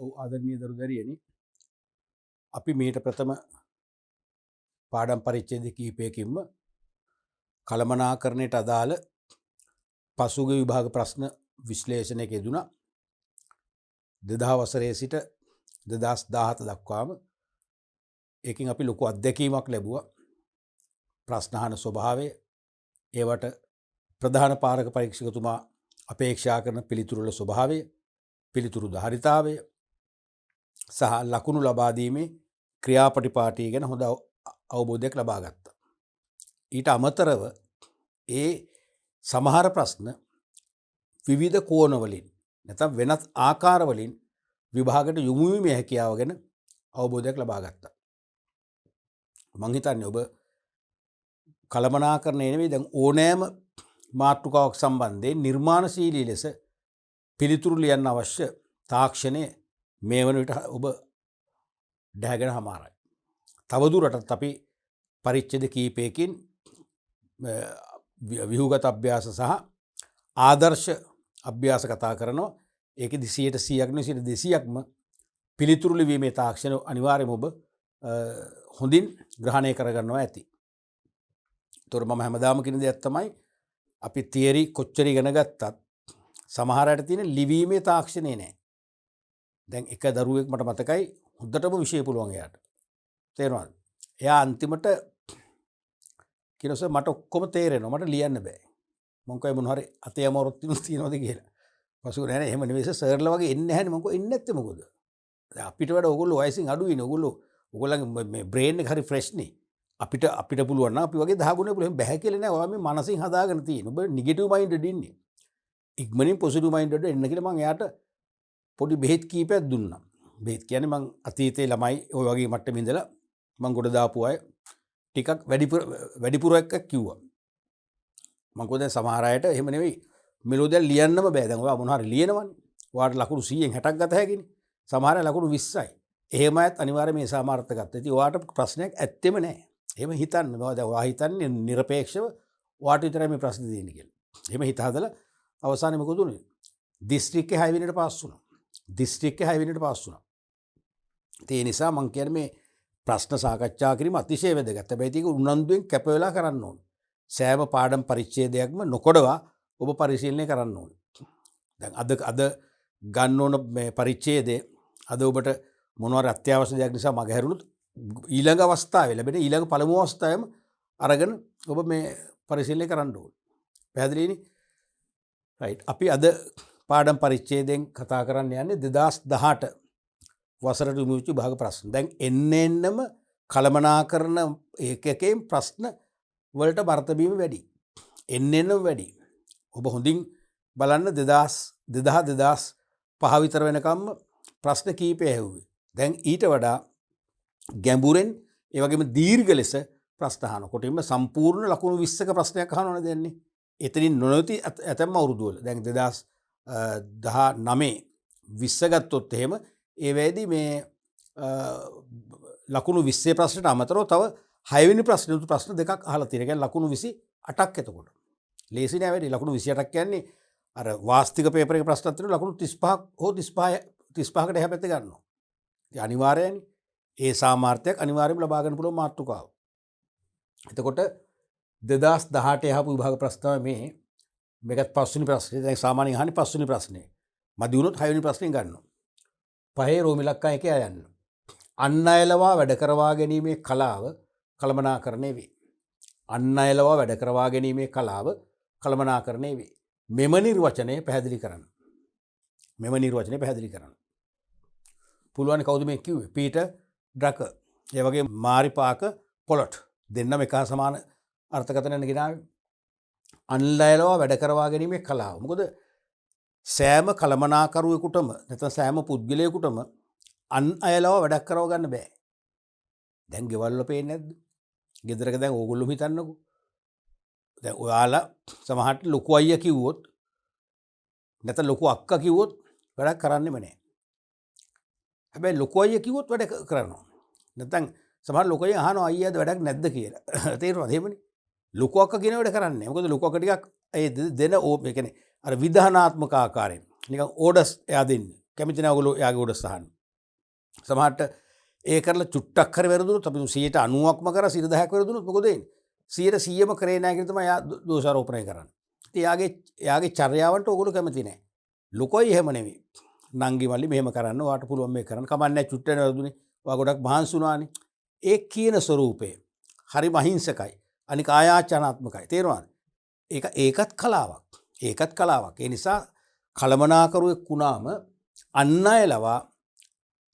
ආදරණීය දරු දැරියනි, අපි මීට ප්‍රථම පාඩම් පරිච්ඡේද කිහිපයකින්ම කළමනාකරණයට අදාළ පසුගිය විභාග ප්‍රශ්න විශ්ලේෂණයක යෙදුණා. 2000 වසරේ සිට 2017 දක්වාම ඒකින් අපි ලොකු අත්දැකීමක් ලැබුවා. ප්‍රශ්න අහන ස්වභාවය, ඒවට ප්‍රධාන පාරක පරීක්ෂකතුමා අපේක්ෂා කරන පිළිතුරු වල ස්වභාවය, පිළිතුරු ධාරිතාවය සහ ලකුණු ලබා දීමේ ක්‍රියාපටිපාටි ගැන හොඳ අවබෝධයක් ලබා ගත්තා. ඊට අමතරව ඒ සමහර ප්‍රශ්න විවිධ කෝණ වලින් නැත්නම් වෙනත් ආකාර වලින් විභාගයට යොමු වීමේ හැකියාව ගැන අවබෝධයක් ලබා ගත්තා. මම හිතන්නේ ඔබ කළමනාකරණය නෙවෙයි, දැන් ඕනෑම මාතෘකාවක් සම්බන්ධයෙන් නිර්මාණශීලී ලෙස පිළිතුරු ලියන්න අවශ්‍ය තාක්ෂණය මේ වන විට ඔබ දැහැගෙන හමාරයි. තවදුරටත් අපි පරිච්ඡේද කීපයකින් ව්‍යුහගත අභ්‍යාස සහ ආදර්ශ අභ්‍යාස කතා කරනවා. ඒක 100%ක් නෙවෙයි 200%ක්ම පිළිතුරු ලිවීමේ තාක්ෂණ අනිවාර්යයෙන්ම ඔබ හොඳින් ග්‍රහණය කරගන්නවා ඇති. ඒතොර මම හැමදාම කියන දෙයක් තමයි, අපි තියරි කොච්චර ඉගෙන ගත්තත් සමහර අයට තියෙන ලිවීමේ තාක්ෂණේ නැහැ. දැන් එක දරුවෙක් මට මතකයි, හොඳටම විෂය පුළුවන් එයාට. තේරෙනවද? එයා අන්තිමට කියනස මට ඔක්කොම තේරෙනවා, මට ලියන්න බෑ. මම කිව්වා මොන හරි අතේ අමාරුවක් තියෙනවද කියලා. පසුව නෑ එහෙම නෙවෙයි සර්ලා වගේ එන්නේ නැහැනේ. මම කිව්වා එන්නේ නැත්තේ මොකද? දැන් අපිට වඩා ඕගොල්ලෝ වයසින් අඩුයිනේ. ඕගොල්ලන්ගේ මේ බ්‍රේන් එක හරි ෆ්‍රෙෂ් නේ. අපිට පුළුවන් නම් අපි වගේ 10 ගුණයක් පුළුවන්. බෑ කියලා නෑ. ඔයා මේ මනසින් හදාගෙන තියෙන. ඔබ නෙගටිව් මයින්ඩඩ් ඉන්නේ. ඉක්මනින් පොසිටිව් මයින්ඩඩ් එන්න කියලා මම එයාට පොඩි බෙහෙත් කීපයක් දුන්නා. බෙහෙත් කියන්නේ මම අතීතයේ ළමයි ওই වගේ මට්ටමේ ඉඳලා මම ගොඩ දාපු අය ටිකක් වැඩිපුර එකක් කිව්වා. මම කිව්වා දැන් සමහර අයට එහෙම නෙවෙයි, මෙලෝ දැන් ලියන්නම බෑ. දැන් ඔයා මොන හරි ලියනවනේ. ඔයාට ලකුණු 100න් 60ක් ගත හැකිනේ. සමහර අය ලකුණු 20යි. එහෙම අයත් අනිවාර්යයෙන් මේ සාමාර්ථ ගත්තා. ඉතින් ඔයාට ප්‍රශ්නයක් ඇත්තෙම නෑ. එහෙම හිතන්න. දැන් ඔයා හිතන්නේ নিরপেক্ষව ඔයාට විතරයි මේ ප්‍රශ්නේ දෙන්නේ කියලා. එහෙම හිත හදලා අවසානයේ මොකද උනේ? දිස්ත්‍රික්කේ 6 වෙනියට පාස් වුණා. දිස්ත්‍රික්කේ 6 වෙනියට පාස් වුණා. ඒ නිසා මම කියන්නේ මේ ප්‍රශ්න සාකච්ඡා කිරීම අතිශය වැදගත්. හැබැයි ඒක උනන්දුවෙන් කැප වෙලා කරන්න ඕනේ. සෑම පාඩම් පරිච්ඡේදයක්ම නොකොඩවා ඔබ පරිශීලනය කරන්න ඕනේ. දැන් අද ගන්න ඕන මේ පරිච්ඡේදයේ අද ඔබට මොනවාරි අත්‍යවශ්‍ය දෙයක් නිසා මගහැරුණොත් ඊළඟ අවස්ථාවේ ලැබෙන ඊළඟ පළමු අවස්ථාවෙම අරගෙන ඔබ මේ පරිශීලනය කරන්න ඕනේ. පැහැදිලිනේ? රයිට්. අපි අද පාඩම් පරිච්ඡේදයෙන් කතා කරන්න යන්නේ 2018 වසරට යොමු වෙච්ච විභාග ප්‍රශ්න. දැන් එන්නෙන්නම කළමනාකරන ඒකකයෙන් ප්‍රශ්න වලට වර්ත බීම වැඩි. එන්නෙන්නම වැඩි. ඔබ හොඳින් බලන්න 2005 විතර වෙනකම්ම ප්‍රශ්න කීපය ඇහුවේ. දැන් ඊට වඩා ගැඹුරෙන් ඒ වගේම දීර්ඝ ලෙස ප්‍රශ්න අහන කොටින්ම සම්පූර්ණ ලකුණු 20ක ප්‍රශ්නයක් අහනවනේ දැන්නේ. එතනින් නොනොති ඇතැම් අවුරුදු වල දැන් 2019 20 ගත්තොත් එහෙම ඒ වෙයිදී මේ ලකුණු 20 ප්‍රශ්නට අමතරව තව 6 වෙනි ප්‍රශ්න දෙකක් අහලා තියෙනවා. කියන්නේ ලකුණු 28ක් එතකොට. ලේසි නෑ වැඩි. ලකුණු 28ක් කියන්නේ අර වාස්තික පේපර් එකේ ප්‍රශ්නත් තියෙනවා ලකුණු 35ක් හෝ 35කට එහා පැත්තේ ගන්නවා. ඉතින් අනිවාර්යයෙන්නේ ඒ සාමාර්ථයක් අනිවාර්යයෙන්ම ලබා ගන්න පුළුවන් මාතෘකාව. එතකොට 2018 යහපු විභාග ප්‍රශ්න මේ මේකත් 5 වෙනි ප්‍රශ්නේ. දැන් සාමාන්‍යයෙන් අහන්නේ 5 වෙනි ප්‍රශ්නේ. මදි වුණොත් 6 වෙනි ප්‍රශ්නේ ගන්නවා. පහේ රෝමි ඉලක්කම් එකේ යන්න. අන් අයලවා වැඩ කරවා ගැනීමේ කලාව කළමනාකරණය වේ. අන් අයලවා වැඩ කරවා ගැනීමේ කලාව කළමනාකරණය වේ. මෙම නිර්වචනය පැහැදිලි කරන්න. පුළුවන් කවුද මේ කිව්වේ? පීටර් ඩ්‍රකර්. ඒ වගේ මාරිපාක පොලොට් දෙන්නම එක සමාන අර්ථකථනයක් ගෙනාවේ. අන් අයලවා වැඩ කරවා ගැනීමේ කලාව. මොකද සෑම කළමනාකරුවෙකුටම නැත්නම් සෑම පුද්ගලයෙකුටම අන් අයලව වැඩක් කරව ගන්න බෑ. දැන් ගෙවල් වල පේන්නේ නැද්ද? ගෙදරක දැන් ඕගොල්ලෝ හිතන්නකෝ. දැන් ඔයාලා සමහරට ලොකු අයියා කිව්වොත් නැත්නම් ලොකු අක්කා කිව්වොත් වැඩක් කරන්නෙම නෑ. හැබැයි ලොකු අයියා කිව්වොත් වැඩ කරනවා. නැත්නම් සමහර ලොකු අයියා අහනවා අයියාද වැඩක් නැද්ද කියලා. තේරෙනවද? එහෙමනේ. ලොකු අක්කා කියන වැඩ කරන්නේ. මොකද ලොකු අක්කා ටිකක් ඒ දෙන ඒ කියන්නේ අර විධානාත්මක ආකාරයෙන් නිකන් ඕඩර්ස් එයා දෙන්නේ. කැමති නැහැ ඔයගොල්ලෝ යාගේ උඩ සහන්න. සමහරට ඒ කරලා චුට්ටක් හරි වැරදුනොත් අපි 90%ක්ම කරා 10%ක් වැරදුනොත් මොකද වෙන්නේ? 100%ම කරේ නැහැ කියලා තමයි යා දෝෂාරෝපණය කරන්නේ. ඉතින් යාගේ චර්යාවන්ට ඔයගොල්ලෝ කැමති නැහැ. ලොකෝයි එහෙම නෙමෙයි. නංගි මල්ලි මෙහෙම කරන්න ඔයාට පුළුවන් මේක කරන්න. කමන්නේ නැහැ චුට්ටනේ වැරදුනේ. ඔයා ගොඩක් මහන්සි වුණානේ. ඒ කියන ස්වරූපේ හරි මහිංසකයි. අනික ආයාචනාත්මකයි. තේරෙනවද? ඒකත් කලාවක්. ඒකත් කලාවක්. ඒ නිසා කළමනාකරුවෙක් වුණාම අන් අය ලවා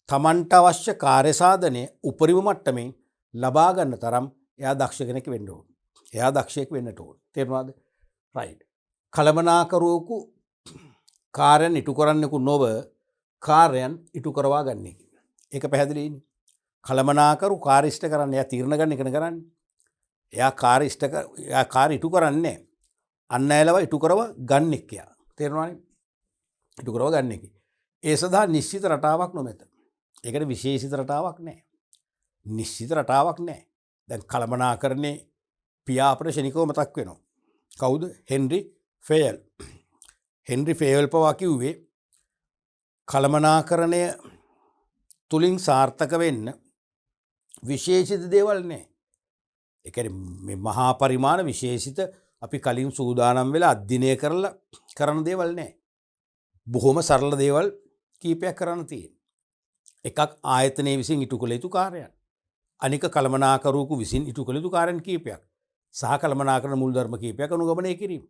තමන්ට අවශ්‍ය කාර්ය සාධනය උපරිම මට්ටමින් ලබා ගන්න තරම් එයා දක්ෂ කෙනෙක් වෙන්න ඕන. එයා දක්ෂයෙක් වෙන්නට ඕන. තේරුණාද? රයිට්. කළමනාකරුවෙකු කාර්යයන් ඉටු කරන්නෙකු නොව කාර්යයන් ඉටු කරවා ගන්න එක. ඒක පැහැදිලිනේ. කළමනාකරු කාර්ය ඉෂ්ට කරන්න එයා තීරණ ගන්න එකනේ කරන්නේ. එයා කාර්ය ඉටු කරන්නේ අන් අය ලවා ඉටු කරව ගන්න එක. තේරුණානේ? ඉටු කරව ගන්න එක. ඒ සඳහා නිශ්චිත රටාවක් නොමැත. ඒකට විශේෂිත රටාවක් නැහැ. නිශ්චිත රටාවක් නැහැ. දැන් කළමනාකරණේ පියා අපිට ශනිකව මතක් වෙනවා. කවුද? හෙන්රි ෆේයල්. හෙන්රි ෆේයල් පවා කිව්වේ කළමනාකරණය තුලින් සාර්ථක වෙන්න විශේෂිත දේවල් නැහැ. ඒ කියන්නේ මේ මහා පරිමාණ විශේෂිත අපි කලින් සූදානම් වෙලා අධ්‍යයනය කරලා කරන දේවල් නැහැ. බොහොම සරල දේවල් කීපයක් කරන්න තියෙනවා. එකක් ආයතනයේ විසින් ඉටු කළ යුතු කාර්යයන්. අනික කළමනාකරුවෙකු විසින් ඉටු කළ යුතු කාර්යයන් කීපයක්. සහ කළමනාකරණ මූලධර්ම කීපයක් අනුගමනය කිරීම.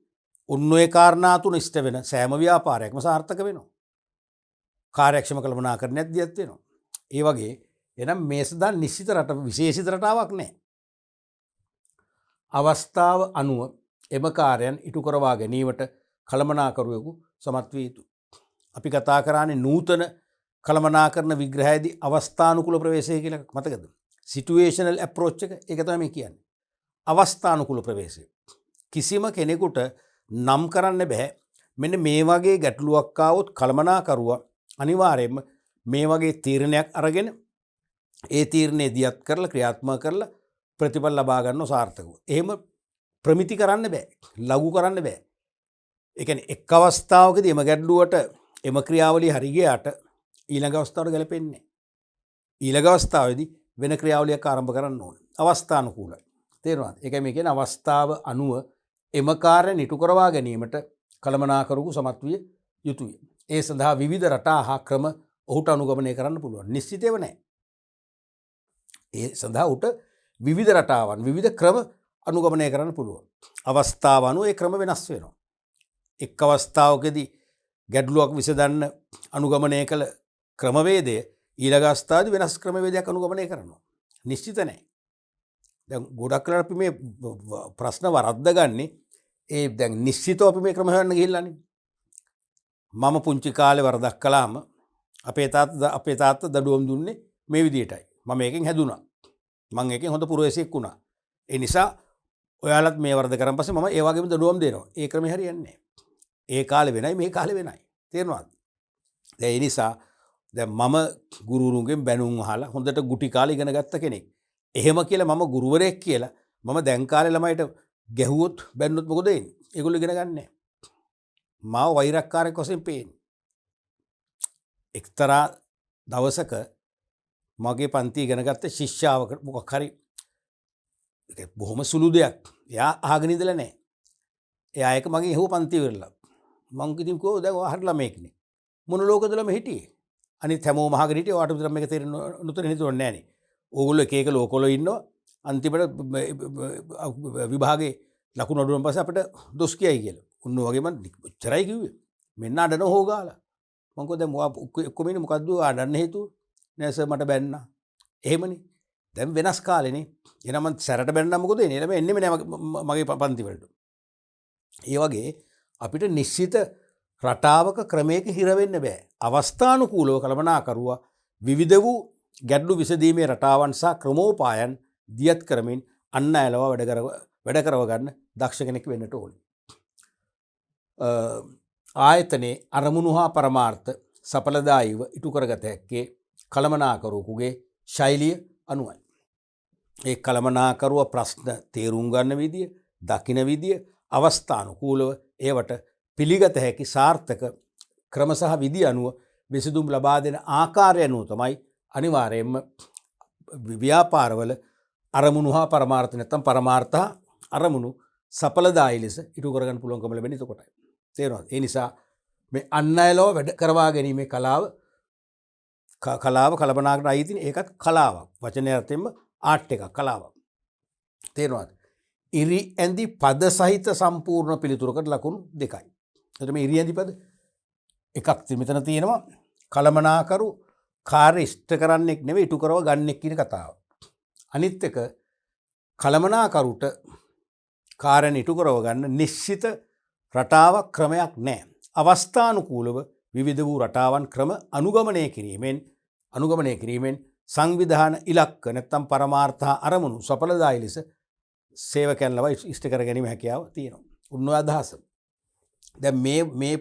ඔන්න ඔය කාරණා තුන ඉෂ්ට වෙන සෑම ව්‍යාපාරයක්ම සාර්ථක වෙනවා. කාර්යක්ෂම කළමනාකරණයක් දියත් වෙනවා. ඒ වගේ එනම් මේ සඳහා නිශ්චිත රට විශේෂිත රටාවක් නැහැ. අවස්ථාව අනුව එම කාර්යයන් ඉටු කරවා ගැනීමට කළමනාකරුවෙකු සමත් විය යුතුයි. අපි කතා කරන්නේ නූතන කළමනාකරණ විග්‍රහයේදී අවස්ථානුකූල ප්‍රවේශය කියලා මතකද? සිටුේෂනල් ඇප්‍රෝච් එක ඒක තමයි මේ කියන්නේ. අවස්ථානුකූල ප්‍රවේශය. කිසිම කෙනෙකුට නම් කරන්න බෑ. මෙන්න මේ වගේ ගැටලුවක් ආවොත් කළමනාකරුවා අනිවාර්යයෙන්ම මේ වගේ තීරණයක් අරගෙන ඒ තීරණේ දියත් කරලා ක්‍රියාත්මක කරලා ප්‍රතිඵල ලබා ගන්නව සාර්ථකව. එහෙම ප්‍රමිති කරන්න බෑ. ලඝු කරන්න බෑ. ඒ කියන්නේ එක් අවස්ථාවකදී එම ගැටලුවට එම ක්‍රියාවලිය හරි ගියාට ඊළඟ අවස්ථාවට ගැලපෙන්නේ නැහැ. ඊළඟ අවස්ථාවේදී වෙන ක්‍රියාවලියක් ආරම්භ කරන්න ඕනේ. අවස්ථානුකූලයි. තේරුණාද? ඒකයි මේ කියන්නේ අවස්ථාව අනුව එම කාර්ය නිටු කරවා ගැනීමට කළමනාකරුවෙකු සමත් විය යුතුය. ඒ සඳහා විවිධ රටා හා ක්‍රම ඔහුට අනුගමනය කරන්න පුළුවන්. නිශ්චිතව නැහැ. ඒ සඳහා ඔහුට විවිධ රටාවන් විවිධ ක්‍රම අනුගමනය කරන්න පුළුවන්. අවස්ථාව අනුව ඒ ක්‍රම වෙනස් වෙනවා. එක් අවස්ථාවකදී ගැටලුවක් විසඳන්න අනුගමනය කළ ක්‍රමවේදය ඊළඟ අවස්ථාවේදී වෙනස් ක්‍රමවේදයක් අනුගමනය කරනවා. නිශ්චිත නැහැ. දැන් ගොඩක් වෙලාවට අපි මේ ප්‍රශ්න වරද්ද ගන්නේ ඒ දැන් නිශ්චිතව අපි මේ ක්‍රම හොයන්න ගිහිල්ලානේ. මම පුංචි කාලේ වරදක් කළාම අපේ තාත්තා දඩුවම් දුන්නේ මේ විදිහටයි. මම ඒකෙන් හැදුනා. මම ඒකෙන් හොඳ පුරවැසියෙක් වුණා. ඒ නිසා ඔයාලත් මේ වරද කරන් පස්සේ මම ඒ වගේම දඩුවම් දෙනවා. ඒ ක්‍රමේ හරියන්නේ නැහැ. ඒ කාලේ වෙනයි මේ කාලේ වෙනයි. තේරෙනවද? දැන් ඒ නිසා දැන් මම ගුරුවරුන්ගෙන් බැනුම් අහලා හොඳට ගුටි කාලේ ඉගෙන ගත්ත කෙනෙක්. එහෙම කියලා මම ගුරුවරයෙක් කියලා මම දැන් කාලේ ළමයිට ගැහුවොත් බැන්නොත් මොකද වෙන්නේ? ඒගොල්ලෝ ඉගෙන ගන්නෑ. මාව වෛරක්කාරයෙක් වශයෙන් පේන්නේ. එක්තරා දවසක මගේ පන්ති ඉගෙන ගත්ත ශිෂ්‍යාවකට මොකක් හරි බොහොම සුළු දෙයක්. එයා අහගෙන ඉඳලා නැහැ. එයා ඒක මගෙන් ඇහුව පන්ති ඉවරලා. මං කිව්වා කොහොමද දැන් ඔයා හරි ළමයෙක්නේ. මොන ලෝකෙදලම හිටියේ? අනිත් හැමෝම අහගෙන හිටියේ ඔයාට විතර මේක තේරෙන්නේ නොතේරෙන්නේ නැහනේ. ඕගොල්ලෝ එක එක ලෝකවල ඉන්නවා. අන්තිමට විභාගේ ලකුණු අඩු වුණාන් පස්සේ අපිට දොස් කියයි කියලා. උන්න වගේ මං ඉච්චරයි කිව්වේ. මෙන්න අඬන හොගාලා. මං කිව්වා දැන් ඔක්කොම ඉන්නේ මොකද්ද අඬන්න හේතුව? නෑ සර් මට බැන්නා. එහෙමනේ. දැන් වෙනස් කාලෙනේ. එහෙනම් මං සැරට බැන්නා මොකද වෙන්නේ? ළමයි එන්නෙම නෑ මගේ පන්ති වලට. ඒ වගේ අපිට නිශ්චිත රටාවක ක්‍රමයක හිර වෙන්න බෑ. අවස්ථානුකූලව කළමනාකරුවා විවිධ වූ ගැටලු විසඳීමේ රටාවන් සහ ක්‍රමෝපායන් දියත් කරමින් අන් අයලව වැඩ කරව ගන්න දක්ෂ කෙනෙක් වෙන්නට ඕනේ. ආයතනයේ අරමුණු හා පරමාර්ථ සඵලදායීව ඉටු කරගත හැක්කේ කළමනාකරුවෙකුගේ ශෛලිය අනුවයි. ඒ කළමනාකරුව ප්‍රශ්න තේරුම් ගන්න විදිය, දකින විදිය අවස්ථානුකූලව ඒවට පිළිගත හැකි සාර්ථක ක්‍රම සහ විදි අනුව විසඳුම් ලබා දෙන ආකාරය අනුව තමයි අනිවාර්යයෙන්ම ව්‍යාපාරවල අරමුණු හා පරමාර්ථ නැත්නම් පරමාර්ථ අරමුණු සඵලදායී ලෙස ඉටු කරගන්න පුළුවන්කම ලැබෙන්නේ එතකොටයි. තේරෙනවද? ඒ නිසා මේ අන් අයලව වැඩ කරවා ගැනීමේ කලාව කළමනාකරන අයිතින් ඒකත් කලාවක්. වචනේ අර්ථයෙන්ම ආර්ට් එකක් කලාවක්. තේරෙනවද? ඉරි ඇඳි පද සහිත සම්පූර්ණ පිළිතුරකට ලකුණු 2යි. එතකොට මේ ඉරි ඇඳි පද එකක් මෙතන තියෙනවා කළමනාකරු කාර්ය ඉෂ්ට කරන්නෙක් නෙවෙයි ඉටු කරව ගන්නෙක් කියන කතාව. අනිත් එක කළමනාකරුට කාර්යන ඉටු කරව ගන්න නිශ්චිත රටාවක් ක්‍රමයක් නැහැ. අවස්ථානුකූලව විවිධ වූ රටාවන් ක්‍රම අනුගමනය කිරීමෙන් සංවිධාන ඉලක්ක නැත්නම් පරමාර්ථ අරමුණු සඵලදායී ලෙස සේවකයන් ලවා ඉෂ්ට කර ගැනීම හැකියාව තියෙනවා. උන්ව අදහස. දැන්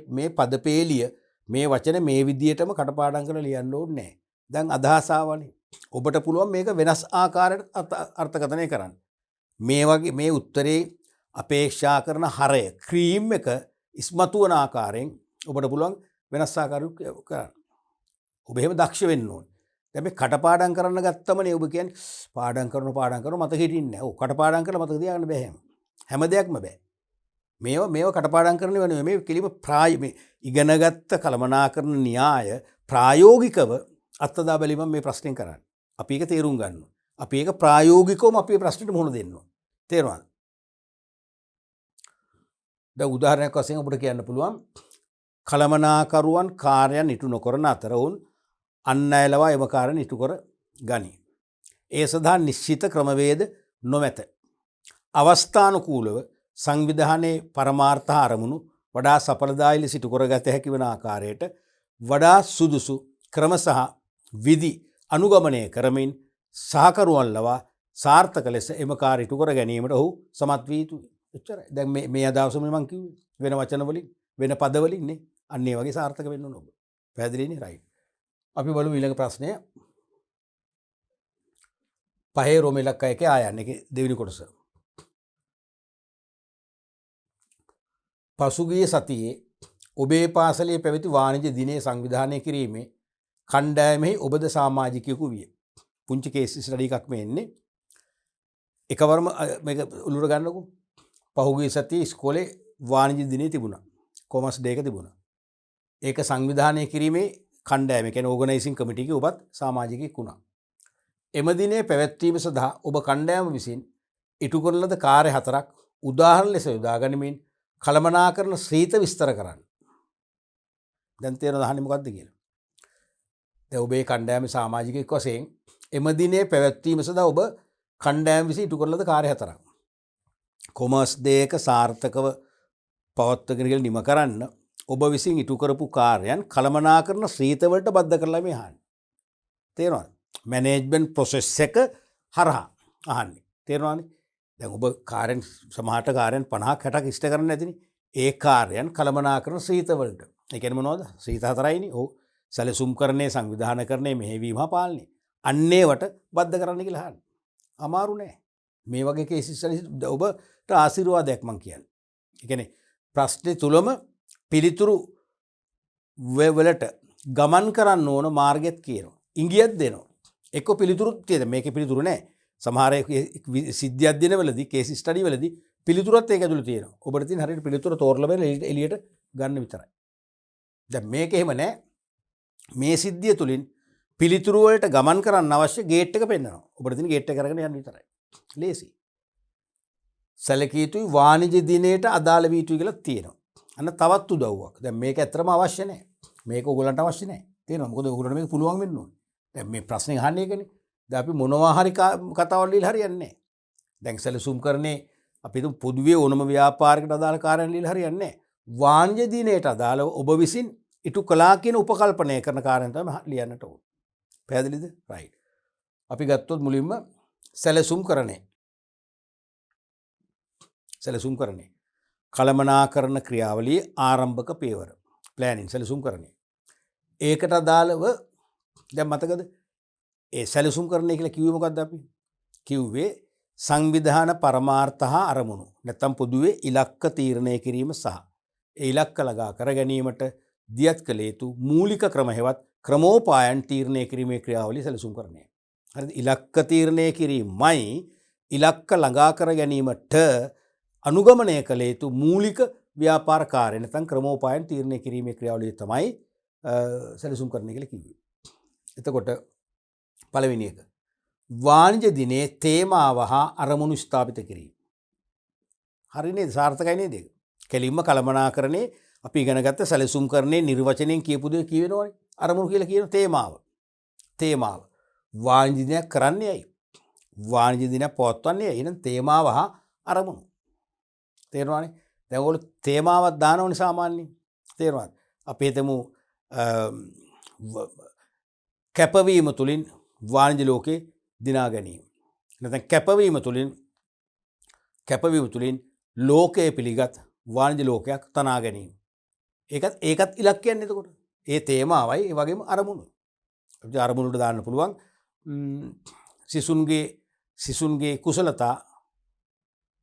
මේ පදපේලිය මේ වචන මේ විදියටම කටපාඩම් කරලා ලියන්න ඕනේ නැහැ. දැන් අදහස ආවනේ. ඔබට පුළුවන් මේක වෙනස් ආකාරයකට අර්ථකථනය කරන්න. මේ වගේ මේ උත්තරේ අපේක්ෂා කරන හරය ක්‍රීම් එක ඉස්මතු වන ආකාරයෙන් ඔබට පුළුවන් වෙනස් ආකාරයකට කරන්න. ඔබ එහෙම දක්ෂ වෙන්න ඕනේ. දැන් මේ කටපාඩම් කරන්න ගත්තමනේ ඔබ කියන්නේ පාඩම් කරන මතක හිටින්නේ නැහැ. ඔව් කටපාඩම් කරලා මතක තියාගන්න බෑ හැම දෙයක්ම බෑ. මේව කටපාඩම් කරන්න වෙනවා. මේ කෙලිම ඉගෙනගත්ත කළමනාකරන න්‍යාය ප්‍රායෝගිකව අත්දැක බැලීමෙන් මේ ප්‍රශ්نين කරන්නේ. අපි ඒක තේරුම් ගන්නවා. අපි ඒක ප්‍රායෝගිකවම අපේ ප්‍රශ්නෙට මුහුණ දෙන්න ඕන. තේරුණාද? දැන් උදාහරණයක් වශයෙන් ඔබට කියන්න පුළුවන් කළමනාකරුවන් කාර්යයන් ඉටු නොකරන අතර වුන් අන් අය ලවා එම කාර්යයන් ඉටු කර ගනී. ඒ සඳහා නිශ්චිත ක්‍රමවේද නොමැත. අවස්ථානුකූලව සංවිධානයේ පරමාර්ථ අරමුණු වඩා සඵලදායී ලෙස ඉටු කරගත හැකි වන ආකාරයට වඩා සුදුසු ක්‍රම සහ විධි අනුගමනය කරමින් සහකරුවන් ලවා සාර්ථක ලෙස එම කාර්ය ඉටු කර ගැනීමට ඔහු සමත් විය යුතුයි. එච්චරයි. දැන් මේ අදහසම මම කිව්වේ වෙන වචන වලින් වෙන පද වලින් නේ. අන්න ඒ වගේ සාර්ථක වෙන්න ඕන ඔබ. පැහැදිලිනේ? රයිට්. අපි බලමු ඊළඟ ප්‍රශ්නය. පහේ රෝම ඉලක්ක එකේ ආයන්න එකේ දෙවෙනි කොටස. පසුගිය සතියේ ඔබේ පාසලේ පැවති වාණිජ්‍ය දිනය සංවිධානය කිරීමේ කණ්ඩායමෙහි ඔබද සමාජිකයෙකු විය. පුංචි කේස් ස්ටඩි එකක් මේ එන්නේ. එකවරම මේක උලුර ගන්නකො. පහුගිය සතියේ ඉස්කෝලේ වාණිජ්‍ය දිනය තිබුණා. කොමර්ස් ඩේ එක තිබුණා. ඒක සංවිධානය කිරීමේ කණ්ඩායම කියන්නේ ඕගනයිසින් කමිටි එකේ ඔබත් සමාජිකයෙක් වුණා. එම දිනේ පැවැත්වීම සඳහා ඔබ කණ්ඩායම විසින් ඉටු කරන ලද කාර්ය 4ක් උදාහරණ ලෙස යොදා ගනිමින් කළමනාකරන ශ්‍රීත විස්තර කරන්න. දැන් තේරෙනවද අහන්නේ මොකද්ද කියලා? දැන් ඔබේ කණ්ඩායමේ සමාජිකයෙක් වශයෙන් එම දිනේ පැවැත්වීම සඳහා ඔබ කණ්ඩායම විසින් ඉටු කරන ලද කාර්ය 4ක්. කොමර්ස් ඩේ එක සාර්ථකව පවත්වාගෙන ගිහින් නිම කරන්න ඔබ විසින් ඉටු කරපු කාර්යයන් කළමනාකරන ශ්‍රීත වලට බද්ධ කරලා මේ අහන්නේ. තේරෙනවද? මැනේජ්මන්ට් ප්‍රොසෙස් එක හරහා අහන්නේ. තේරෙනවද? දැන් ඔබ කාර්යයන් සමහරට කාර්යයන් 50ක් 60ක් ඉෂ්ට කරන්න ඇතිනේ. ඒ කාර්යයන් කළමනාකරන ශ්‍රීත වලට. ඒ කියන්නේ මොනවද? ශ්‍රීත 4යිනේ. ඔව්. සැලසුම්කරණය, සංවිධානකරණය, මෙහෙයවීම හා පාලනය. අන්නේවට බද්ධ කරන්න කියලා අහන්නේ. අමාරු නෑ. මේ වගේ කේසස් වල ඔබට ආශිර්වාදයක් මං කියන්නේ. ඒ කියන්නේ ප්‍රශ්නේ තුලම පිළිතුරු වලට ගමන් කරන්න ඕන මාර්ගයක් කියනවා. ඉංගියක් දෙනවා. එක්ක පිළිතුරුත් තියෙනවා. මේකේ පිළිතුරු නෑ. සමහර සිද්ධි අධ්‍යයනවලදී කේස් ස්ටඩි වලදී පිළිතුරත් ඒක ඇතුළේ තියෙනවා. ඔබට තියෙන හරියට පිළිතුර තෝරලා බලලා එළියට ගන්න විතරයි. දැන් මේක එහෙම නෑ. මේ සිද්ධිය තුලින් පිළිතුරු වලට ගමන් කරන්න අවශ්‍ය ගේට් එක පෙන්නනවා. ඔබට තියෙන ගේට් එක අරගෙන යන්න විතරයි. ලේසි. සැලකිය යුතුයි වාණිජ්‍ය දිනයට අදාළ වී යුතුයි කියලා තියෙනවා. අන්න තවත් උදව්වක්. දැන් මේක ඇත්තටම අවශ්‍ය නැහැ. මේක ඕගොල්ලන්ට අවශ්‍ය නැහැ. තේරෙනවද? මොකද ඕගොල්ලන්ට මේක පුළුවන් වෙන්න ඕනේ. දැන් මේ ප්‍රශ්නේ අහන්නේ ඒකනේ. දැන් අපි මොනවා හරි කතාවල් ලියලා හරියන්නේ නැහැ. දැන් සැලසුම් කරන්නේ අපි තුන් පොදුවේ ඕනම ව්‍යාපාරයකට අදාළ කාර්යයන් ලියලා හරියන්නේ නැහැ. වාණිජ්‍ය දිනයට අදාළව ඔබ විසින් ඉටු කළා කියන උපකල්පනය කරන කාර්යයන් තමයි ලියන්නට ඕනේ. පැහැදිලිද? රයිට්. අපි ගත්තොත් මුලින්ම සැලසුම්කරණය. සැලසුම්කරණය. කළමනාකරන ක්‍රියාවලියේ ආරම්භක පියවර. ප්ලෑනින් සැලසුම්කරණය. ඒකට අදාළව දැන් මතකද? ඒ සැලසුම්කරණය කියලා කිව්වේ මොකද්ද අපි? කිව්වේ සංවිධාන පරමාර්ථ හා අරමුණු. නැත්තම් පොදුවේ ඉලක්ක තීරණය කිරීම සහ ඒ ඉලක්ක ළඟා කර ගැනීමට දියත් කළ යුතු මූලික ක්‍රම හෙවත් ක්‍රමෝපායන් තීරණය කිරීමේ ක්‍රියාවලිය සැලසුම් කරන්නේ. හරිද? ඉලක්ක තීරණය කිරීමයි ඉලක්ක ළඟා කර ගැනීමට අනුගමනය කළ යුතු මූලික ව්‍යාපාර කාර්ය නැත්නම් ක්‍රමෝපායන් තීරණය කිරීමේ ක්‍රියාවලිය තමයි සැලසුම් කරන්න කියලා කිව්වේ. එතකොට පළවෙනි එක වාණිජ දිනයේ තේමාව හා අරමුණු ස්ථාපිත කිරීම. හරි නේද? සාර්ථකයි නේද? කෙලින්ම කළමනාකරණේ අපි ඉගෙන ගත්ත සැලසුම් කරන්නේ නිර්වචනයෙන් කියපු දේ කියවෙනවනේ. අරමුණු කියලා කියන තේමාව. තේමාව. වාණිජ දිනයක් කරන්නේ ඇයි? වාණිජ දිනයක් පවත්වන්නේ ඇයි? එහෙනම් තේමාව හා අරමුණු. තේරෙනවනේ? දැන් ඔයගොල්ලෝ තේමාවක් දානවනේ සාමාන්‍යයෙන්. තේරෙනවද? අපි හිතමු කැපවීම තුළින් වාණිජ ලෝකේ දිනා ගැනීම. නැත්නම් කැපවීම තුළින් ලෝකයේ පිළිගත් වාණිජ ලෝකයක් තනා ගැනීම. ඒකත් ඉලක්කයන් එතකොට. ඒ තේමාවයි ඒ වගේම අරමුණු. අපිට අරමුණුට දාන්න පුළුවන් සිසුන්ගේ කුසලතා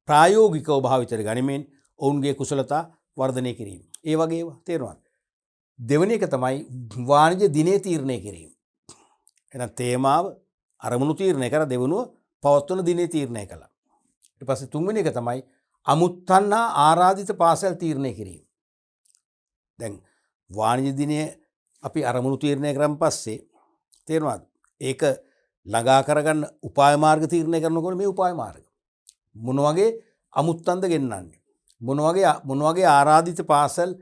ප්‍රායෝගිකව භාවිතයට ගනිමින් ඔවුන්ගේ කුසලතා වර්ධනය කිරීම. ඒ වගේ ඒවා තේරෙනවද? දෙවෙනි එක තමයි වාණිජ දිනේ තීරණය කිරීම. එහෙනම් තේමාව අරමුණු තීරණය කර දෙවනුව පවත්වන දිනේ තීරණය කළා. ඊට පස්සේ තුන්වෙනි එක තමයි අමුත්තන් හා ආරාධිත පාසල් තීරණය කිරීම. දැන් වාණිජ දිනය අපි අරමුණු තීරණය කරන් පස්සේ තේරෙනවද? ඒක ළඟා කරගන්න උපාය මාර්ග තීරණය කරනකොට මේ උපාය මාර්ග මොන වගේ අමුත්තන්ද ගෙන්නන්නේ? මොන වගේ ආරාධිත පාසල්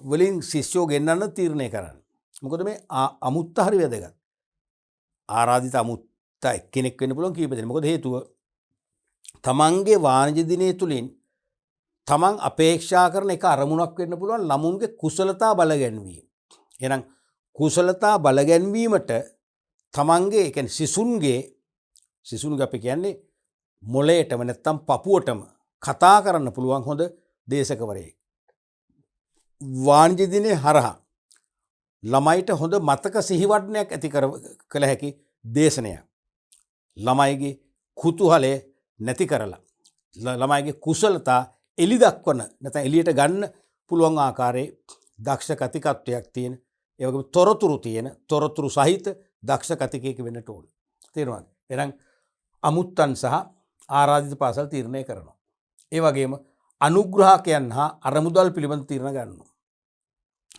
වලින් ශිෂ්‍යෝ ගෙන්නන්න තීරණය කරන්න. මොකද මේ අමුත්ත හරි වැදගත්. ආරාධිත අමුත්ත එක්කෙනෙක් වෙන්න පුළුවන් කීප දෙනෙක්. මොකද හේතුව තමන්ගේ වාණිජ දිනය තුලින් තමන් අපේක්ෂා කරන එක අරමුණක් වෙන්න පුළුවන් ළමුන්ගේ කුසලතා බලගැන්වීම. එහෙනම් කුසලතා බලගැන්වීමට තමන්ගේ ඒ කියන්නේ සිසුන්ගේ අපි කියන්නේ මොළයටම නැත්තම් පපුවටම කතා කරන්න පුළුවන් හොඳ දේශකවරයෙක්. වාණිජ දිනේ හරහා ළමයිට හොඳ මතක සිහිවටනයක් ඇති කළ හැකි දේශනයක්. ළමයිගේ කුතුහලය නැති කරලා ළමයිගේ කුසලතා එලි දක්වන නැත්නම් එලියට ගන්න පුළුවන් ආකාරයේ දක්ෂ කතිකත්වයක් තියෙන ඒ වගේම තොරතුරු සහිත දක්ෂ කතිකයෙක් වෙන්නට ඕන. තේරුණාද? එහෙනම් අමුත්තන් සහ ආරාධිත පාසල් තීරණය කරනවා. ඒ වගේම අනුග්‍රහකයන් හා අරමුදල් පිළිබඳ තීරණ ගන්නවා.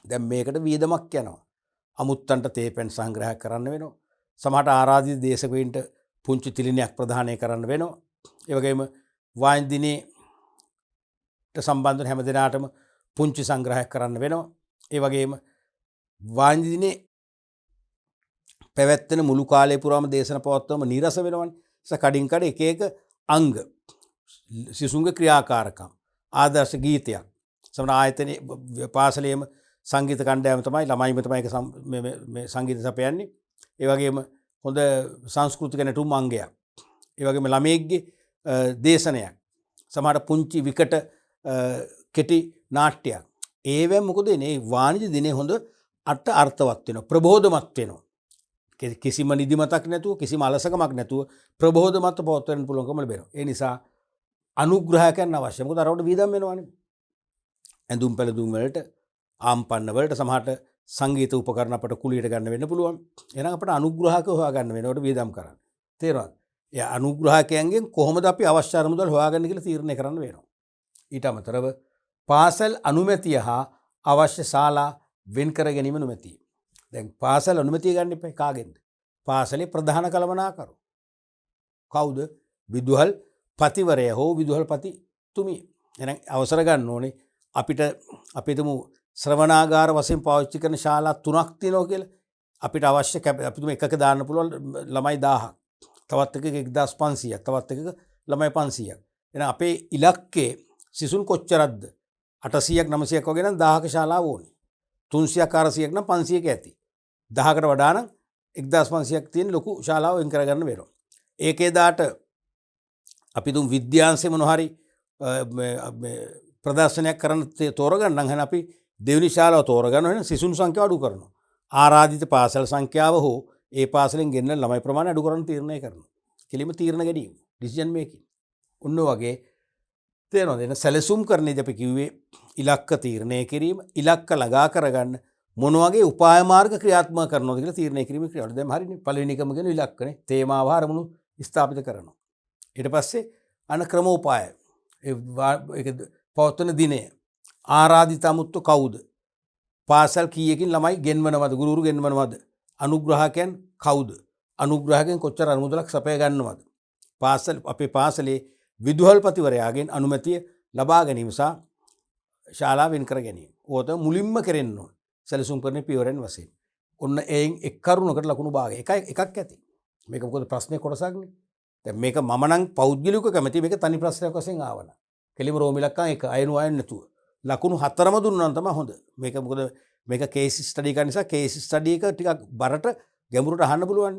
දැන් මේකට වියදමක් යනවා. අමුත්තන්ට තේපෙන් සංග්‍රහ කරන්න වෙනවා. සමහරට ආරාධිත දේශකයන්ට පුංචි තිලිනයක් ප්‍රදානය කරන්න වෙනවා. ඒ වගේම වාණිජ දිනේට සම්බන්ධ හැම දිනාටම පුංචි සංග්‍රහයක් කරන්න වෙනවා. ඒ වගේම වාණිජ දිනේ පැවැත්වෙන මුළු කාලය පුරාම දේශන පවත්වම නිරස වෙනවනේ. කඩින් කඩ එක අංග සිසුන්ගේ ක්‍රියාකාරකම් ආදර්ශ ගීතයක් සමහර ආයතනයේ පාසලේම සංගීත කණ්ඩායම තමයි ළමයිම තමයි මේ සංගීත සපයන්නේ. ඒ වගේම හොඳ සංස්කෘතික නැටුම් අංගයක්. ඒ වගේම ළමයෙක්ගේ දේශනයක්. සමහර පුංචි විකට කෙටි නාට්‍යයක්. ඒවෙන් මොකද මේ වාණිජ දිනේ හොඳ අර්ථවත් වෙනවා, ප්‍රබෝධමත් වෙනවා. කිසිම නිදිමතක් නැතුව කිසිම අලසකමක් නැතුව ප්‍රබෝධමත් පවත්වන්න පුළුවන්කම ලැබෙනවා. ඒ නිසා අනුග්‍රහකයන් අවශ්‍යයි. මොකද අරවට වියදම් වෙනවනේ. ඇඳුම් පැළඳුම් වලට, ආම්පන්න වලට සමහරට සංගීත උපකරණ අපට කුලියට ගන්න වෙන්න පුළුවන්. එහෙනම් අපට අනුග්‍රහක හොයාගන්න වෙනවට වියදම් කරන්න. තේරුණාද? ඒ අනුග්‍රහකයන්ගෙන් කොහොමද අපි අවශ්‍ය අරමුදල් හොයාගන්න කියලා තීරණය කරන්න වෙනවා. ඊට අමතරව පාසල් අනුමැතිය හා අවශ්‍ය ශාලා වෙන් කර ගැනීම නොමැතියි. දැන් පාසල් අනුමැතිය ගන්න එපා. කාගෙන්ද? පාසලේ ප්‍රධාන කළමනාකරු. කවුද? විදුහල් පතිවරයා හෝ විදුහල් පතිතුමිය. එහෙනම් අවසර ගන්න ඕනේ අපිට අපි හිතමු ශ්‍රවණාගාර වශයෙන් පාවිච්චි කරන ශාලා 3ක් තියෙනවා කියලා. අපිට අවශ්‍ය අපි තුම එකක දාන්න පුළුවන් ළමයි 1000ක්. තවත් එකක 1500ක්. තවත් එකක ළමයි 500ක්. එහෙනම් අපේ ඉලක්කේ සිසුන් කොච්චරක්ද? 800ක් 900ක් වගේ නම් 1000ක ශාලාව ඕනේ. 300ක් 400ක් නම් 500ක ඇති. 1000කට වඩා නම් 1500ක් තියෙන ලොකු ශාලාව වෙන් කරගන්න වෙනවා. ඒකේ දාට අපි තුන් විද්‍යාංශේ මොන හරි ප්‍රදර්ශනයක් කරන්න තෝරගන්න නම් එහෙනම් අපි දෙවෙනි ශාලාව තෝරගන්න වෙන සිසුන් සංඛ්‍යාව අඩු කරනවා. ආරාධිත පාසල් සංඛ්‍යාව හෝ ඒ පාසලෙන් ගෙන්න ළමයි ප්‍රමාණය අඩු කරන්න තීරණය කරනවා. කෙලිම තීරණ ගැනීම, ඩිසිෂන් මේකින්. ඔන්න වගේ තේරෙනවද? එන සැලසුම් කරන්නේදී අපි කිව්වේ ඉලක්ක තීරණය කිරීම, ඉලක්ක ළඟා කරගන්න මොන වගේ උපාය මාර්ග ක්‍රියාත්මක කරනවද කියලා තීරණය කිරීමේ ක්‍රියාවලිය. දැන් හරිනේ. පළවෙනි එකම කියන ඉලක්කනේ. තේමාව අරමුණු ස්ථාපිත කරනවා. ඊට පස්සේ අන ක්‍රමෝපාය. ඒක පවත්වන දිනය. ආරාධිත අමුත්තු කවුද? පාසල් කීයකින් ළමයි ගෙන්වනවද? ගුරුවරු ගෙන්වනවද? අනුග්‍රහකයන් කවුද? අනුග්‍රහකයන් කොච්චර අනුමුදලක් සපය ගන්නවද? අපේ පාසලේ විදුහල්පතිවරයාගෙන් අනුමැතිය ලබා ගැනීම සහ ශාලා වෙන් කර ගැනීම. ඕක මුලින්ම කරෙන්න ඕන. සැලසුම් කරන පියවරෙන් වශයෙන්. ඔන්න එයින් එක් කරුණකට ලකුණු භාගය එකක් ඇති. මේක මොකද ප්‍රශ්නේ කොටසක්නේ. දැන් මේක මම නම් පෞද්ගලික කැමති මේක තනි ප්‍රශ්නයක් වශයෙන් ආවන. කෙලිම රෝම ඉලක්කම් එක අයනු අයන්න නැතුව. ලකුණු 4ම දුන්නා නම් තමයි හොඳ. මේක මොකද මේක කේස් ස්ටඩි කරන නිසා කේස් ස්ටඩි එක ටිකක් බරට ගැඹුරට අහන්න පුළුවන්.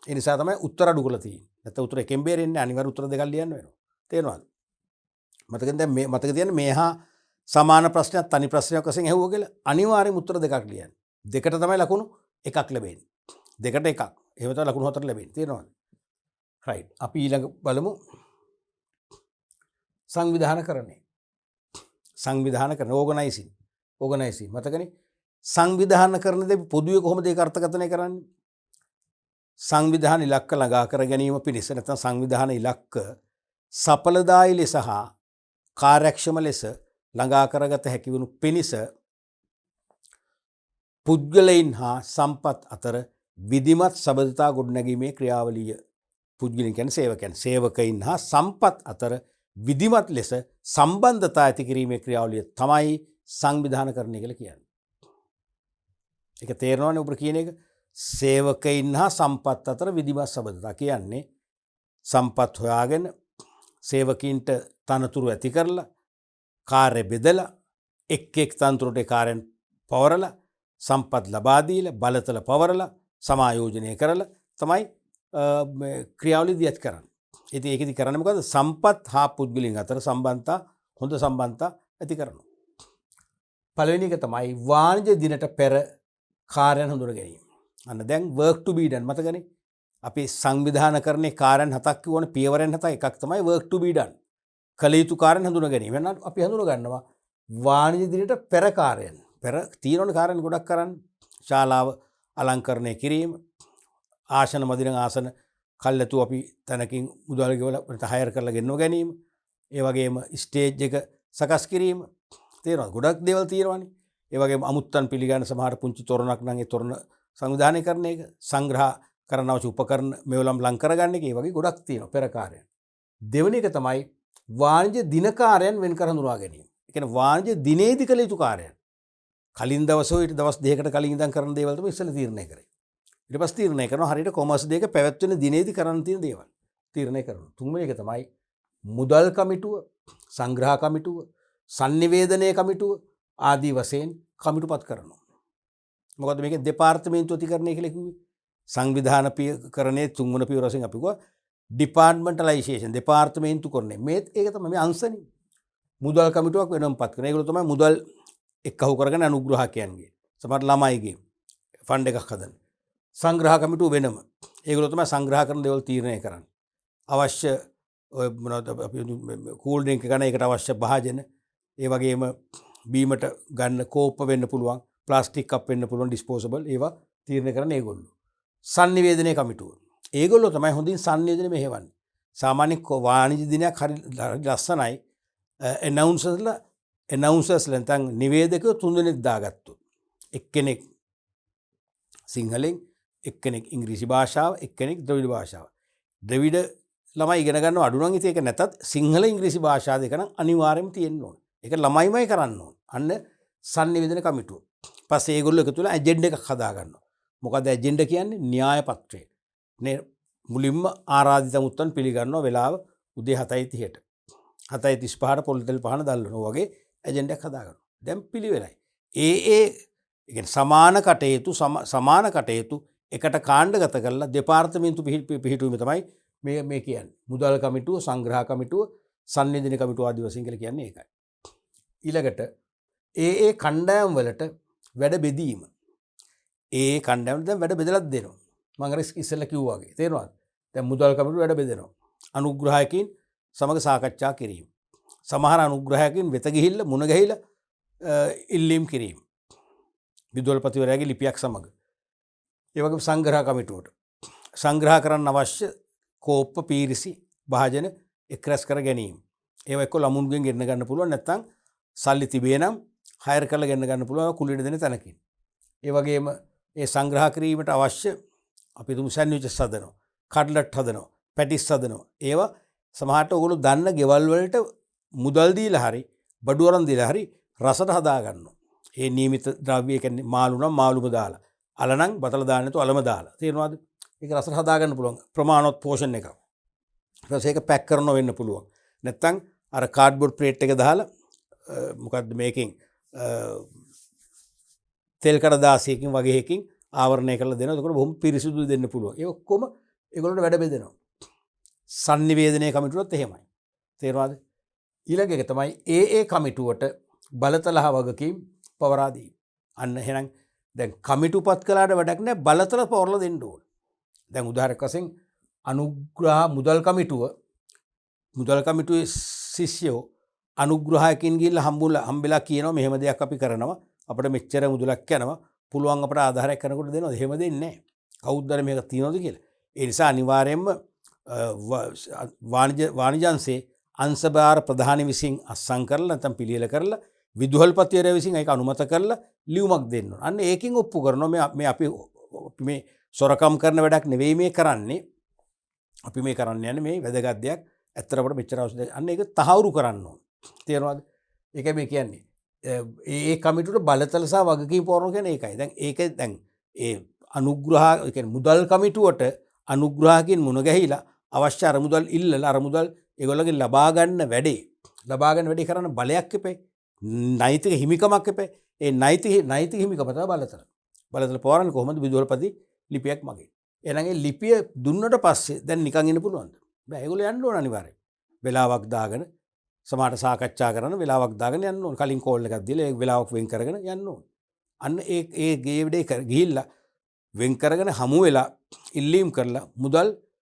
ඒ නිසා තමයි උත්තර අඩු කරලා තියෙන්නේ. නැත්නම් උත්තර එකෙන් බේරෙන්නේ අනිවාර්ය උත්තර දෙකක් ලියන්න වෙනවා. තේරෙනවද? මතකද දැන් මේ මතක තියන්න මේහා සමාන ප්‍රශ්නයක් තනි ප්‍රශ්නයක් වශයෙන් ඇහුවා කියලා අනිවාර්යයෙන්ම උත්තර දෙකක් ලියන්න. දෙකට තමයි ලකුණු එකක් ලැබෙන්නේ. දෙකට එකක්. එහෙම තමයි ලකුණු 4 ලැබෙන්නේ. තේරෙනවද? රයිට්. අපි ඊළඟ බලමු සංවිධානකරණය. සංවිධානකරණ ඕගනයිසින් මතකනේ සංවිධානකරණයේදී පොදුවේ කොහොමද ඒක අර්ථකථනය කරන්නේ? සංවිධාන ඉලක්ක ළඟා කර ගැනීම පිණිස නැත්නම් සංවිධාන ඉලක්ක සඵලදායී ලෙස හා කාර්යක්ෂම ලෙස ළඟා කරගත හැකි වනු පිණිස පුද්ගලයන් හා සම්පත් අතර විධිමත් සබඳතා ගොඩනැගීමේ ක්‍රියාවලිය. පුද්ගලයන් කියන්නේ සේවකයන්. සේවකයන් හා සම්පත් අතර විධිමත් ලෙස සම්බන්ධතා ඇති කිරීමේ ක්‍රියාවලිය තමයි සංවිධානකරණය කියලා කියන්නේ. ඒක තේරෙනවනේ ඔබට කියන එක. සේවකයන් හා සම්පත් අතර විධිමත් සබඳතා කියන්නේ සම්පත් හොයාගෙන සේවකීන්ට තනතුරු ඇති කරලා කාර්ය බෙදලා එක් තනතුරට කාර්යයන් පවරලා සම්පත් ලබා දීලා බලතල පවරලා සමායෝජනය කරලා තමයි ක්‍රියාවලිය දියත් කරන්නේ. ඉතින් ඒකෙදි කරන්නේ මොකද්ද? සම්පත් හා පුද්ගලයන් අතර සම්බන්ධතා හොඳ සම්බන්ධතා ඇති කරනවා. පළවෙනි එක තමයි වාණිජ දිනට පෙර කාර්යයන් හඳුනා ගැනීම. අන්න දැන් work to be done මතකනේ. අපි සංවිධානකරණයේ කාර්යයන් 7ක් කියවනේ පියවරෙන් 7 එකක් තමයි work to be done. කළ යුතු කාර්යයන් හඳුනා ගැනීම. එහෙනම් අපි හඳුනා ගන්නවා වාණිජ දිනට පෙර කාර්යයන්. පෙර තියෙනවනේ කාර්යයන් ගොඩක් කරන්න. ශාලාව අලංකරණය කිරීම, ආසන මදින ආසන කල්ැතු අපි තැනකින් මුදල් ගෙවලා හයර් කරලා ගෙන්නව ගැනීම. ඒ වගේම ස්ටේජ් එක සකස් කිරීම. තේරෙනවද? ගොඩක් දේවල් තියෙනවානේ. ඒ වගේම අමුත්තන් පිළිගන්න සමහර පුංචි තොරණක් නම් ඒ තොරණ සංවිධානය කරන එක, සංග්‍රහ කරන අවශ්‍ය උපකරණ මේවලම් ලං කරගන්න එක, ඒ වගේ ගොඩක් තියෙනවා පෙර කාර්යයන්. දෙවෙනි එක තමයි වාණිජ දින කාර්යයන් වෙන් කර හඳුනා ගැනීම. ඒ කියන්නේ වාණිජ දිනේදී කළ යුතු කාර්යයන්. කලින් දවසේ ඊට දවස් දෙකකට කලින් ඉඳන් කරන දේවල් තමයි ඉස්සෙල්ලා තීරණය කරේ. ඊට පස්සේ තීරණය කරනවා හරියට කොමර්ස් දෙක පැවැත්වෙන දිනේදී කරන්න තියෙන දේවල්. තීරණය කරනවා. තුන්වෙනි එක තමයි මුදල් කමිටුව, සංග්‍රහ කමිටුව, sannivedanaya කමිටුව ආදී වශයෙන් කමිටුපත් කරනවා. මොකද මේක දෙපාර්තමේන්තු අධිකරණය කියලා කිව්වේ. සංවිධානකරණයේ තුන්වන පියවර වශයෙන් අපි කිව්වා ඩිපාර්ට්මන්ටලයිසේෂන් දෙපාර්තමේන්තු කරන්නේ. මේත් ඒක තමයි මේ අංශනේ. මුදල් කමිටුවක් වෙනම්පත් කරන. ඒගොල්ලෝ තමයි මුදල් එක්කහුව කරගෙන අනුග්‍රහකයන්ගේ සමහර ළමයිගේ ෆන්ඩ් එකක් හදන. සංග්‍රහ කමිටුව වෙනම. ඒගොල්ලෝ තමයි සංග්‍රහ කරන දේවල් තීරණය කරන්නේ. අවශ්‍ය ඔය මොනවද අපි කූල් ඩ්‍රින්ක් ගන්න එකට අවශ්‍ය භාජන, ඒ වගේම බීමට ගන්න කෝප්ප වෙන්න පුළුවන්, ප්ලාස්ටික් කප් වෙන්න පුළුවන් ඩිස්පෝසබල්, ඒවා තීරණය කරන ඒගොල්ලෝ. sannivedanaya කමිටුව. ඒගොල්ලෝ තමයි හොඳින් sannivedana මෙහෙවන්නේ. සාමාන්‍ය වාණිජ දිනයක් හරි ලස්සනයි. announcers නැත්නම් නිවේදකයෝ 3 දෙනෙක් දාගත්තොත්. එක්කෙනෙක් සිංහලෙන්, එක්කෙනෙක් ඉංග්‍රීසි භාෂාව, එක්කෙනෙක් ද්‍රවිඩ භාෂාව. ද්‍රවිඩ ළමයි ඉගෙන ගන්න අඩු නම් ඉතින් ඒක නැතත් සිංහල ඉංග්‍රීසි භාෂා දෙක නම් අනිවාර්යයෙන්ම තියෙන්න ඕන. ඒක ළමයිමයි කරන්න ඕන. අන්න sannivedana කමිටුව. පස්සේ ඒගොල්ලෝ එකතු වෙලා ඇජෙන්ඩා එකක් හදා ගන්නවා. මොකද ඇජෙන්ඩා කියන්නේ න්‍යාය පත්‍රය. නේ මුලින්ම ආරාධිත මුත්තන් පිළිගන්නවා වෙලාව උදේ 7:30ට. 7:35ට පොල් තෙල් පහන දැල්වනවා වගේ ඇජෙන්ඩා එකක් හදා ගන්නවා. දැන් පිළිවෙලයි. ඒ කියන්නේ සමාන කටයුතු එකට කාණ්ඩගත කරලා දෙපාර්තමේන්තු පිහිටුවීම තමයි මේ කියන්නේ. මුදල් කමිටුව, සංග්‍රහ කමිටුව, sannivedana කමිටුව ආදී වශයෙන් කියලා කියන්නේ ඒකයි. ඊළඟට ඒ කණ්ඩායම් වලට වැඩ බෙදීම. ඒ කණ්ඩායම් දැන් වැඩ බෙදලා දෙනවා. මම අර ඉස්සෙල්ලා කිව්වා වගේ. තේරෙනවද? දැන් මුදල් කමිටුව වැඩ බෙදෙනවා. අනුග්‍රහයකින් සමග සාකච්ඡා කිරීම. සමහර අනුග්‍රහයකින් වෙත ගිහිල්ලා මුණ ගැහිලා ඉල්ලීම් කිරීම. විදුහල්පතිවරයාගේ ලිපියක් සමග. ඒ වගේම සංග්‍රහ කමිටුවට සංග්‍රහ කරන්න අවශ්‍ය කෝප්ප පීරිසි භාජන එක් රැස් කර ගැනීම. ඒවා එක්ක ළමුන්ගෙන් ගෙන්න ගන්න පුළුවන් නැත්නම් සල්ලි තිබේ නම් හයර් කරලා ගෙන්න ගන්න පුළුවන් කුලියට දෙන තැනකින්. ඒ වගේම ඒ සංග්‍රහ කිරීමට අවශ්‍ය අපි තුමු සෑන්ඩ්විචස් හදනවා, කට්ලට් හදනවා, පැටිස් හදනවා. ඒවා සමහරට ඔයගොල්ලෝ දන්න ගෙවල් වලට මුදල් දීලා හරි බඩු අරන් දීලා හරි රසට හදා ගන්නවා. ඒ නියමිත ද්‍රව්‍ය කියන්නේ මාළු නම් මාළුම දාලා, අල නම් බතල දාන්න නැතුව අලම දාලා. තේරෙනවද? ඒක රසට හදා ගන්න පුළුවන්. ප්‍රමාණවත් පෝෂන් එකක්. ඊට පස්සේ ඒක පැක් කරනවා වෙන්න පුළුවන්. නැත්තම් අර කාඩ්බෝඩ් ප්ලේට් එක දාලා මොකද්ද මේකෙන් තෙල් කඩදාසියකින් වගේ එකකින් ආවරණය කරලා දෙනවා. එතකොට බොහොම පිරිසිදු දෙන්න පුළුවන්. ඒ ඔක්කොම ඒගොල්ලන්ට වැඩ බෙදෙනවා. sannivedanaya කමිටුවත් එහෙමයි. තේරෙනවද? ඊළඟ එක තමයි ඒ කමිටුවට බලතල වගකීම් පවරා දීම. අන්න එහෙනම් දැන් කමිටුපත් කළාට වැඩක් නැහැ, බලතල පවරලා දෙන්න ඕන. දැන් උදාහරණයක් වශයෙන් අනුග්‍රහ මුදල් කමිටුවේ ශිෂ්‍යෝ අනුග්‍රහයකින් ගිහිල්ලා හම්බෙලා කියනවා මෙහෙම දෙයක් අපි කරනවා, අපිට මෙච්චර මුදලක් යනවා, පුළුවන් අපට ආධාරයක් කරනකොට දෙනවා. එහෙම දෙන්නේ නැහැ. කවුද දන්නේ මේක තියනවද කියලා. ඒ නිසා අනිවාර්යයෙන්ම වාණිජංශයේ අංශභාර ප්‍රධානි විසින් අත්සන් කරලා නැත්නම් පිළියෙල කරලා විදුහල්පතිවරයා විසින් ඒක අනුමත කරලා ලියුමක් දෙන්න ඕන. අන්න ඒකෙන් ඔප්පු කරනවා මේ අපි මේ සොරකම් කරන වැඩක් නෙවෙයි මේ කරන්නේ. අපි මේ කරන්න යන්නේ මේ වැදගත් දෙයක්. ඇත්තට අපිට මෙච්චර අවශ්‍යද? අන්න ඒක තහවුරු කරන්න ඕන. තේරෙනවද? ඒකයි මේ කියන්නේ. ඒ කමිටුවට බලතල සහ වගකීම් පවරන කියන්නේ ඒකයි. දැන් ඒක දැන් ඒ අනුග්‍රහ ඒ කියන්නේ මුදල් කමිටුවට අනුග්‍රහකින් මුණ ගැහිලා අවශ්‍ය අරමුදල් ඉල්ලලා අරමුදල් ඒගොල්ලෝගෙන් ලබා ගන්න වැඩේ කරන්න බලයක් එපේ. නෛතික හිමිකමක් එපේ. ඒ නෛතික හිමිකම තමයි බලතල. බලතල පවරන්නේ කොහොමද? විදුහල්පති ලිපියක් මගේ. එහෙනම් ඒ ලිපිය දුන්නට පස්සේ දැන් නිකන් ඉන්න පුළුවන්ද? බෑ. ඒගොල්ලෝ යන්න ඕන අනිවාර්යයෙන්. වෙලාවක් දාගෙන සමහරට සාකච්ඡා කරන වෙලාවක් දාගෙන යන්න ඕන. කලින් කෝල් එකක් දීලා ඒ වෙලාවක් වෙන් කරගෙන යන්න ඕන. අන්න ඒ ගේ ගිහිල්ලා වෙන් කරගෙන හමු වෙලා ඉල්ලීම් කරලා මුදල්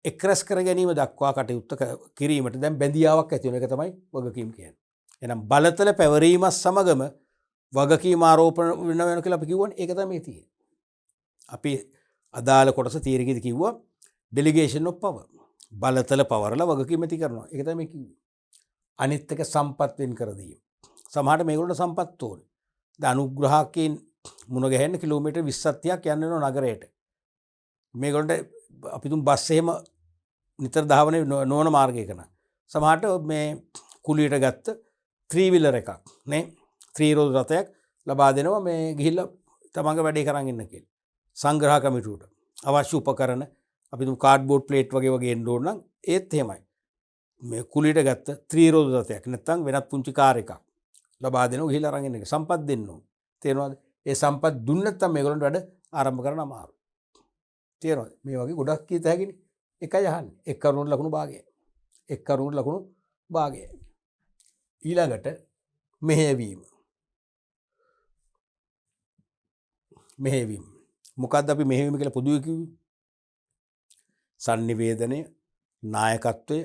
එක්රැස් කර ගැනීම දක්වා කටයුත්ත කිරීමට දැන් බැඳියාවක් ඇති වෙන එක තමයි වගකීම් කියන්නේ. එහෙනම් බලතල පැවරීමත් සමගම වගකීම් ආරෝපණ වෙනවා කියලා අපි කිව්වනේ. ඒක තමයි තියෙන්නේ. අපි අදාළ කොටස තීරකෙදි කිව්වා ඩෙලිගේෂන් ඔෆ් පවර්. බලතල පවරලා වගකීම් ඇති කරනවා. ඒක තමයි කිව්වේ. අනිත් එක සම්පත් වෙන් කර දීම. සමහරට මේගොල්ලන්ට සම්පත් ඕනේ. දැන් අනුග්‍රහකයන් මුණ ගැහෙන්න කිලෝමීටර් 20ක් යන්න වෙනවා නගරයට. මේගොල්ලන්ට අපි තුන් බස් එහෙම නිතර ධාවනය නොවන මාර්ගයක න. සමහරට මේ කුලියට ගත්ත 3 wheeler එකක් නේ 3 රෝද රථයක් ලබා දෙනවා මේ ගිහිල්ලා තමන්ගේ වැඩේ කරන් ඉන්න කියලා. සංග්‍රහ කමිටුවට අවශ්‍ය උපකරණ අපි තුන් කාඩ්බෝඩ් ප්ලේට් වගේ එන්න ඕන නම් ඒත් එහෙමයි. මේ කුලියට ගත්ත 3 රෝද රථයක් නැත්නම් වෙනත් පුංචි කාර් එකක් ලබා දෙනවා ගිහිල්ලා අරන් ඉන්න එක. සම්පත් දෙන්න ඕන. තේරෙනවද? ඒ සම්පත් දුන්න නැත්නම් මේගොල්ලන්ට වැඩ ආරම්භ කරන්න අමාරුයි. තේරෙනවද? මේ වගේ ගොඩක් කීත හැකිනේ. එකයි අහන්නේ. එක් කරුණු ලකුණු භාගය. එක් කරුණු ලකුණු භාගය. ඊළඟට මෙහෙයවීම. මොකද්ද අපි මෙහෙයවීම කියලා පොදුවේ කිව්වේ? sannivedanaya, නායකත්වය,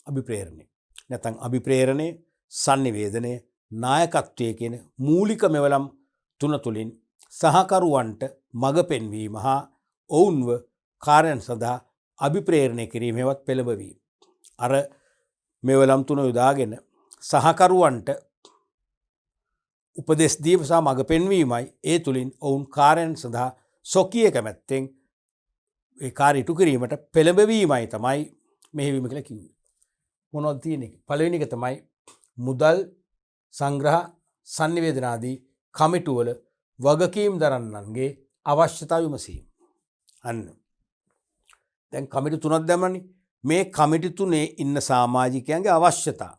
අභිප්‍රේරණය. නැත්නම් අභිප්‍රේරණය, sannivedanaya, නායකත්වය කියන මූලික මෙවලම් තුන තුලින් සහකරුවන්ට මඟ පෙන්වීම හා ඔවුන්ව කාර්යයන් සඳහා අභිප්‍රේරණය කිරීමේවත් පෙළඹවීම. අර මෙවලම් තුන යොදාගෙන සහකරුවන්ට උපදෙස් දීම සහ මඟ පෙන්වීමයි ඒ තුලින් ඔවුන් කාර්යයන් සඳහා සොකීය කැමැත්තෙන් ඒ කාර්ය ඉටු කිරීමට පෙළඹවීමයි තමයි මෙහෙයවීම කියලා කිව්වේ. මොනවද තියෙන්නේ? පළවෙනි එක තමයි මුදල් සංග්‍රහ sannivedana ආදී කමිටුවල වගකීම් දරන්නන්ගේ අවශ්‍යතාව විමසීම. අන්න. දැන් කමිටු තුනක් දැම්මනේ. මේ කමිටු තුනේ ඉන්න සමාජිකයන්ගේ අවශ්‍යතා.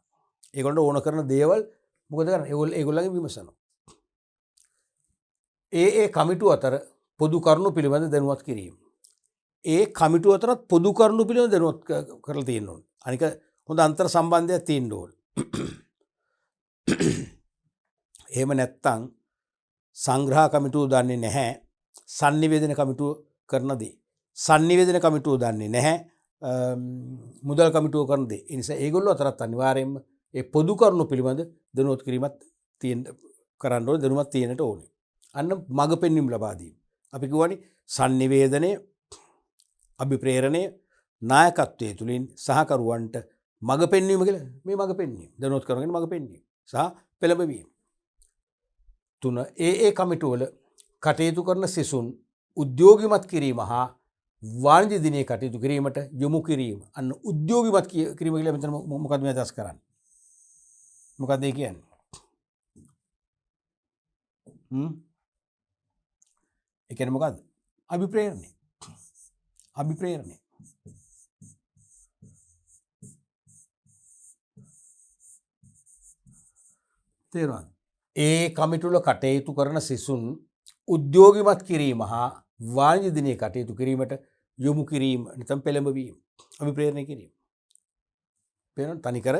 ඒගොල්ලෝ ඕන කරන දේවල් මොකද කරන්නේ? ඒගොල්ලන්ගේ විමසනවා. ඒ කමිටු අතර පොදු කරුණු පිළිබඳ දැනුවත් කිරීම. ඒ කමිටු අතරත් පොදු කරුණු පිළිබඳ දැනුවත් කරලා තියෙන්න ඕනේ. අනික හොඳ අන්තර් සම්බන්ධයක් තියෙන්න ඕනේ. එහෙම නැත්තම් සංග්‍රහ කමිටුව දන්නේ නැහැ sannivedana කමිටුව කරන දේ. sannivedana කමිටුව දන්නේ නැහැ මුදල් කමිටුව කරන දේ. ඒ නිසා ඒගොල්ලෝ අතරත් අනිවාර්යයෙන්ම ඒ පොදු කරුණු පිළිබඳ දැනුවත් කිරීමත් කරන්න ඕනේ, දැනුමක් තියෙන්නට ඕනේ. අන්න මඟ පෙන්වීම ලබා දීම. අපි කියවනේ sannivedanaya, අභිප්‍රේරණය, නායකත්වයේ තුලින් සහකරුවන්ට මඟ පෙන්වීම කියලා. මේ මඟ පෙන්වීම, දැනුවත් කරගෙන මඟ පෙන්වීම සහ පෙළඹවීම. 3 ඒ කමිටුවල කටයුතු කරන සිසුන් උද්‍යෝගිමත් කිරීම හා වාණිජ්‍ය දිනයේ කටයුතු කිරීමට යොමු කිරීම. අන්න උද්‍යෝගිමත් කිරීම කියලා මෙතන මොකක්ද මේ අදහස් කරන්නේ? මොකක්ද ඒ කියන්නේ? ඒ කියන්නේ මොකද්ද? අභිප්‍රේරණය. අභිප්‍රේරණය. තේරුණාද? ඒ කමිටුවල කටයුතු කරන සිසුන් උද්‍යෝගිමත් කිරීම හා වාණිජ්‍ය දිනයේ කටයුතු කිරීමට යොමු කිරීම නැත්නම් පෙළඹවීම, අභිප්‍රේරණය කිරීම. පේනවද? තනිකර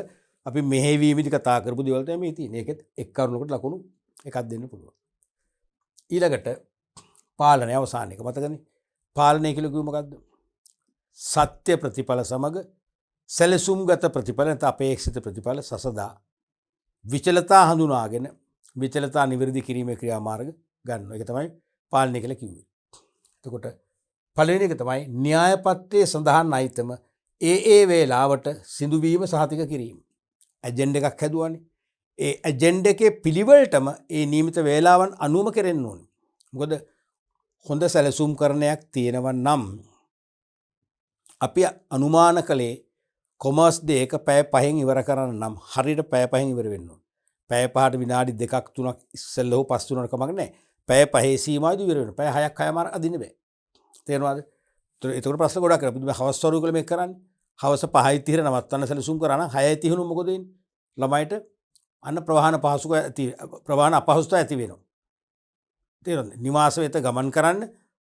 අපි මෙහෙවීමේදී කතා කරපු දේවල් තමයි මේ තියෙන්නේ. ඒකෙත් එක් කරුණකට ලකුණු එකක් දෙන්න පුළුවන්. ඊළඟට පාලනය අවසාන එක මතකනේ. පාලනය කියලා කිව්ව මොකද්ද? සත්‍ය ප්‍රතිඵල සමග සැලසුම්ගත ප්‍රතිඵල නැත්නම් අපේක්ෂිත ප්‍රතිඵල සසදා විචලතා හඳුනාගෙන විචලතා නිවැරදි කිරීමේ ක්‍රියාමාර්ග ගන්නවා. ඒක තමයි පාලනය කියලා කිව්වේ. එතකොට පළවෙනි එක තමයි න්‍යායපත්‍රයේ සඳහන් අයිතම ඒ වේලාවට සිදුවීම සහතික කිරීම. ඇජෙන්ඩ එකක් හැදුවානේ. ඒ ඇජෙන්ඩ එකේ පිළිවෙලටම ඒ නියමිත වේලාවන් අනුවම කෙරෙන්න ඕනේ. මොකද හොඳ සැලසුම් කරණයක් තියෙනවා නම් අපි අනුමාන කළේ කොමර්ස් දෙක පැය 5න් ඉවර කරන්න නම් හරියට පැය 5න් ඉවර වෙන්න ඕනේ. පැය 5ට විනාඩි 2ක් 3ක් ඉස්සෙල්ලා හෝ පස්සේ උනන කමක් නැහැ. පැය 5 සීමාවෙදී ඉවර වෙන්න. පැය 6ක් 6මාර අදින්න බෑ. තේරෙනවද? ඒතකොට ප්‍රශ්න ගොඩක් කරා. අපි හවස් වරු කළ මේක කරන්නේ. හවස 5:30 නවත්තන්න සැලසුම් කරා නම් 6:30 උනොත් මොකද වෙන්නේ? ළමයිට අන්න ප්‍රවාහන අපහසුතාව ඇති වෙනවා. තේරෙනවද? නිවාස වෙත ගමන් කරන්න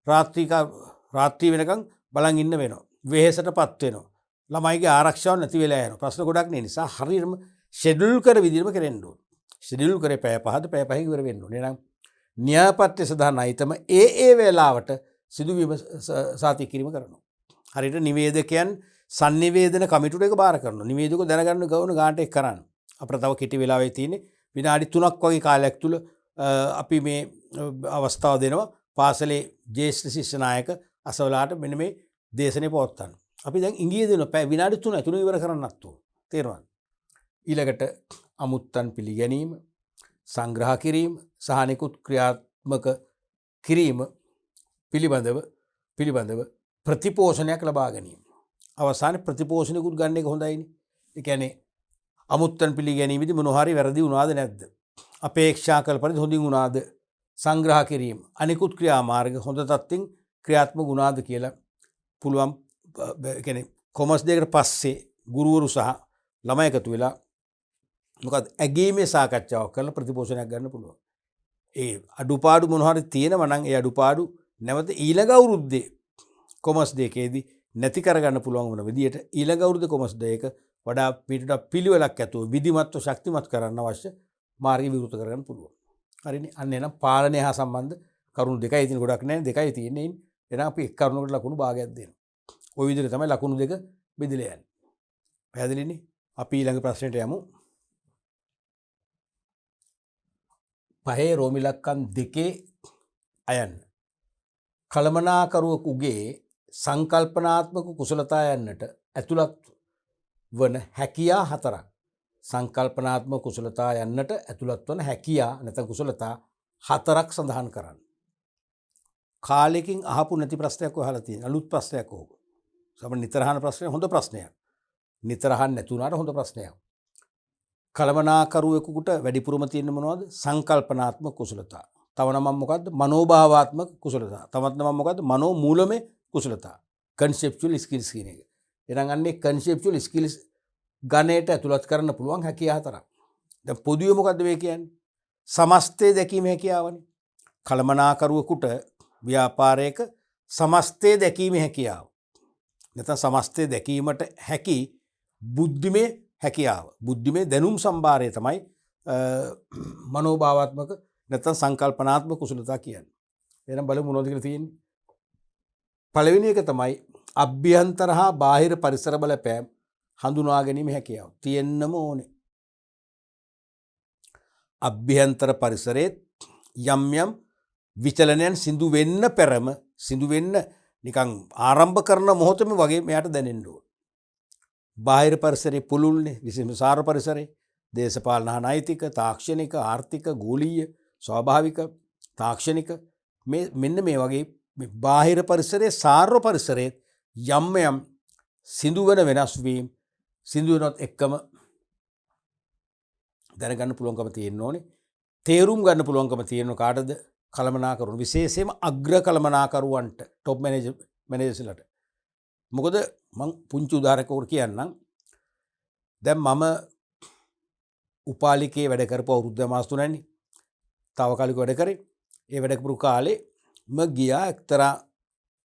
රාත්‍රී වෙනකන් බලන් ඉන්න වෙනවා. වෙහෙසටපත් වෙනවා. ළමයිගේ ආරක්ෂාව නැති වෙලා යනවා. ප්‍රශ්න ගොඩක් නේ. නිසා හරියටම ෂෙඩියුල් කර විදිහටම කරන්න ඕනේ. ෂෙඩියුල් කරේ පැය 5ද පැය 5න් ඉවර වෙන්න ඕනේ. එහෙනම් න්‍යායපත්‍රයේ සඳහන් අයිතම ඒ වේලාවට සිදුවීම සාතික කිරීම කරනවා. හරියට නිවේදකයන් sannivedana කමිටුවට එක බාර කරනවා. නිවේදකව දැනගන්න ගවන ගානට එක කරන්න. අපිට තව කෙටි වෙලාවේ තියෙන්නේ විනාඩි 3ක් වගේ කාලයක් තුල අපි මේ අවස්ථාව දෙනවා පාසලේ ජ්‍යෙෂ්ඨ ශිෂ්‍ය නායක අසවලාට මෙන්න මේ දේශනේ පවත්වන්න. අපි දැන් ඉංග්‍රීසි දෙනවා විනාඩි 3යි 3 ඉවර කරන්නත් ඕන. තේරුණාද? ඊළඟට අමුත්තන් පිළිගැනීම, සංග්‍රහ කිරීම, සහනිකුත් ක්‍රියාත්මක කිරීම පිළිබඳව ප්‍රතිපෝෂණයක් ලබා ගැනීම. අවසානයේ ප්‍රතිපෝෂණයකුත් ගන්න එක හොඳයිනේ. ඒ කියන්නේ අමුත්තන් පිළිගැනීමේදී මොනවා හරි වැරදි වුණාද නැද්ද? අපේක්ෂා කළ පරිදි හොඳින් වුණාද? සංග්‍රහ කිරීම. අනිකුත් ක්‍රියාමාර්ග හොඳ තත්ත්වෙන් ක්‍රියාත්මක වුණාද කියලා පුළුවන්. ඒ කියන්නේ කොමර්ස් දෙකට පස්සේ ගුරුවරු සහ ළමයි එකතු වෙලා මොකද ඇගීමේ සාකච්ඡාවක් කරලා ප්‍රතිපෝෂණයක් ගන්න පුළුවන්. ඒ අඩුපාඩු මොනවා හරි තියෙනවා නම් ඒ අඩුපාඩු නැවත ඊළඟ අවුරුද්දේ කොමර්ස් දෙකේදී නැති කරගන්න පුළුවන් වන විදියට ඊළඟ අවුරුද්දේ කොමර්ස් දෙක වඩා පිළිවෙලක් ඇතුව විධිමත්ව ශක්තිමත් කරන්න අවශ්‍ය මාර්ග විවෘත කරගන්න පුළුවන්. හරිනේ. අන්න එනම් පාලනය හා සම්බන්ධ කරුණු දෙකයි තියෙන ගොඩක් නැහැ. දෙකයි තියෙන්නේ. එහෙනම් අපි එක් කරුණකට ලකුණු භාගයක් දෙනවා. ওই විදිහට තමයි ලකුණු දෙක බෙදලා යන්නේ. පැහැදිලිනේ? අපි ඊළඟ ප්‍රශ්නෙට යමු. පහේ රෝමි ඉලක්කම් 2 අයන්න. කළමනාකරුවෙකුගේ සංකල්පනාත්මක කුසලතා යන්නට ඇතුළත් වන හැකියා 4ක්. සංකල්පනාත්මක කුසලතා යන්නට ඇතුළත් වන හැකියා නැත්නම් කුසලතා 4ක් සඳහන් කරන්න. කාලෙකින් අහපු නැති ප්‍රශ්නයක් අහලා තියෙන. අලුත් ප්‍රශ්නයක් ඕක. සමහර නිතර අහන ප්‍රශ්නයක් හොඳ ප්‍රශ්නයක්. නිතර අහන්න නැති වුණාට හොඳ ප්‍රශ්නයක්. කළමනාකරුවෙකුට වැඩිපුරම තියෙන මොනවද? සංකල්පනාත්මක කුසලතා. තව නමක් මොකද්ද? මනෝභාවාත්මක කුසලතා. තවත් නමක් මොකද්ද? මනෝ මූලමය කුසලතා. කන්සෙප්චුවල් ස්කිල්ස් කියන එක. එහෙනම් අන්නේ කන්සෙප්චුවල් ස්කිල්ස් ගණයට ඇතුළත් කරන්න පුළුවන් හැකියා 4ක්. දැන් පොදුවේ මොකද්ද මේ කියන්නේ? සමස්තය දැකීම හැකියාවනේ. කළමනාකරුවෙකුට ව්‍යාපාරයක සමස්තය දැකීම හැකියාව. නැත්නම් සමස්තය දැකීමට හැකි බුද්ධිමය හැකියාව. බුද්ධිමය දැනුම් සම්භාරය තමයි මනෝභාවාත්මක නැත්නම් සංකල්පනාත්මක කුසලතා කියන්නේ. එහෙනම් බලමු මොනවද කියලා තියෙන්නේ. පළවෙනි එක තමයි අභ්‍යන්තර හා බාහිර පරිසර බලපෑම් හඳුනා ගැනීම හැකියාව. තියෙන්නම ඕනේ. අභ්‍යන්තර පරිසරයේ යම් යම් විචලනයන් සිදු වෙන්න පෙරම සිදු වෙන්න නිකන් ආරම්භ කරන මොහොතම වගේ මෙයාට දැනෙන්න ඕන. බාහිර පරිසරයේ පුළුල්නේ විශේෂම සාර පරිසරයේ දේශපාලන හා නෛතික තාක්ෂණික ආර්ථික ගෝලීය ස්වාභාවික තාක්ෂණික මෙන්න මේ වගේ බාහිර පරිසරයේ සාර්ව පරිසරයේ යම් යම් සිදුවන වෙනස් වීම සිදු වෙනත් එක්කම දැනගන්න පුළුවන්කම තියෙන්න ඕනේ. තේරුම් ගන්න පුළුවන්කම තියෙන කාටද? කළමනාකරුවන්, විශේෂයෙන්ම අග්‍ර කළමනාකරුවන්ට, টොප් මැනේජර්ස්ලට. මොකද මම පුංචි උදාහරණයක් කියන්නම්. දැන් මම උපාලිකේ වැඩ කරපු අවුරුද්ද මාස 3යි. තාවකාලික වැඩ කරේ. ඒ වැඩ කරපු කාලේ ගියා එක්තරා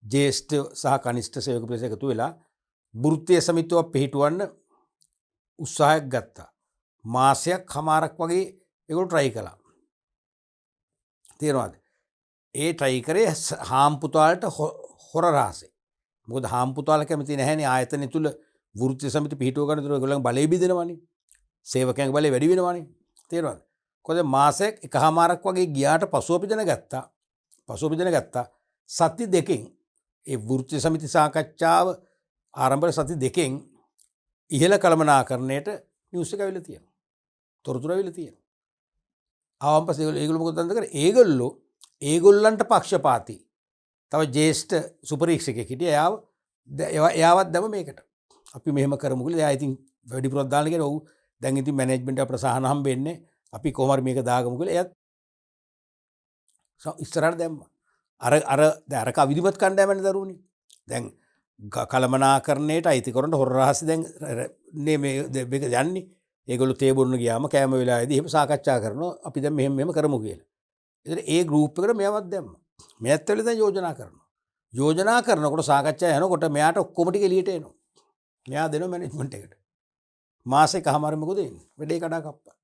ජ්‍යෙෂ්ඨ සහ කනිෂ්ඨ සේවක පිරිස එකතු වෙලා වෘත්තීය සමිතියක් පිහිටුවන්න උත්සාහයක් ගත්තා. මාසයක් හමාරක් වගේ ඒගොල්ලෝ try කළා. තේරෙනවද? ඒ try කරේ හාම්පුතාලට හොර රහසේ. මොකද හාම්පුතාල කැමති නැහැනේ ආයතනය තුල වෘත්තීය සමිති පිහිටුව ගන්න තුර ඒගොල්ලන් බලය බෙදෙනවනේ. සේවකයන්ගේ බලය වැඩි වෙනවනේ. තේරෙනවද? කොහොමද මාසයක් එකහමාරක් වගේ ගියාට පසුව අපි දැනගත්තා සති දෙකෙන් ඒ වෘත්තීය සමිති සාකච්ඡාව ආරම්භ සති දෙකෙන් ඉහළ කළමනාකරණයට නිවුස් එක ඇවිල්ලා තියෙනවා. තොරතුරු ඇවිල්ලා තියෙනවා. ආවම පස්සේ ඒගොල්ලෝ මොකද කරන්නේ? ඒගොල්ලන්ට පක්ෂපාතී. තව ජ්‍යෙෂ්ඨ සුපරීක්ෂකෙක් හිටියා. එයාවත් දැම මේකට. අපි මෙහෙම කරමු කියලා. එයා ඉතින් වැඩිපුරක් දාන්න කියන ඔව් දැන් ඉතින් මැනේජ්මන්ට් අපිට සහන හම්බෙන්නේ. අපි කොහොම හරි මේක දාගමු කියලා. එයාත් ඉස්සරහට දැම්මා. අර අවිධිමත් කණ්ඩායමනේ දරුවනේ. දැන් කළමනාකරණයට අයිති කරන හොර රහස් දැන් මේක යන්නේ. ඒගොල්ලෝ තේ බොන්න ගියාම කෑම වෙලාවේදී එහෙම සාකච්ඡා කරනවා. අපි දැන් මෙහෙම කරමු කියලා. ඒතර ඒ ගෲප් එකට මෙයාවත් දැම්මා. මෙයාත් වෙලෙ දැන් යෝජනා කරනවා. යෝජනා කරනකොට සාකච්ඡා යනකොට මෙයාට ඔක්කොම ටික එළියට එනවා. මෙයා දෙනවා මැනේජ්මන්ට් එකට. මාසෙකමාර මොකද වෙන්නේ? වැඩේ කඩා කප්පා.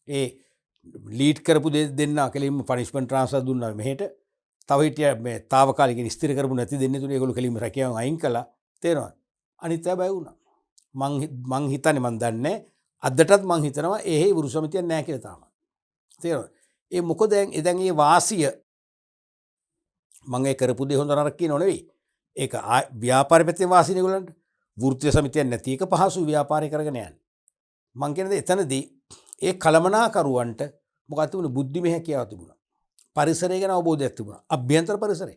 ඒ ලීඩ් කරපු දෙන්නා කෙලින්ම පනිෂ්මන්ට් ට්‍රාන්ස්ෆර් දුන්නා මෙහෙට. තව හිටිය මේ తాවකාලික ස්ථිර කරපු නැති දෙන්නේ තුනේ ඒගොල්ලෝ කෙලින්ම රැකියාවෙන් අයින් කළා. තේරෙනවද? අනිත් අය බය වුණා. මං හිතන්නේ මං දන්නේ අදටත් මං හිතනවා එහෙ වෘරු සමිතියක් නැහැ කියලා තාම. තේරෙනවද? ඒ මොකද දැන් මේ වාසිය මං ඒ කරපු දේ හොඳ නරක කියනව නෙවෙයි. ඒක ව්‍යාපාර පැත්තේ වාසිය ඒගොල්ලන්ට. වෘත්තීය සමිතියක් නැති එක පහසු ව්‍යාපාරය කරගෙන යන්නේ. මං කියන්නේ එතනදී ඒ කළමනාකරුවන්ට මොකක්ද තිබුණේ? බුද්ධිමය හැකියාව තිබුණා. පරිසරය ගැන අවබෝධයක් තිබුණා. අභ්‍යන්තර පරිසරය.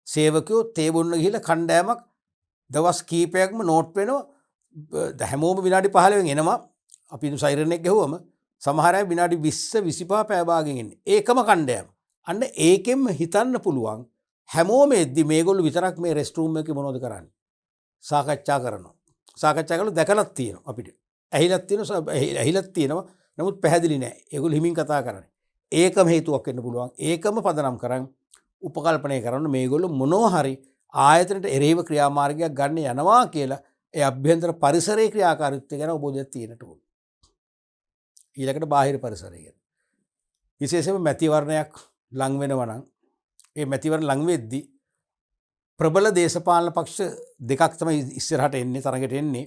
සේවකයෝ තේ බොන්න ගිහිල්ලා කණ්ඩායමක් දවස් කීපයක්ම නෝට් වෙනවා. හැමෝම විනාඩි 15න් එනවා. අපි සයිරන් එක ගහුවම සමහර අය විනාඩි 20 25 පැය භාගෙන් එන්නේ. ඒකම කණ්ඩායම. අන්න ඒකෙන්ම හිතන්න පුළුවන් හැමෝම එද්දි මේගොල්ලෝ විතරක් මේ රෙස්ට් රූම් එකේ මොනවද කරන්නේ? සාකච්ඡා කරනවා. සාකච්ඡා කරලා දැකලත් තියෙනවා අපිට. ඇහිලත් තියෙනවා. නමුත් පැහැදිලි නෑ. ඒගොල්ලෝ හිමින් කතා කරන්නේ. ඒකම හේතුවක් වෙන්න පුළුවන්. ඒකම පදනම් කරන් උපකල්පනය කරන්න මේගොල්ලෝ මොනවා හරි ආයතනට එරෙහිව ක්‍රියාමාර්ගයක් ගන්න යනවා කියලා ඒ අභ්‍යන්තර පරිසරයේ ක්‍රියාකාරීත්වය ගැන අවබෝධයක් තියෙන්නට ඕන. ඊළඟට බාහිර පරිසරය ගැන. විශේෂයෙන්ම මැතිවරණයක් ලං වෙනවා නම් ඒ මැතිවරණ ලං වෙද්දී ප්‍රබල දේශපාලන පක්ෂ දෙකක් තමයි ඉස්සරහට එන්නේ තරඟට එන්නේ.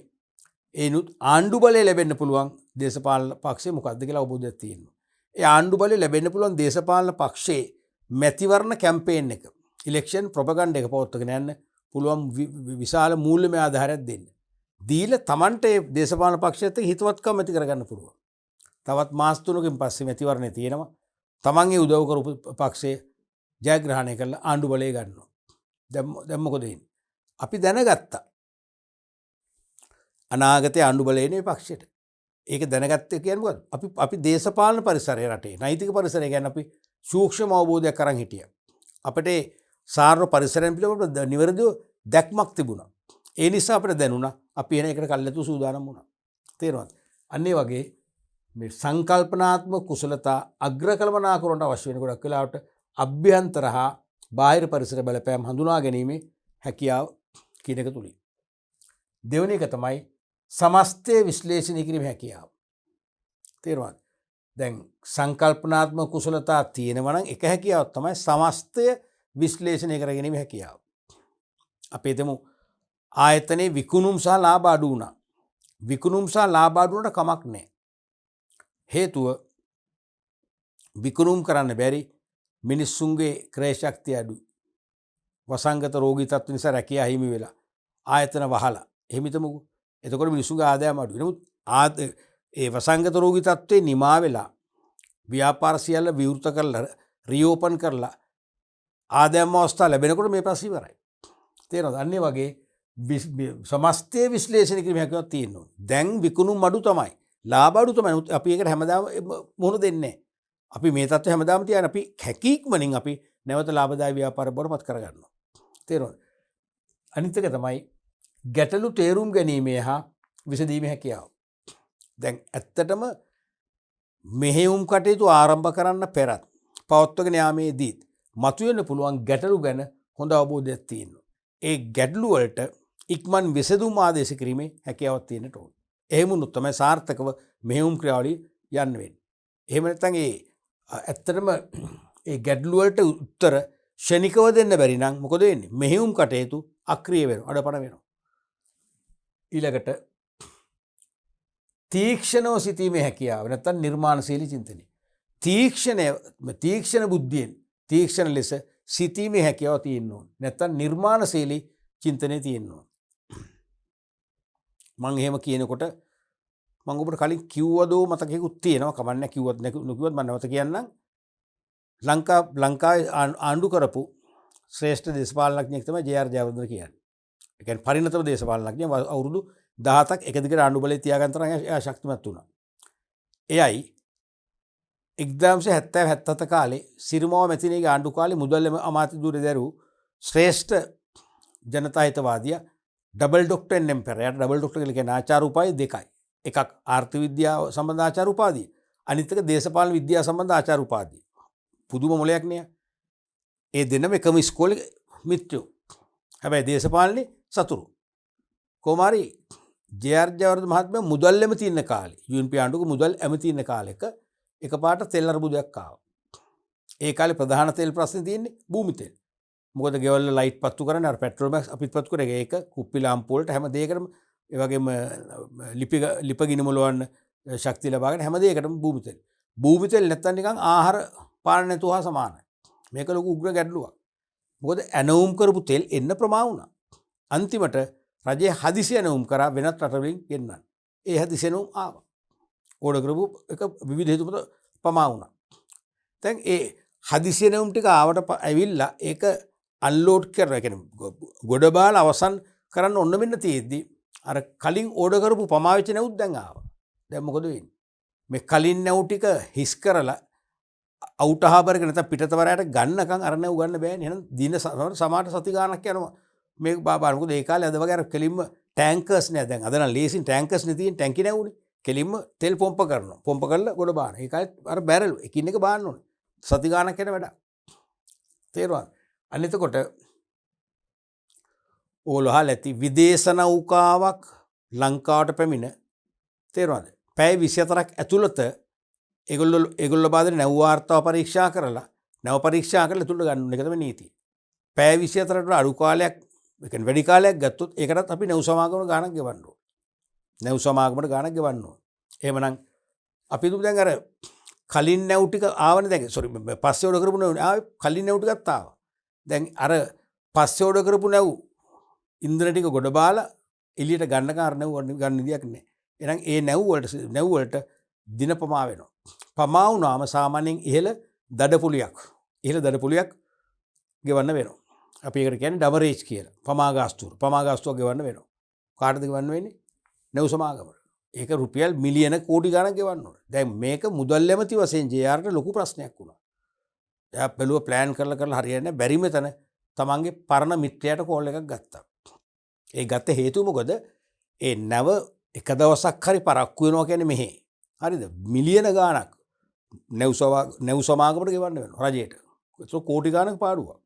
ඒනුත් ආණ්ඩු බලය ලැබෙන්න පුළුවන් දේශපාලන පක්ෂය මොකක්ද කියලා අවබෝධයක් තියෙනවා. ඒ ආණ්ඩු බලය ලැබෙන්න පුළුවන් දේශපාලන පක්ෂයේ මැතිවරණ කැම්පේන් එක ඉලෙක්ෂන් ප්‍රොපගන්ඩා එක පවත්වාගෙන යන්න පුළුවන් විශාල මූල්‍යමය ආධාරයක් දෙන්න. දීලා Tamante දේශපාලන පක්ෂයත් එක්ක හිතවත්කම් ඇති කරගන්න පුළුවන්. තවත් මාස 3කින් පස්සේ මැතිවරණේ තියෙනවා. තමන්ගේ උදව් කරපු පක්ෂය ජයග්‍රහණය කරලා ආණ්ඩු බලය ගන්නවා. දැන් මොකද වෙන්නේ? අපි දැනගත්තා. අනාගතයේ ආණ්ඩු බලය එන්නේ පක්ෂයට. ඒක දැනගත්තේ කියන්නේ මොකද්ද? අපි දේශපාලන පරිසරය රටේ නෛතික පරිසරය ගැන අපි සූක්ෂම අවබෝධයක් අරන් හිටියා. අපිට සාර්ව පරිසරයෙන් පිළිබඳව නිවැරදිව දැක්මක් තිබුණා. ඒ නිසා අපිට දැනුණා අපි එන එකට කල්ැතු සූදානම් වුණා. තේරුණාද? අන්න ඒ වගේ මේ සංකල්පනාත්මක කුසලතා අග්‍රකල්පනාකරණට අවශ්‍ය වෙන ගොඩක් වෙලාවට අභ්‍යන්තර හා බාහිර පරිසර බලපෑම් හඳුනා ගැනීමේ හැකියාව කියන එක තුලින්. දෙවෙනි එක තමයි සමස්තය විශ්ලේෂණය කිරීමේ හැකියාව. තේරුණාද? දැන් සංකල්පනාත්මක කුසලතා තියෙනවා නම් එක හැකියාවක් තමයි සමස්තය විශ්ලේෂණය කර ගැනීමේ හැකියාව. අපි හිතමු ආයතනයේ විකුණුම් සහ ලාභ අඩු වුණා. විකුණුම් සහ ලාභ අඩු වුණාට කමක් නැහැ. හේතුව විකුණුම් කරන්න බැරි මිනිස්සුන්ගේ ක්‍රය ශක්තිය අඩුයි. වසංගත රෝගී තත්ත්ව නිසා රැකියාව හිමි වෙලා ආයතන වහලා එහෙම හිතමුකෝ. එතකොට මිනිස්සුන්ගේ ආදායම අඩුයි. නමුත් ඒ වසංගත රෝගී තත්ත්වේ නිමා වෙලා ව්‍යාපාර සියල්ල විවෘත කරලා රියෝපන් කරලා ආදායම් අවස්ථා ලැබෙනකොට මේ ප්‍රශ්නේ ඉවරයි. තේරෙනවද? අන්න ඒ වගේ සමස්තය විශ්ලේෂණය කිරීම හැකියාවක් තියෙනවා. දැන් විකුණුම් අඩු තමයි. ලාභ අඩු තමයි. අපි ඒකට හැමදාම මුහුණ දෙන්නේ නැහැ. අපි මේ තත්ත්වය හැමදාම තියන අපි හැකීක්මනින් අපි නැවත ලාභදායී ව්‍යාපාර බවට පත් කරගන්නවා. තේරෙනවද? අනිත් එක තමයි ගැටලු තේරුම් ගැනීමේ හා විසඳීමේ හැකියාව. දැන් ඇත්තටම මෙහෙයුම් කටයුතු ආරම්භ කරන්න පෙරත් පවත්වගෙන යාමේදීත් මතුවෙන්න පුළුවන් ගැටලු ගැන හොඳ අවබෝධයක් තියෙනවා. ඒ ගැටලු වලට ඉක්මන් විසඳුම් ආදේශ කිරීමේ හැකියාවක් තියෙන්නට ඕන. එහෙම වුණොත් තමයි සාර්ථකව මෙහෙයුම් ක්‍රියාවලිය යන්න වෙන්නේ. එහෙම නැත්නම් ඇත්තටම ඒ ගැටලු වලට උත්තර ෂණිකව දෙන්න බැරි නම් මොකද වෙන්නේ? මෙහෙයුම් කටයුතු අක්‍රිය වෙනවා, අඩපණ වෙනවා. ඊළඟට තීක්ෂණව සිතීමේ හැකියාව නැත්නම් නිර්මාණශීලී චින්තනය. තීක්ෂණ බුද්ධියෙන් තීක්ෂණ ලෙස සිතීමේ හැකියාව තියෙන්න ඕන. නැත්නම් නිර්මාණශීලී චින්තනය තියෙන්න ඕන. මම එහෙම කියනකොට මම ඔබට කලින් කිව්වදෝ මතකයකුත් තියෙනවා. කමන්නේ කිව්වත් නොකිව්වත් මම නැවත කියන්නම්. ලංකාවේ ආණ්ඩු කරපු ශ්‍රේෂ්ඨ දේශපාලනඥයෙක් තමයි ජේ.ආර්. ජයවර්ධන කියන්නේ. ඒ කියන්නේ පරිණතව දේශපාලනඥයෙක් අවුරුදු 17ක් එක දිගට ආණ්ඩු බලය තියාගන්න තරම් එයා ශක්තිමත් වුණා. එයයි 1977 කාලේ සිරිමාව මැතිණියගේ ආණ්ඩු කාලේ මුදල් අමාත්‍ය ධුරය දැරූ ශ්‍රේෂ්ඨ ජනතා හිතවාදියා ඩබල් ඩොක්ටර් එන්.එම්. එයාට ඩබල් ඩොක්ටර් කියලා කියන්නේ ආචාර්ය උපාධි දෙකයි. එකක් ආර්ථික විද්‍යාව සම්බන්ධ ආචාර්ය උපාධිය. අනිත් එක දේශපාලන විද්‍යාව සම්බන්ධ ආචාර්ය උපාධිය. පුදුම මොලයක් නේ. ඒ දෙන්නම එකම ඉස්කෝලේ මිත්‍රයෝ. හැබැයි දේශපාලනේ සතුරු. කොමාරි ජේ.ආර්. ජයවර්ධන මහත්මයා මුදල් ඇමති ඉන්න කාලේ UNP ආණ්ඩුවක මුදල් ඇමති ඉන්න කාලෙක එකපාරට තෙල් අර්බුදයක් ආවා. ඒ කාලේ ප්‍රධාන තෙල් ප්‍රශ්නේ තියෙන්නේ භූමි තෙල්. මොකද ගෙවල් වල ලයිට් පත්තු කරන්නේ අර පෙට්‍රෝල් මැක්ස් අපිත් පත්තු කරේ ඒක කුප්පි ලාම්පු වලට හැම දෙයකටම ඒ වගේම ලිප ගිනි මොලවන්න ශක්තිය ලබාගෙන හැම දෙයකටම භූමි තෙල්. භූමි තෙල් නැත්තම් නිකන් ආහාර පාන නැතුව හා සමානයි. මේක ලොකු උග්‍ර ගැටලුවක්. මොකද ඇනවුම් කරපු තෙල් එන්න ප්‍රමා වුණා. අන්තිමට රජය හදිසි ඇනවුම් කරා වෙනත් රටවලින් ගෙන්නන්න. ඒ හදිසි ඇනවුම් ආවා. ඕඩර් කරපු එක විවිධ හේතු මත ප්‍රමා වුණා. දැන් ඒ හදිසි ඇනවුම් ටික ආවට ඇවිල්ලා ඒක අන්ලෝඩ් කරලා කියන්නේ ගොඩ බාලා අවසන් කරන්න ඔන්න මෙන්න තියෙද්දි අර කලින් ඕඩර් කරපු ප්‍රමා වෙච්ච නැවුත් දැන් ආවා. දැන් මොකද වෙන්නේ? මේ කලින් නැවු ටික හිස් කරලා අවුට් හාබර් එක නැත්නම් පිටතවරයට ගන්නකම් අර නැවු ගන්න බෑනේ. එහෙනම් දින සමාට සති ගාණක් යනවා. මේක බාබා මොකද ඒ කාලේ අද වගේ අර කෙලින්ම ටැංකර්ස් නෑ. දැන් අද නම් ලේසින් ටැංකර්ස් නේ තියෙන ටැංකි නැවුනේ. කෙලින්ම තෙල් පොම්ප කරනවා. පොම්ප කරලා ගොඩ බාන. ඒ කාලේ අර බැරල් එකින් එක බාන්න ඕනේ. සති ගාණක් යන වැඩක්. තේරුණාද? අන්න එතකොට ඕලහල් ඇති විදේශ නෞකාවක් ලංකාවට පැමිණ තේරුණාද? පැය 24ක් ඇතුළත ඒගොල්ලෝ බාදේ නැව් වාර්තාව පරීක්ෂා කරලා නැව පරීක්ෂා කරලා එතුළට ගන්න ඕන එක තමයි නීතිය. පැය 24කට අඩු කාලයක් ඒ කියන්නේ වැඩි කාලයක් ගත්තොත් ඒකටත් අපි නැව් සමාගමකට ගාණක් ගෙවන්න ඕන. නැව් සමාගමකට ගාණක් ගෙවන්න ඕන. එහෙමනම් අපි දුමු දැන් අර කලින් නැව් ටික ආවනේ දැන් පස්සේ ඕඩර් කරපු නැව් ආවේ කලින් නැව් ටිකත් ආවා. දැන් අර පස්සේ ඕඩර් කරපු නැව් ඉන්ධන ටික ගොඩ බාලා එළියට ගන්න කාර නැව් ගන්න විදියක් නැහැ. එහෙනම් ඒ නැව් වලට දින ප්‍රමා වෙනවා. ප්‍රමා වුණාම සාමාන්‍යයෙන් ඉහළ දඩපුලියක් ගෙවන්න වෙනවා. අපි ඒකට කියන්නේ ඩමරේජ් කියලා. ප්‍රමා ගාස්තුව ගෙවන්න වෙනවා. කාටද ගෙවන්න වෙන්නේ? නැව් සමාගමට. ඒක රුපියල් මිලියන කෝටි ගණන් ගෙවන්න ඕනේ. දැන් මේක මුදල් ඇමති වශයෙන් JRට ලොකු ප්‍රශ්නයක් වුණා. එයා බැලුව ප්ලෑන් කරලා හරියන්නේ නැහැ. බැරිම තැන තමන්ගේ පරණ මිත්‍රයාට කෝල් එකක් ගත්තා. ඒ ගත්ත හේතුව මොකද? ඒ නැව එක දවසක් හරි පරක්කු වෙනවා කියන්නේ මෙහෙ. හරිද? මිලියන ගාණක් නැව් සමාගමට ගෙවන්න වෙනවා රජයට. ඒක කෝටි ගාණක් පාඩුවක්.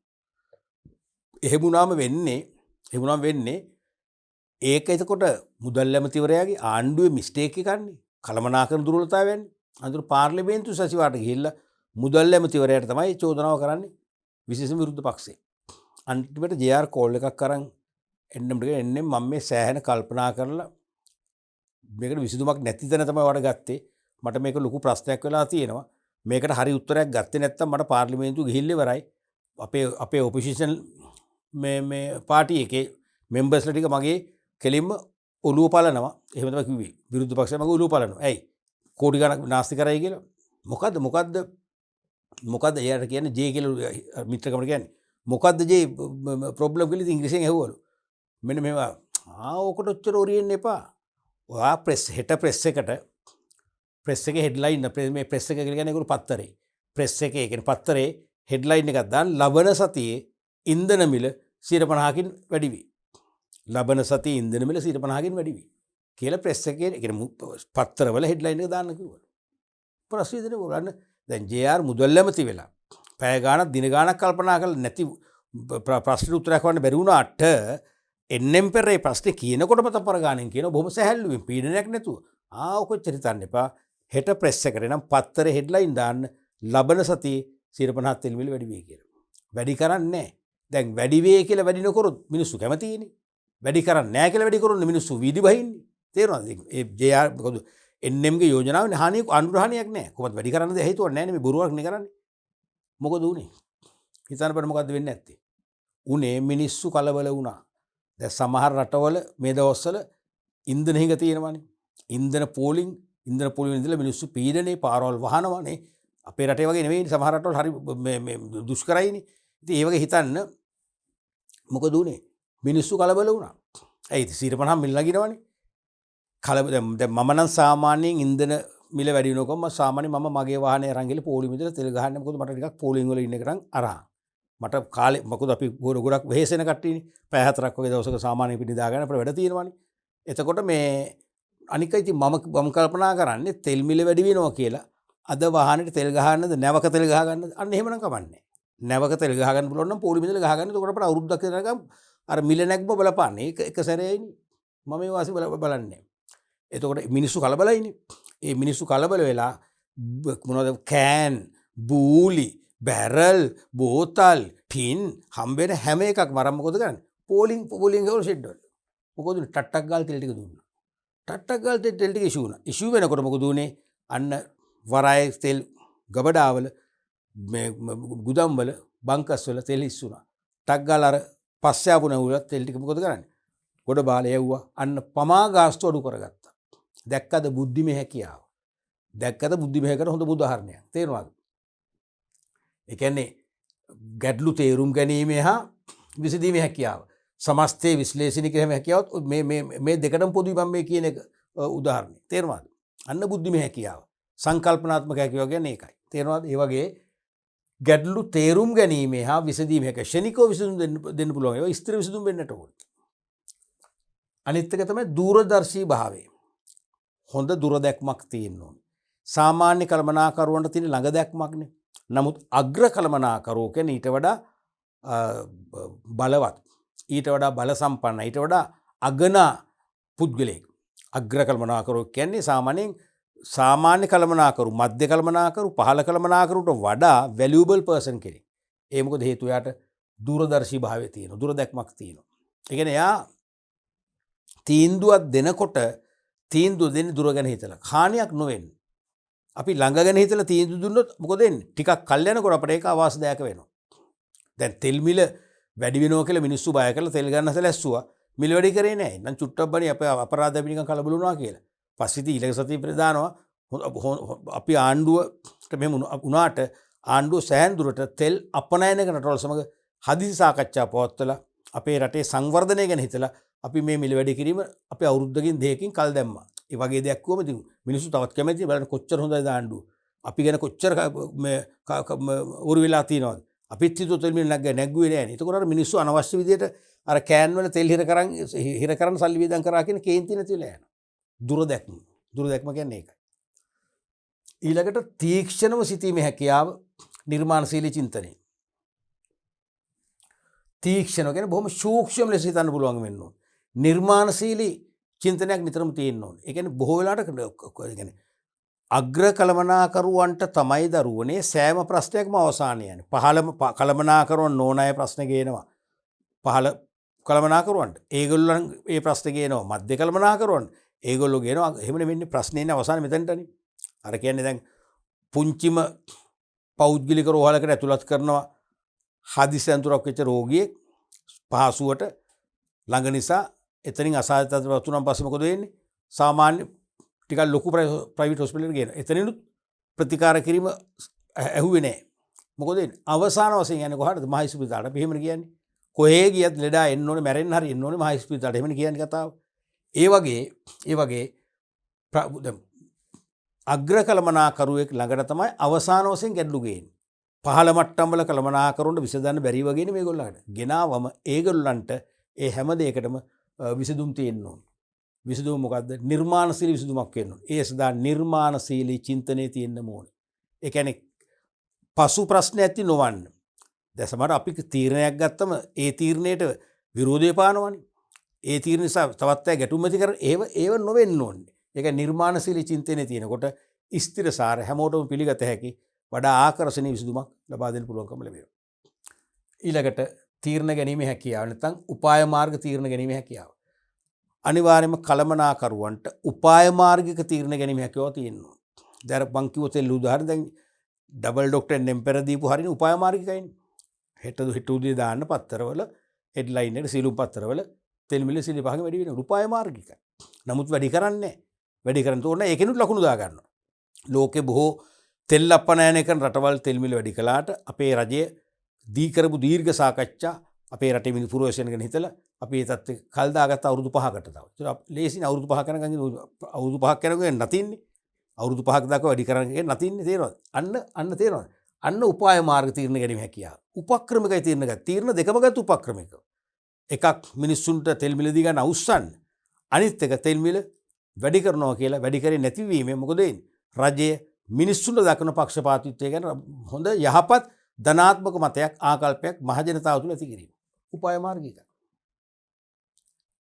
එහෙම වුණාම වෙන්නේ ඒක එතකොට මුදල් ඇමතිවරයාගේ ආණ්ඩුවේ මිස්ටේක් එකක්නේ. කළමනාකරන දුර්වලතාවයන්නේ. අන්තිම පාර්ලිමේන්තු සචිවාට ගිහිල්ලා මුදල් ඇමතිවරයාට තමයි චෝදනාව කරන්නේ විශේෂ විරුද්ධ පක්ෂේ. අන්තිමට JR කෝල් එකක් අරන් එන්නේ මම මේ සෑහෙන කල්පනා කරලා මේකට විසඳුමක් නැති තැන තමයි වඩ ගත්තේ. මට මේක ලොකු ප්‍රශ්නයක් වෙලා තියෙනවා. මේකට හරි උත්තරයක් ගත්තේ නැත්තම් මට පාර්ලිමේන්තුව ගිහිල්ලා ඉවරයි. අපේ ඔපොසිෂන් මේ පාටි එකේ මෙම්බර්ස්ලා ටික මගේ කෙලින්ම ඔළුව පලනවා. එහෙම තමයි කිව්වේ. විරුද්ධ පක්ෂය මගේ ඔළුව පලනවා. ඇයි? කෝටි ගණක් නාස්ති කරයි කියලා. මොකද්ද එයාට කියන්නේ ජේ කියලා මිත්‍රකමට කියන්නේ. මොකද්ද ජේ ප්‍රොබ්ලම් කියලා ඉංග්‍රීසියෙන් ඇහුවලු. මෙන්න මේවා ඕකට ඔච්චර ඔරියෙන්න එපා. ඔයා හෙට ප්‍රෙස් එකේ හෙඩ්ලයින් මේ ප්‍රෙස් එක කියලා කියන්නේ ඒගොල්ලෝ පත්තරේ. ප්‍රෙස් එකේ කියන්නේ පත්තරේ හෙඩ්ලයින් එකක් දාන්න ලබන සතියේ ඉන්ධන මිල 50%කින් වැඩි වෙයි. ලබන සතියේ ඉන්ධන මිල 50%කින් වැඩි වෙයි. කියලා ප්‍රෙස් එකේ කියන්නේ පත්තරවල හෙඩ්ලයින් එක දාන්න කිව්වා. ප්‍රශ්නේ දෙන්නේ බලන්න දැන් JR මුදල් ඇමති වෙලා පැය ගාණක් දින ගාණක් කල්පනා කරලා නැති ප්‍රශ්න උත්තරයක් හොයන්න බැරි වුණාට එන්නෙම් පෙරේ ප්‍රශ්නේ කියනකොටම තපර ගාණෙන් කියන බොහොම සැහැල්ලුවෙන් පීඩනයක් නැතුව කොච්චර හිතන්න එපා හෙට ප්‍රෙස් එකට නම් පත්තරේ හෙඩ්ලයින් දාන්න ලබන සතියේ 50% තෙල් මිල වැඩි වෙයි කියලා. වැඩි කරන්නේ නැහැ. දැන් වැඩි වෙයි කියලා වැඩි නොකරොත් මිනිස්සු කැමතියිනේ. වැඩි කරන්නේ නැහැ කියලා වැඩි කරොත් මිනිස්සු වීදි බහින්නේ. තේරුණාද? ඒ JR මොකද NM ගේ යෝජනාවේ හානියක් අනුරහණයක් නැහැ. කොහොමද වැඩි කරන්න දෙ හේතුවක් නැහැ නේ මේ බොරුවක් නේ කරන්නේ. මොකද උනේ? හිතන්න බෑ මොකද්ද වෙන්නේ නැත්තේ. උනේ මිනිස්සු කලබල වුණා. දැන් සමහර රටවල මේ දවස්වල ඉන්ධන හිඟ තියෙනවානේ. ඉන්ධන පෝලිං ඉඳලා මිනිස්සු පීඩනේ පාරවල් වහනවානේ. අපේ රටේ වගේ නෙවෙයි සමහර රටවල හරි මේ දුෂ්කරයිනේ. ඉතින් ඒ වගේ හිතන්න මොකද උනේ? මිනිස්සු කලබල වුණා. ඇයි 50 මිල නගිනවනේ. දැන් මම නම් සාමාන්‍යයෙන් ඉන්ධන මිල වැඩි වෙනකොම සාමාන්‍යයෙන් මම මගේ වාහනේ අරන් ගිහලා පොලිම ඉදලා තෙල් ගහන්නේ. මොකද මට ටිකක් පෝලිං වල ඉන්න එකටන් අරන්. මට කාලේ මොකද අපි ගොඩක් වෙහෙසෙන කට්ටියනේ. පැය 4ක් වගේ දවසක සාමාන්‍යයෙන් පිටි දාගෙන අපිට වැඩ තියෙනවානේ. එතකොට මේ අනික ඉතින් මම කල්පනා කරන්නේ තෙල් මිල වැඩි වෙනවා කියලා. අද වාහනේට තෙල් ගහන්නද නැවක තෙල් ගහ ගන්නද? අන්න එහෙමනම් කමන්නේ. නැවක තෙල් ගහ ගන්න පුළුවන් නම් පොලිම ඉදලා ගහ ගන්න. එතකොට අපිට අවුරුද්දක් යනකම් අර මිල නැග්ම බලපාන්නේ. ඒක එක සැරේයිනේ. මම මේ වාසි බලන්නේ. එතකොට මිනිස්සු කලබලයිනේ. ඒ මිනිස්සු කලබල වෙලා මොනවද කෑන්, බූලි, බැරල්, බෝතල්, ටින් හම්බෙන හැම එකක්ම අරන් මොකද කරන්නේ? පෝලිං ගවල ෂෙඩ් වල. මොකද ටට්ටක් ගාල් තෙල් ටික දුන්නා. ටට්ටක් ගාල් තෙල් ටික ඉෂු වුණා. ඉෂු වෙනකොට මොකද උනේ? අන්න වරාය තෙල් ගබඩාවල මේ ගුදම් වල බංකස් වල තෙල් ඉස්සුණා. ටක් ගාලා අර පස්සේ ආපු නැවුල තෙල් ටික මොකද කරන්නේ? ගොඩ බාලේ යවුවා. අන්න පමා ගාස්තු අඩු කරගත්තා. දැක්කද බුද්ධිමය හැකියාව. දැක්කද බුද්ධිමය හැකියාවට හොඳ උදාහරණයක්. තේරුණාද? ඒ කියන්නේ ගැටලු තේරුම් ගැනීම හා විසඳීමේ හැකියාව. සමස්තයේ විශ්ලේෂණය කිරීමේ හැකියාවත් මේ දෙකටම පොදුයි මම මේ කියන එක උදාහරණයක්. තේරුණාද? අන්න බුද්ධිමය හැකියාව. සංකල්පනාත්මක හැකියාව කියන්නේ ඒකයි. තේරුණාද? ඒ වගේ ගැටලු තේරුම් ගැනීම හා විසඳීම හැකියාව ශනිකව විසඳුම් දෙන්න පුළුවන්. ඒවා ස්ථිර විසඳුම් වෙන්නට ඕනේ. අනිත් එක තමයි දූරදර්ශී භාවය. හොඳ දුරදැක්මක් තියෙන්න ඕනේ. සාමාන්‍ය කළමනාකරුවන්ට තියෙන ළඟ දැක්මක්නේ. නමුත් අග්‍ර කළමනාකරුවෝ කියන්නේ ඊට වඩා බලවත්, ඊට වඩා බල සම්පන්න, ඊට වඩා අගනා පුද්ගලයෙක්. අග්‍ර කළමනාකරුවෝ කියන්නේ සාමාන්‍ය කළමනාකරු, මධ්‍ය කළමනාකරු, පහළ කළමනාකරුට වඩා වැලියබල් පර්සන් කෙනෙක්. ඒ මොකද හේතුව යාට දූරදර්ශී භාවය තියෙනවා, දුරදැක්මක් තියෙනවා. ඒ කියන්නේ යා තීන්දුවක් දෙනකොට තීන්දුව දෙන්නේ දුර ගැන හිතලා. හානියක් නොවෙන්න. අපි ළඟ ගැන හිතලා තීන්දුව දුන්නොත් මොකද වෙන්නේ? ටිකක් කල් යනකොට අපිට ඒක අවාසිදායක වෙනවා. දැන් තෙල් මිල වැඩි වෙනවා කියලා මිනිස්සු බය කරලා තෙල් ගන්න සැලැස්සුවා. මිල වැඩි කරේ නැහැ. නම් චුට්ටක් බණි අපේ අපරාධ අපි නිකන් කලබල වුණා කියලා. පස්සේ ඉතින් ඊළඟ සතියේ ප්‍රදානවා අපි ආණ්ඩුවට මෙහෙම වුණාට ආණ්ඩුව සෑහෙන දුරට තෙල් අපනයන කරන රටවල් සමග හදිසි සාකච්ඡා පවත්වලා අපේ රටේ සංවර්ධනය ගැන හිතලා අපි මේ මිල වැඩි කිරීම අපි අවුරුද්දකින් දෙකකින් කල් දැම්මා. ඒ වගේ දෙයක් වුවම ඉතින් මිනිස්සු තවත් කැමති බලන්න කොච්චර හොඳයිද ආණ්ඩුව. අපි ගැන කොච්චර උරු වෙලා තියෙනවද? අපිත් හිතුව තෙල් මිල නැග්ගුවේ නෑනේ. ඒකෝර අර මිනිස්සු අනවශ්‍ය විදියට අර කෑන් වල තෙල් හිර කරන් සල්ලි වේදම් කරා කියන කේන්ති නැතිලා යනවා. දුරදැක්ම කියන්නේ ඒකයි. ඊළඟට තීක්ෂණව සිතීමේ හැකියාව, නිර්මාණශීලී චින්තනය. තීක්ෂණ කියන්නේ බොහොම සූක්ෂම ලෙස හිතන්න පුළුවන් වෙන්න ඕන. නිර්මාණශීලී චින්තනයක් නිතරම තියෙන්න ඕනේ. ඒ කියන්නේ බොහෝ වෙලාවට අග්‍ර කළමනාකරුවන්ට තමයි දරුවනේ සෑම ප්‍රශ්නයක්ම අවසානය යන්නේ. පහළම කළමනාකරුවන් නොන අය ප්‍රශ්න ගේනවා. පහළ කළමනාකරුවන්ට. ඒගොල්ලන් ඒ ප්‍රශ්න ගේනවා. මධ්‍ය කළමනාකරුවන් ඒගොල්ලෝ ගේනවා. එහෙම නෙවෙන්නේ ප්‍රශ්නේ ඉන්නේ අවසානයේ මෙතනටනේ. අර කියන්නේ දැන් පුංචිම පෞද්ගලික රෝහලකට ඇතුළත් කරනවා හදිසි අන්තරක් වෙච්ච රෝගියෙක් පහසුවට ළඟ නිසා එතනින් අසාධ්‍යතාවයට පත් වුණාන් පස්සේ මොකද වෙන්නේ? සාමාන්‍ය ටිකක් ලොකු ප්‍රයිවට් හොස්පිටල් එකට ගේනවා. එතනිනුත් ප්‍රතිකාර කිරීම ඇහුවේ නැහැ. මොකද වෙන්නේ? අවසාන වශයෙන් යන්නේ කොහටද? මහ ඉස්පිරිතාලට. අපි එහෙමනේ කියන්නේ. කොහේ ගියත් ලෙඩා එන්න ඕනේ, මැරෙන්න හරි එන්න ඕනේ මහ ඉස්පිරිතාලට. එහෙමනේ කියන්නේ කතාව. ඒ වගේ අග්‍ර කළමනාකරුවෙක් ළඟට තමයි අවසාන වශයෙන් ගැටලු ගේන්නේ. පහළ මට්ටම්වල කළමනාකරුවන්ට විසඳන්න බැරි වගේනේ මේගොල්ලන්ට. ගෙනාවම ඒගොල්ලන්ට ඒ හැම දෙයකටම විසඳුම් තියෙන්න ඕනේ. විසඳුම මොකද්ද? නිර්මාණශීලී විසඳුමක් වෙන්න ඕනේ. ඒ සදා නිර්මාණශීලී චින්තනයේ තියෙන්න ඕනේ. ඒ කියන්නේ පසු ප්‍රශ්න ඇති නොවන්න. දැන් සමහර අපි තීරණයක් ගත්තම ඒ තීරණයට විරෝධය පානවනේ. ඒ තීරණ නිසා තවත් අය ගැටුම් ඇති කරන ඒව නොවෙන්න ඕනේ. ඒක නිර්මාණශීලී චින්තනයේ තියෙනකොට ස්ථිරසාර හැමෝටම පිළිගත හැකි වඩා ආකර්ශනීය විසඳුමක් ලබා දෙන්න පුළුවන්කම ලැබෙනවා. ඊළඟට තීරණ ගැනීමේ හැකියාව නැත්නම් උපාය මාර්ග තීරණ ගැනීමේ හැකියාව. අනිවාර්යයෙන්ම කළමනාකරුවන්ට උපාය මාර්ගික තීරණ ගැනීමේ හැකියාව තියෙනවා. දැන් මං කිව්ව තෙල් උදාහරණ දැන් ඩබල් ඩොක්ටර් නෙම්පෙර දීපු හරිනේ උපාය මාර්ගිකයිනේ. හෙට උදේ දාන්න පත්තරවල හෙඩ්ලයින් එකට සීලුම් පත්තරවල තෙල් මිල 105 වැඩි වෙනවා. උපාය මාර්ගිකයි. නමුත් වැඩි කරන්නේ නැහැ. වැඩි කරන්න ඕන ඒකෙනුත් ලකුණු දා ගන්නවා. ලෝකේ බොහෝ තෙල් අපනයනය කරන රටවල් තෙල් මිල වැඩි කළාට අපේ රජය දී කරපු දීර්ඝ සාකච්ඡා අපේ රටේ මිනිස් පුරවැසියන් ගැන හිතලා අපි ඒ තත්ත්වෙ කල් දාගත්ත අවුරුදු 5කට තව. ඒක ලේසින් අවුරුදු 5ක් යනකම් අවුරුදු 5ක් යනකම් නැතින්නේ. අවුරුදු 5ක් දක්වා වැඩි කරන්නේ නැතින්නේ තේරෙනවද? අන්න තේරෙනවද? අන්න උපාය මාර්ග තීරණ ගැනීම හැකියාව. උපක්‍රමිකයි තීරණ ගන්න. තීරණ දෙකම ගත්ත උපක්‍රමික. එකක් මිනිස්සුන්ට තෙල් මිල දී ගන්න අවුස්සන්න. අනිත් එක තෙල් මිල වැඩි කරනවා කියලා වැඩි කරේ නැතිවීම මොකද වෙන්නේ? රජය මිනිස්සුන්ට දක්වන පක්ෂපාතීත්වය ගැන හොඳ යහපත් ධනාත්මක මතයක් ආකල්පයක් මහජනතාව තුළ ඇති කිරීම. උපාය මාර්ගික.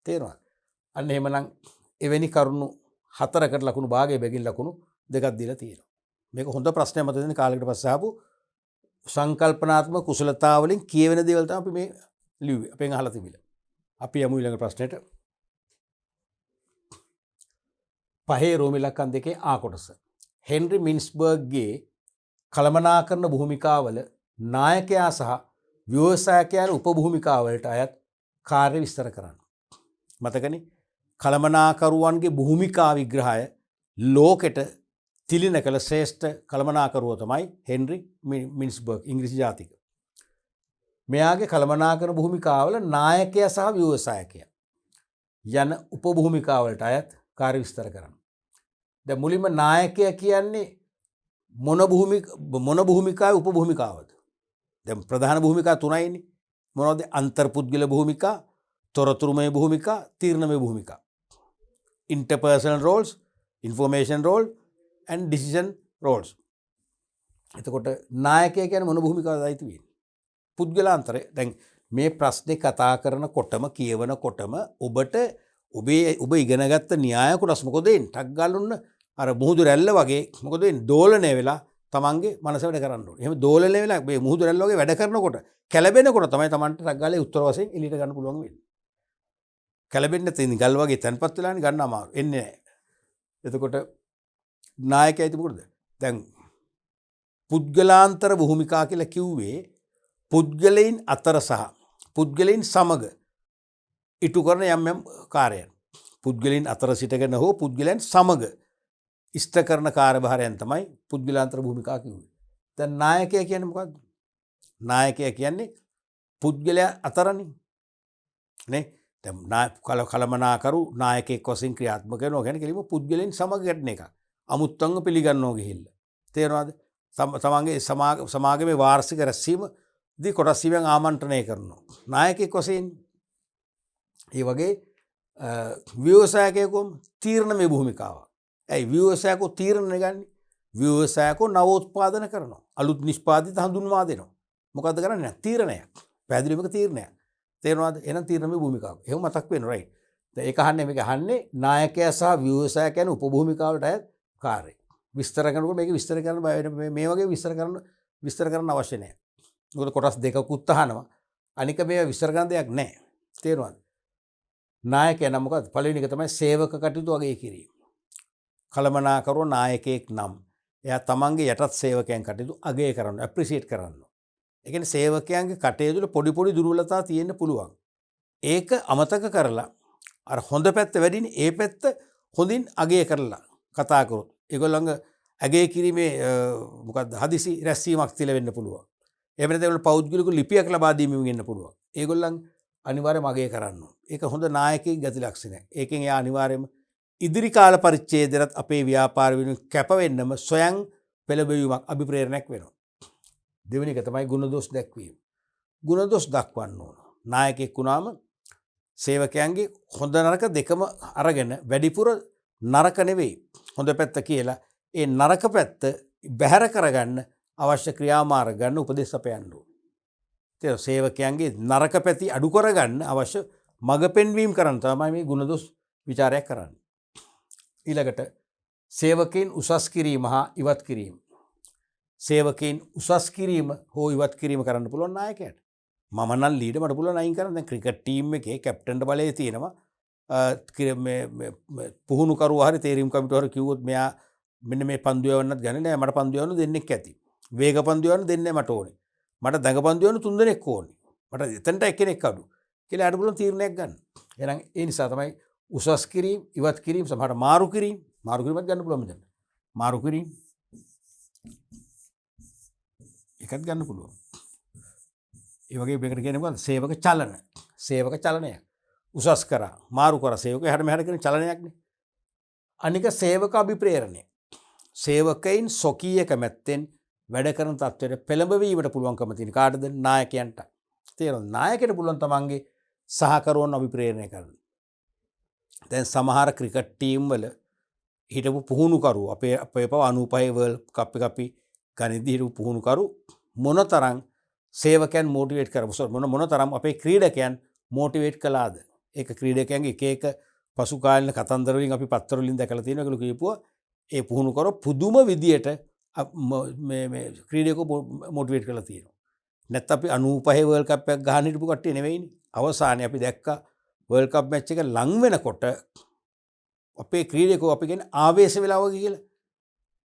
තේරෙනවද? අන්න එහෙමනම් එවැනි කරුණු 4කට ලකුණු භාගයේ බැගින් ලකුණු 2ක් දීලා තියෙනවා. මේක හොඳ ප්‍රශ්නයක් මත දෙන කාලයකට පස්සේ ආපු සංකල්පනාත්මක කුසලතාව වලින් කියවෙන දේවල් තමයි අපි මේ ලිව්වේ. අපෙන් අහලා තිබිලා. අපි යමු ඊළඟ ප්‍රශ්නෙට. පහේ රෝම ඉලක්කම් 2 ආ කොටස. හෙන්රි මින්ස්බර්ග්ගේ කළමනාකරන භූමිකාවල නායකයා සහ ව්‍යවසායකයන් උපභූමිකාවලට අයත් කාර්ය විස්තර කරන්න. මතකනේ කළමනාකරුවන්ගේ භූමිකා විග්‍රහය ලෝකෙට තිලින කළ ශ්‍රේෂ්ඨ කළමනාකරුව තමයි හෙන්රි මින්ස්බර්ග් ඉංග්‍රීසි ජාතික. මෙයාගේ කළමනාකරන භූමිකාවල නායකයා සහ ව්‍යවසායකයා යන උපභූමිකාවලට අයත් කාර්ය විස්තර කරන්න. දැන් මුලින්ම නායකයා කියන්නේ මොන භූමිකාවේ උපභූමිකාවද? දැන් ප්‍රධාන භූමිකා තුනයිනේ. මොනවද? අන්තර්පුද්ගල භූමිකා, තොරතුරුමය භූමිකා, තීරණමය භූමිකා. Interpersonal roles, information role and decision roles. එතකොට නායකයා කියන්නේ මොන භූමිකාවද අයිති වෙන්නේ? පුද්ගලාන්තරය. දැන් මේ ප්‍රශ්නේ කතා කරනකොටම කියවනකොටම ඔබ ඉගෙනගත්ත න්‍යාය කොටස් මොකද වෙන්නේ? ටක් ගාලුන්න අර මුහුදු රැල්ල වගේ මොකද වෙන්නේ? දෝලණය වෙලා තමන්ගේ මනස වැඩ කරන්න ඕනේ. එහෙම දෝලණය වෙලා මේ මුහුදු රැල්ල වගේ වැඩ කරනකොට කැළඹෙනකොට තමයි තමන්ට ටක් ගාලේ උත්තර වශයෙන් එළියට ගන්න පුළුවන් වෙන්නේ. කැළඹෙන්න තියෙන ගල් වගේ තැන්පත් වෙලානේ ගන්න අමාරු. එන්නේ නැහැ. එතකොට නායකයා ඉතින් මොකද? දැන් පුද්ගලාන්තර භූමිකා කියලා කිව්වේ පුද්ගලයන් අතර සහ පුද්ගලයන් සමග ඉටු කරන යම් කාර්යයන්. පුද්ගලයන් අතර සිටගෙන හෝ පුද්ගලයන් සමග ඉෂ්ට කරන කාර්යභාරයන් තමයි පුද්ගලාන්තර භූමිකා කිව්වේ. දැන් නායකයා කියන්නේ මොකද්ද? නායකයා කියන්නේ පුද්ගලයා අතරනේ. නේ? දැන් කළමනාකරු නායකයෙක් වශයෙන් ක්‍රියාත්මක වෙනවා කියන්නේ කෙලිම පුද්ගලයන් සමග ගැටෙන එක. අමුත්තන්ව පිළිගන්නව ගිහිල්ලා. තේරෙනවද? තමන්ගේ සමාගමේ වාර්ෂික රැස්වීම දී කොටස් වීමෙන් ආමන්ත්‍රණය කරනවා. නායකයෙක් වශයෙන් ඒ වගේ ව්‍යවසායකයෙකුම තීරණමය භූමිකාව. ඇයි ව්‍යවසායකෝ තීරණ ගන්නේ? ව්‍යවසායකෝ නවෝත්පාදන කරනවා. අලුත් නිෂ්පාදිත හඳුන්වා දෙනවා. මොකද්ද කරන්නේ? තීරණයක්. පැහැදිලිවම තීරණයක්. තේරෙනවද? එහෙනම් තීරණමය භූමිකාව. එහෙම මතක් වෙනවා රයිට්. දැන් ඒක අහන්නේ මේක අහන්නේ නායකයා සහ ව්‍යවසායකයන් උපභූමිකාවලට අයත් කාර්යය. විස්තර කරනකොට මේක විස්තර කරන්න මේ වගේ විස්තර කරන්න අවශ්‍ය නැහැ. මොකද කොටස් දෙකකුත් අහනවා. අනික මේ විස්තර කරන දෙයක් නැහැ. තේරුණාද? නායකයා නම් මොකද්ද? පළවෙනි එක තමයි සේවක කටයුතු වගේ කිරීම. කළමනාකරුව නායකයෙක් නම් එයා තමන්ගේ යටත් සේවකයන් කටයුතු අගය කරන්න ඇප්‍රිසියේට් කරන්න. ඒ කියන්නේ සේවකයන්ගේ කටයුතු පොඩි පොඩි දුර්වලතා තියෙන්න පුළුවන්. ඒක අමතක කරලා අර හොඳ පැත්ත වැඩිනේ ඒ පැත්ත හොඳින් අගය කරලා කතා කරොත් ඒගොල්ලන්ගේ අගය කිරීමේ මොකක්ද හදිසි රැස්වීමක් තියලා වෙන්න පුළුවන්. එහෙම නැත්නම් ඒගොල්ලෝ පෞද්ගලික ලිපියක් ලබා දීමෙන් වෙන්න පුළුවන්. ඒගොල්ලන් අනිවාර්යයෙන්ම අගය කරන්න ඕන. ඒක හොඳ නායකයෙක් ගති ලක්ෂණයක්. ඒකෙන් එයා අනිවාර්යයෙන්ම ඉදිරි කාල පරිච්ඡේදයට අපේ ව්‍යාපාර වෙනුවෙන් කැප වෙන්නම සොයන් පෙළඹවීමක් අභිප්‍රේරණයක් වෙනවා. දෙවෙනි එක තමයි ගුණදෝෂ දැක්වීම. ගුණදෝෂ දක්වන්න ඕන. නායකයෙක් වුණාම සේවකයන්ගේ හොඳ නරක දෙකම අරගෙන වැඩිපුර නරක නෙවෙයි හොඳ පැත්ත කියලා ඒ නරක පැත්ත බැහැර කරගන්න අවශ්‍ය ක්‍රියාමාර්ග ගන්න උපදෙස් අපයන්න ඕන. ඒ සේවකයන්ගේ නරක පැති අඩු කරගන්න අවශ්‍ය මඟ පෙන්වීම කරන්න තමයි මේ ගුණදොස් විචාරයක් කරන්නේ. ඊළඟට සේවකයන් උසස් කිරීම හා ඉවත් කිරීම. සේවකයන් උසස් කිරීම හෝ ඉවත් කිරීම කරන්න පුළුවන් නායකයාට. මම නම් ලීඩර් මට පුළුවන් අයින් කරන්න. දැන් ක්‍රිකට් ටීම් එකේ කැප්ටන්ට බලය තියෙනවා. පුහුණුකරුවා හරි තේරීම් කමිටුව හරි කිව්වොත් මෙයා මෙන්න මේ පන්දු යවන්නත් ගන්නේ නැහැ. මට පන්දු යවන්න දෙන්නෙක් ඇති. වේග පන්දු යවන්න දෙන්නේ මට ඕනේ. මට දඟ පන්දු යවන්න 3 දෙනෙක් ඕනේ. මට එතනට එක්කෙනෙක් අඩු. කියලා අඩු බලන තීරණයක් ගන්න. එහෙනම් ඒ නිසා තමයි උසස් කිරීම, ඉවත් කිරීම, සමහරට මාරු කිරීම ගන්න පුළුවන් මෙතන. මාරු කිරීම එකත් ගන්න පුළුවන්. ඒ වගේ මේකට කියන්නේ මොකද්ද? සේවක චලන. සේවක චලනයක්. උසස් කරා, මාරු කරා සේවක එහාට මෙහාට කියන චලනයක්නේ. අනික සේවක අභිප්‍රේරණය. සේවකයින් සොකීය කැමැත්තෙන් වැඩ කරන තත්ත්වයට පෙළඹවීමට පුළුවන්කම තියෙන කාටද? නායකයන්ට. තේරෙනවද? නායකයට පුළුවන් තමන්ගේ සහකරුවන් අභිප්‍රේරණය කරන්න. දැන් සමහර ක්‍රිකට් ටීම් වල හිටපු පුහුණුකරු අපේ පව 95 වර්ල්ඩ් කප් එක අපි ගනිද්දී හිටපු පුහුණුකරු මොනතරම් සේවකයන් මොටිවේට් කරමුද? මොනතරම් අපේ ක්‍රීඩකයන් මොටිවේට් කළාද? ඒක ක්‍රීඩකයන්ගේ එක එක පසු කාලීන කතන්දර වලින් අපි පත්තර වලින් දැකලා තියෙනවා. ඒගොල්ලෝ කියපුවා ඒ පුහුණුකරු පුදුම විදියට මේ ක්‍රීඩකයෝ මොටිවේට් කරලා තියෙනවා. නැත්නම් අපි 95 වර්ල්ඩ් කප් එකක් ගහන්න හිටපු කට්ටිය නෙවෙයිනේ. අවසානයේ අපි දැක්කා වර්ල්ඩ් කප් මැච් එක ලඟ වෙනකොට අපේ ක්‍රීඩකයෝ අපි කියන්නේ ආවේශ වෙලා වගේ කියලා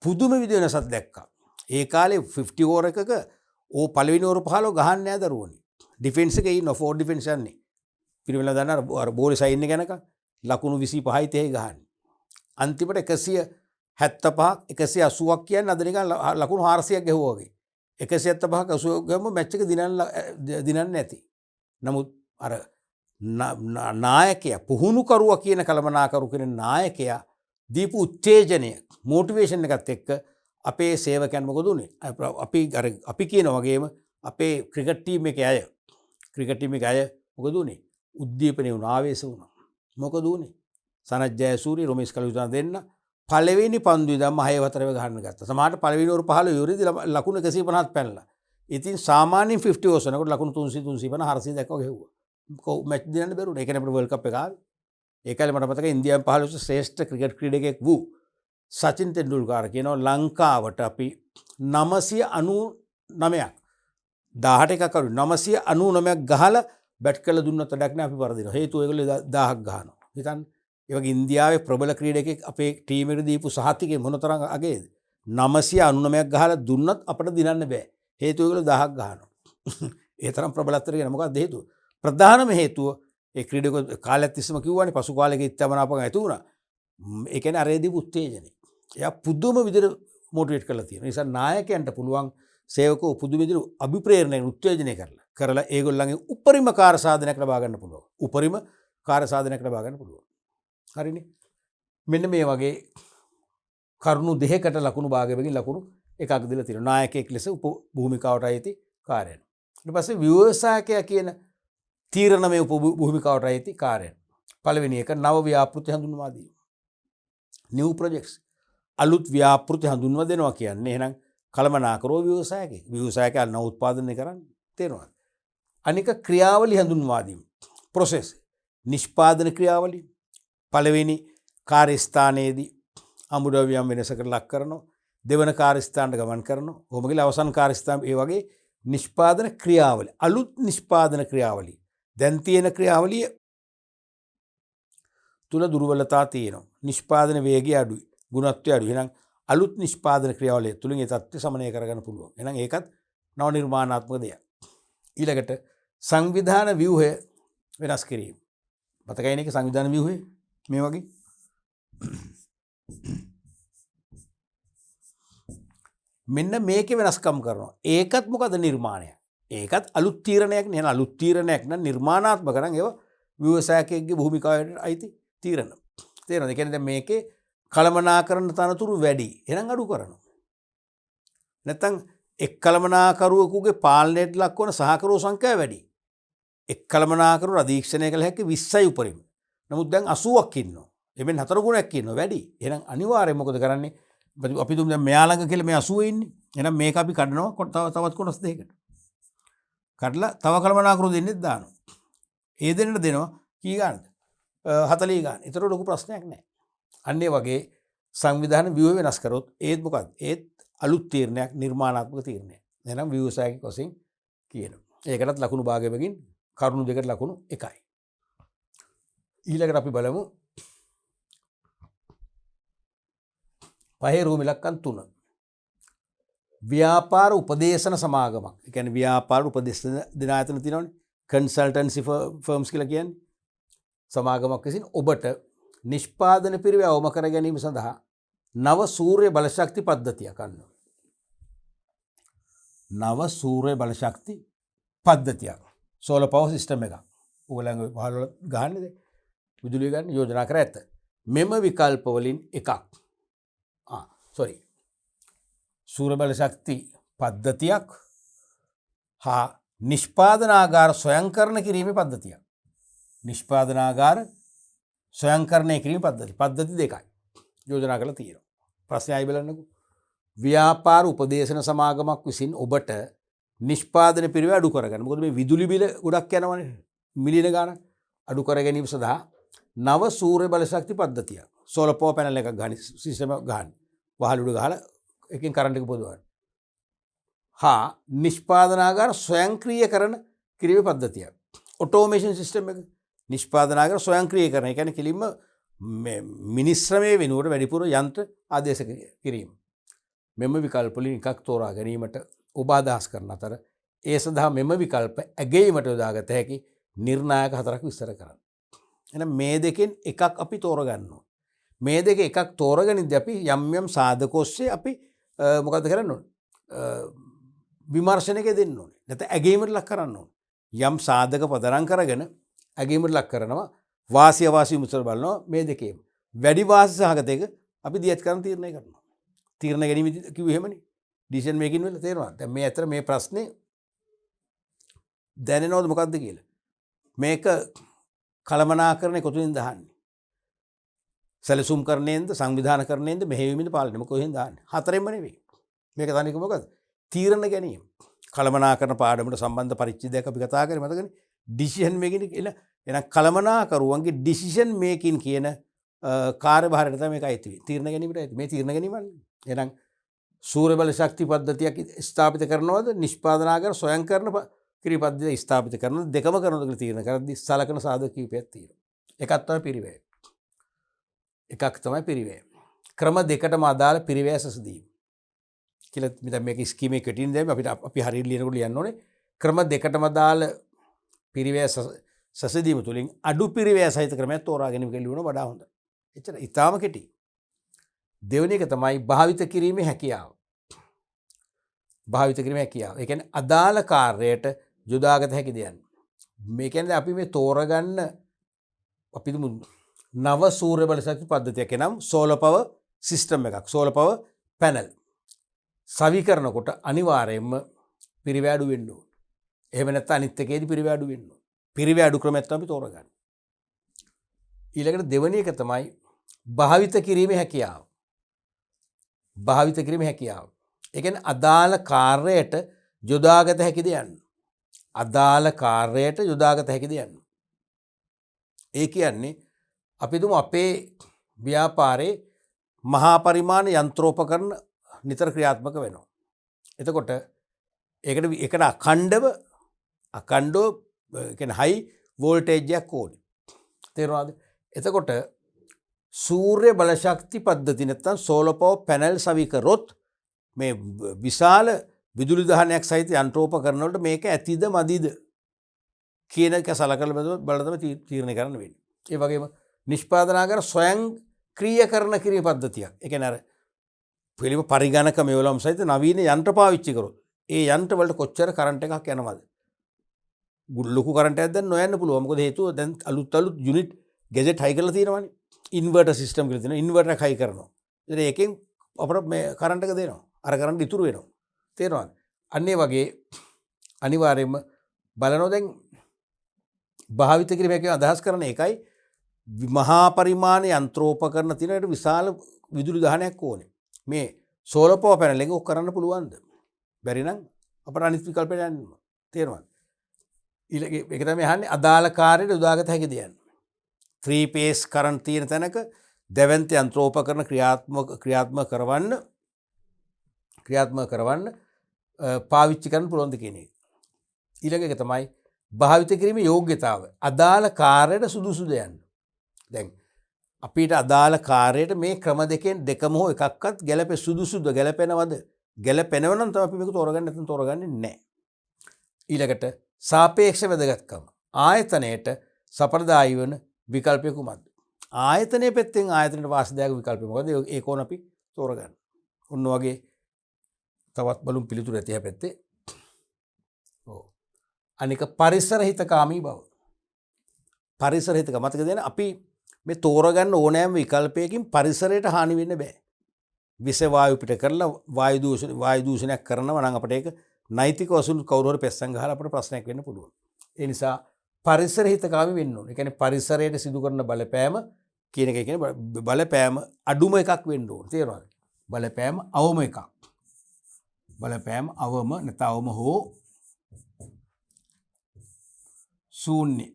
පුදුම විදිය වෙනසක් දැක්කා. ඒ කාලේ 50 ඕවර් එකක ඕ පළවෙනි ඕවර 15 ගහන්නේ නැහැ දරුවනේ. ඩිෆෙන්ස් එකේ ඉන්න ෆෝර් ඩිෆෙන්ස් යන්නේ. පිරිවෙලා දාන අර බෝලේ සයින් එක යනකම් ලකුණු 25යි 30යි ගහන්නේ. අන්තිමට 175ක් 180ක් කියන්නේ අද නිකන් ලකුණු 400ක් ගැහුවා වගේ. 175ක 80ක් ගම මැච් එක දිනන්නේ නැති. නමුත් අර නායකයා පුහුණුකරුවා කියන කළමනාකරු කියන නායකයා දීපු උත්තේජනය මොටිවේෂන් එකත් එක්ක අපේ සේවකයන් මොකද උනේ? අපි කියන වගේම අපේ ක්‍රිකට් ටීම් එකේ අය මොකද උනේ? උද්දීපනය වුණා, ආවේශ වුණා. මොකද උනේ? සනත් ජයසූරිය, රොමේෂ් කලුසන දෙන්න පළවෙනි පන්දු ඉඳන්ම 6-4 ගහන්න ගත්තා. සමහරට පළවෙනි ඕවර 15 ඉවරෙදි ලකුණු 150ක් පැනලා. ඉතින් සාමාන්‍යයෙන් 50 ඕවර්ස් යනකොට ලකුණු 300 350 400 දක්වා ගෙවුවා. මැච් දිනන්න බැරුණා. ඒ කියන්නේ අපිට වර්ල්ඩ් කප් එක ආවේ. ඒ කාලේ මට මතකයි ඉන්දියාවෙන් 15 ශ්‍රේෂ්ඨ ක්‍රිකට් ක්‍රීඩකයෙක් වූ සචින් තෙන්ඩුල්කර් කියනවා ලංකාවට අපි 999ක් 18 එකක් අඩු 999ක් ගහලා බැට් කළ දුන්නත් වැඩක් නැහැ අපි වරදිනවා. හේතුව ඒගොල්ලෝ 1000ක් ගහනවා. හිතන්න. ඒ වගේ ඉන්දියාවේ ප්‍රබල ක්‍රීඩකයෙක් අපේ ටීම් එකට දීපු සහතිකේ මොනතරම් අගේද? 999ක් ගහලා දුන්නත් අපිට දිනන්න බෑ. හේතුව ඒගොල්ලෝ 1000ක් ගහනවා. ඒ තරම් ප්‍රබලත්වයට කියන මොකක්ද හේතුව? ප්‍රධානම හේතුව ඒ ක්‍රීඩකෝ කාලයක් තිස්සම කිව්වනේ පසු කාලෙක ඉත්තමනාපකම් ඇති වුණා. ඒ කියන්නේ අර දීපු උත්තේජනය. එයා පුදුම විදිහට මොටිවේට් කරලා තියෙනවා. ඒ නිසා නායකයන්ට පුළුවන් සේවකෝ පුදුම විදිහට අභිප්‍රේරණය උත්තේජනය කරලා ඒගොල්ලන්ගේ උපරිම කාර්ය සාධනයක් ලබා ගන්න පුළුවන්. උපරිම කාර්ය සාධනයක් ලබා ගන්න පුළුවන්. හරිනේ. මෙන්න මේ වගේ කරුණු දෙකකට ලකුණු භාගයකින් ලකුණු එකක් දීලා තියෙනවා. නායකයෙක් ලෙස භූමිකාවට අයිති කාර්යයන්. ඊට පස්සේ ව්‍යවසායකයා කියන තීරණමය භූමිකාවට අයිති කාර්යයන්. පළවෙනි එක නව ව්‍යාපෘති හඳුන්වා දීම. new projects අලුත් ව්‍යාපෘති හඳුන්වා දෙනවා කියන්නේ එහෙනම් කළමනාකරෝ ව්‍යවසායකයෙක්. ව්‍යවසායකයා නව උත්පාදනය කරන්නේ. තේරෙනවද? අනික ක්‍රියාවලි හඳුන්වා දීම. process නිෂ්පාදන ක්‍රියාවලිය. පළවෙනි කාර්යස්ථානයේදී අමුද්‍රව්‍යයන් වෙනසකට ලක් කරනවා. දෙවන කාර්යස්ථානට ගමන් කරනවා. කොහොම කියලා අවසන් කාර්යස්ථාන ඒ වගේ නිෂ්පාදන ක්‍රියාවලිය. අලුත් නිෂ්පාදන ක්‍රියාවලිය. දැන් තියෙන ක්‍රියාවලිය තුල දුර්වලතා තියෙනවා. නිෂ්පාදන වේගය අඩුයි. ගුණත්වය අඩුයි. එහෙනම් අලුත් නිෂ්පාදන ක්‍රියාවලිය තුලින් ඒ தත්ත්වය සමනය කරගන්න පුළුවන්. එහෙනම් ඒකත් නව නිර්මාණාත්මක දෙයක්. ඊළඟට සංවිධාන ව්‍යුහය වෙනස් කිරීම. මතකයිනේ ඒක සංවිධාන ව්‍යුහය මේ වගේ. මෙන්න මේකේ වෙනස්කම් කරනවා. ඒකත් මොකද නිර්මාණයක්. ඒකත් අලුත් තීරණයක් නේ. අලුත් තීරණයක් නම් නිර්මාණාත්මක නම් ඒව ව්‍යවසායකයෙක්ගේ භූමිකාවට අයිති තීරණ. තේරෙනවද? ඒ කියන්නේ දැන් මේකේ කළමනාකරන තනතුරු වැඩි. එහෙනම් අඩු කරනවා. නැත්තම් එක් කළමනාකරුවෙකුගේ පාලනයට ලක්වන සහකරුවෝ සංඛ්‍යාව වැඩි. එක් කළමනාකරුවෝ අධීක්ෂණය කළ හැකි 20යි උපරිම. නමුත් දැන් 80ක් ඉන්නවා. එමෙන් 4 ගුණයක් ඉන්නවා වැඩි. එහෙනම් අනිවාර්යයෙන් මොකද කරන්නේ? අපි තුමු දැන් මෙයා ළඟ කියලා මේ 80 ඉන්නේ. එහෙනම් මේක අපි කඩනවා තවත් කොටස් දෙකකට. කඩලා තව කළමනාකරුවෝ දෙන්නෙත් දානවා. ඒ දෙන්නට දෙනවා කී ගන්නද? 40 ගන්න. ඒතර ලොකු ප්‍රශ්නයක් නැහැ. අන්න ඒ වගේ සංවිධාන ව්‍යුහය වෙනස් කරොත් ඒත් මොකද්ද? ඒත් අලුත් තීරණයක් නිර්මාණාත්මක තීරණයක්. එහෙනම් ව්‍යවසායක වශයෙන් කියනවා. ඒකටත් ලකුණු භාගයකින් කරුණු දෙකට ලකුණු 1යි. ඊළඟට අපි බලමු පහේ රූම ඉලක්කම් 3. ව්‍යාපාර උපදේශන සමාගමක්. ඒ කියන්නේ ව්‍යාපාර උපදේශ දෙන ආයතන තියෙනවනේ. කන්සල්ටන්සි ෆර්ම්ස් කියලා කියන්නේ. සමාගමක් විසින් ඔබට නිෂ්පාදන පිරිවෙ අවම කර ගැනීම සඳහා නව සූර්ය බලශක්ති පද්ධතියක් ගන්නවා. නව සූර්ය බලශක්ති පද්ධතියක්. සෝලර් පවර් සිස්ටම් එකක්. ඕගොල්ලන්ගේ පහළ ගහන්නේද? විදුලිය ගන්න යෝජනා කර ඇත. මෙම විකල්ප වලින් එකක්. සූර්ය බලශක්ති පද්ධතියක් හා නිෂ්පාදනාගාර ස්වයංකරණ කිරීමේ පද්ධතියක්. නිෂ්පාදනාගාර ස්වයංකරණය කිරීම පද්ධති දෙකයි යෝජනා කරලා තියෙනවා. ප්‍රශ්නයයි බලන්නකෝ. ව්‍යාපාර උපදේශන සමාගමක් විසින් ඔබට නිෂ්පාදන පිරිවෙ අඩු කරගන්න. මොකද මේ විදුලි බිල ගොඩක් යනවනේ. මිලියන ගාණක් අඩු කර ගැනීම සඳහා නව සූර්ය බලශක්ති පද්ධතියක්. සෝලර් පවර් පැනල් එකක් ගන්න සිස්ටම් එකක් ගන්න. වහල් උඩ ගහලා එකකින් කරන්ට් එක පොදවන්න. හා නිෂ්පාදනාගාර ස්වයංක්‍රීයකරණ කිරීමේ පද්ධතියක්. ඔටෝමේෂන් සිස්ටම් එක නිෂ්පාදනාගාර ස්වයංක්‍රීයකරණ. ඒ කියන්නේ කෙලින්ම මිනිස් ශ්‍රමයේ වෙනුවට වැඩිපුර යන්ත්‍ර ආදේශ කිරීම. මෙම විකල්ප වලින් එකක් තෝරා ගැනීමට ඔබ අදහස් කරන අතර ඒ සඳහා මෙම විකල්ප ඇගයීමට යොදාගත හැකි නිර්ණායක 4ක් විස්තර කරන්න. එහෙනම් මේ දෙකෙන් එකක් අපි තෝරගන්න ඕනේ. මේ දෙක එකක් තෝරගනිද්දී අපි යම් යම් සාධක ඔස්සේ අපි මොකද කරන්න ඕනේ? විමර්ශනයක දෙන්න ඕනේ. නැත්නම් ඇගීමට ලක් කරන්න ඕනේ. යම් සාධක පදනම් කරගෙන ඇගීමට ලක් කරනවා. වාසි අවාසි මුසල් බලනවා මේ දෙකේම. වැඩි වාසි සහගත එක අපි දියත් කරන තීරණය කරනවා. තීරණ ගැනීම කිව්වේ එහෙමනේ. ඩිසිෂන් මේකින් වල තේරෙනවා. දැන් මේ අතර මේ ප්‍රශ්නේ දැනෙනවද මොකද්ද කියලා? මේක කළමනාකරණය කොතනින්ද දාන්නේ? සැලසුම් කරණයෙන්ද සංවිධාන කරණයෙන්ද මෙහෙයවීමෙන්ද පාලනය කොහෙන්ද දාන්නේ? හතරෙන්ම නෙවෙයි. මේක තනියම මොකද්ද? තීරණ ගැනීම. කළමනාකරණ පාඩමට සම්බන්ධ පරිච්ඡේදයක් අපි කතා කරේ මතකනේ. ඩිසිෂන් මේකින් කියලා. එහෙනම් කළමනාකරුවන්ගේ ඩිසිෂන් මේකින් කියන කාර්යභාරයට තමයි මේක අයිති වෙන්නේ. තීරණ ගැනීමට අයිති. මේ තීරණ ගැනීමන්නේ. එහෙනම් සූර්ය බල ශක්ති පද්ධතියක් ස්ථාපිත කරනවද? නිෂ්පාදනාගාර ස්වයංකරණ කිරී පද්ධතිය ස්ථාපිත කරනවද? දෙකම කරනවද කියලා තීරණ කරද්දී සලකන සාධක කීපයක් තියෙනවා. එකක් තමයි පිරිවැය. එකක් තමයි පිරිවැය. ක්‍රම දෙකටම අදාළ පිරිවැය සැසඳීම. කියලා මෙතන මේක ස්කීමේ කෙටින් දැම්ම අපි හරියට ලියනකොට ලියන්න ඕනේ. ක්‍රම දෙකටම අදාළ පිරිවැය සැසඳීම තුලින් අඩු පිරිවැය සහිත ක්‍රමයක් තෝරා ගැනීම කියලා වඩා හොඳයි. එච්චර ඊටාම කෙටි. දෙවෙනි එක තමයි භාවිත කිරීමේ හැකියාව. භාවිත කිරීමේ හැකියාව. ඒ කියන්නේ අදාළ කාර්යයට යොදාගත හැකි දෙයක්. මේ කියන්නේ අපි මේ තෝරගන්න අපි නව සූර්ය බල ශක්ති පද්ධතියක් එනම් සෝලර් පවර් සිස්ටම් එකක්. Solar power panel. සවීකරනකොට අනිවාර්යයෙන්ම පිරිවැය අඩු වෙන්න ඕන. එහෙම නැත්නම් අනිත් එකේදී පිරිවැය අඩු වෙන්න ඕන. පිරිවැය අඩු ක්‍රමයක් තමයි තෝරගන්නේ. ඊළඟට දෙවෙනි එක තමයි භාවිත කිරීමේ හැකියාව. භාවිත කිරීමේ හැකියාව. ඒ කියන්නේ අදාළ කාර්යයට යොදාගත හැකි දෙයක්. අදාළ කාර්යයට යොදාගත හැකි දෙයක්. ඒ කියන්නේ අපි දුමු අපේ ව්‍යාපාරේ මහා පරිමාණ යන්ත්‍රෝපකරණ නිතර ක්‍රියාත්මක වෙනවා. එතකොට ඒකට අඛණ්ඩව කියන්නේ හයි වෝල්ටේජ් එකක් ඕනේ. තේරුණාද? එතකොට සූර්ය බලශක්ති පද්ධති නැත්තම් සෝලර් පවර් පැනල් සවි කරොත් මේ විශාල විදුලි දහනයක් සහිත යන්ත්‍රෝපකරණ වලට මේක ඇතිද මදිද කියන එක සලකලා බලලා තමයි තීරණය කරන්න වෙන්නේ. ඒ වගේම නිෂ්පාදනාගාර ස්වයං ක්‍රියාකරණ කිරීම පද්ධතියක්. ඒ කියන්නේ අර පිළිම පරිගණක මෙවලම් සහිත නවීන යන්ත්‍ර පාවිච්චි කරොත් ඒ යන්ත්‍ර වලට කොච්චර කරන්ට් එකක් යනවද? ලොකු කරන්ට් එකක් දැන් නොයන්න පුළුවන්. මොකද හේතුව දැන් අලුත් යුනිට් ගැජට් හයි කරලා තියෙනවානේ. ඉන්වර්ටර් සිස්ටම් කියලා තියෙනවා. ඉන්වර්ටර් එක හයි කරනවා. ඉතින් ඒකෙන් අපර මේ කරන්ට් එක දෙනවා. අර කරන්ට් ඉතුරු වෙනවා. තේරෙනවද? අන්න ඒ වගේ අනිවාර්යයෙන්ම බලනවා දැන් භාවිත කිරීමේ අදහස් කරන එකයි මහා පරිමාණ යන්ත්‍රෝපකරණ තියෙනට විශාල විදුලි දහනයක් ඕනේ. මේ සෝලර් පවර් පැනල් එක ඔක් කරන්න පුළුවන්ද? බැරි නම් අපට අනිත් විකල්පයට යන්න. තේරුණාද? ඊළඟ එක තමයි අහන්නේ අදාළ කාර්යයට යොදාගත හැකිද යන්නේ. 3 phase කරන්ට් තියෙන තැනක දැවැන්ත යන්ත්‍රෝපකරණ ක්‍රියාත්මක කරවන්න පාවිච්චි කරන්න පුළුවන්ද කියන එක. ඊළඟ එක තමයි භාවිත කිරීමේ යෝග්‍යතාව. අදාළ කාර්යයට සුදුසුද යන්න. දැන් අපිට අදාළ කාර්යයට මේ ක්‍රම දෙකම හෝ එකක්වත් ගැලපෙ සුදුසුද ගැලපෙනවද? ගැලපෙනව නම් තමයි අපි මේක තෝරගන්න නැත්නම් තෝරගන්නේ නැහැ. ඊළඟට සාපේක්ෂ වැදගත්කම. ආයතනයේට සපරදායි වන විකල්පය කුමක්ද? ආයතනයේ පැත්තෙන් ආයතනයට වාසිදායක විකල්පය මොකද? ඒක ඕන අපි තෝරගන්න. ඔන්න වගේ තවත් බලුම් පිළිතුරු ඇති හැපැත්තේ. ඔව්. අනික පරිසර හිතකාමී බව. පරිසර හිතක මතක දෙන්න අපි මේ තෝරගන්න ඕනෑම විකල්පයකින් පරිසරයට හානි වෙන්න බෑ. විස වායු පිට කරලා වායු දූෂණයක් කරනවා නම් අපිට ඒක නෛතික වශයෙන් කවුරු හරි පෙස්සන් ගහලා අපිට ප්‍රශ්නයක් වෙන්න පුළුවන්. ඒ නිසා පරිසර හිතකාමී වෙන්න ඕනේ. ඒ කියන්නේ පරිසරයට සිදු කරන බලපෑම කියන එක කියන්නේ බලපෑම අඩුම එකක් වෙන්න ඕනේ. තේරෙනවද? බලපෑම අවම එකක්. බලපෑම අවම නැත්නම් අවම හෝ ශූන්‍ය.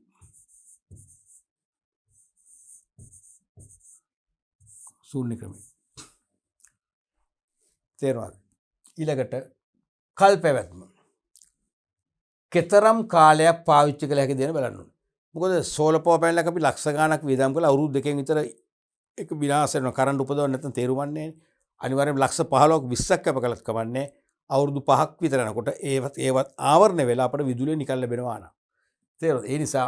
ශූන්‍ය ක්‍රමය. තේරෙනවද? ඊළඟට කල් පැවැත්ම. කෙතරම් කාලයක් පාවිච්චි කළ හැකිද කියන බලන්න ඕනේ. මොකද සෝලර් පවර් පැනල් එක අපි ලක්ෂ ගණනක් වියදම් කරලා අවුරුදු දෙකකින් විතර ඒක විනාශ වෙනවා. කරන්ට් උපදවන්න නැත්නම් තේරුම්න්නේ නැහැ. අනිවාර්යයෙන් ලක්ෂ 15ක් 20ක් කැප කළත් කමන්නේ. අවුරුදු 5ක් විතර යනකොට ඒවත් ආවරණය වෙලා අපිට විදුලිය නිකන් ලැබෙනවා නා. තේරෙනවද? ඒ නිසා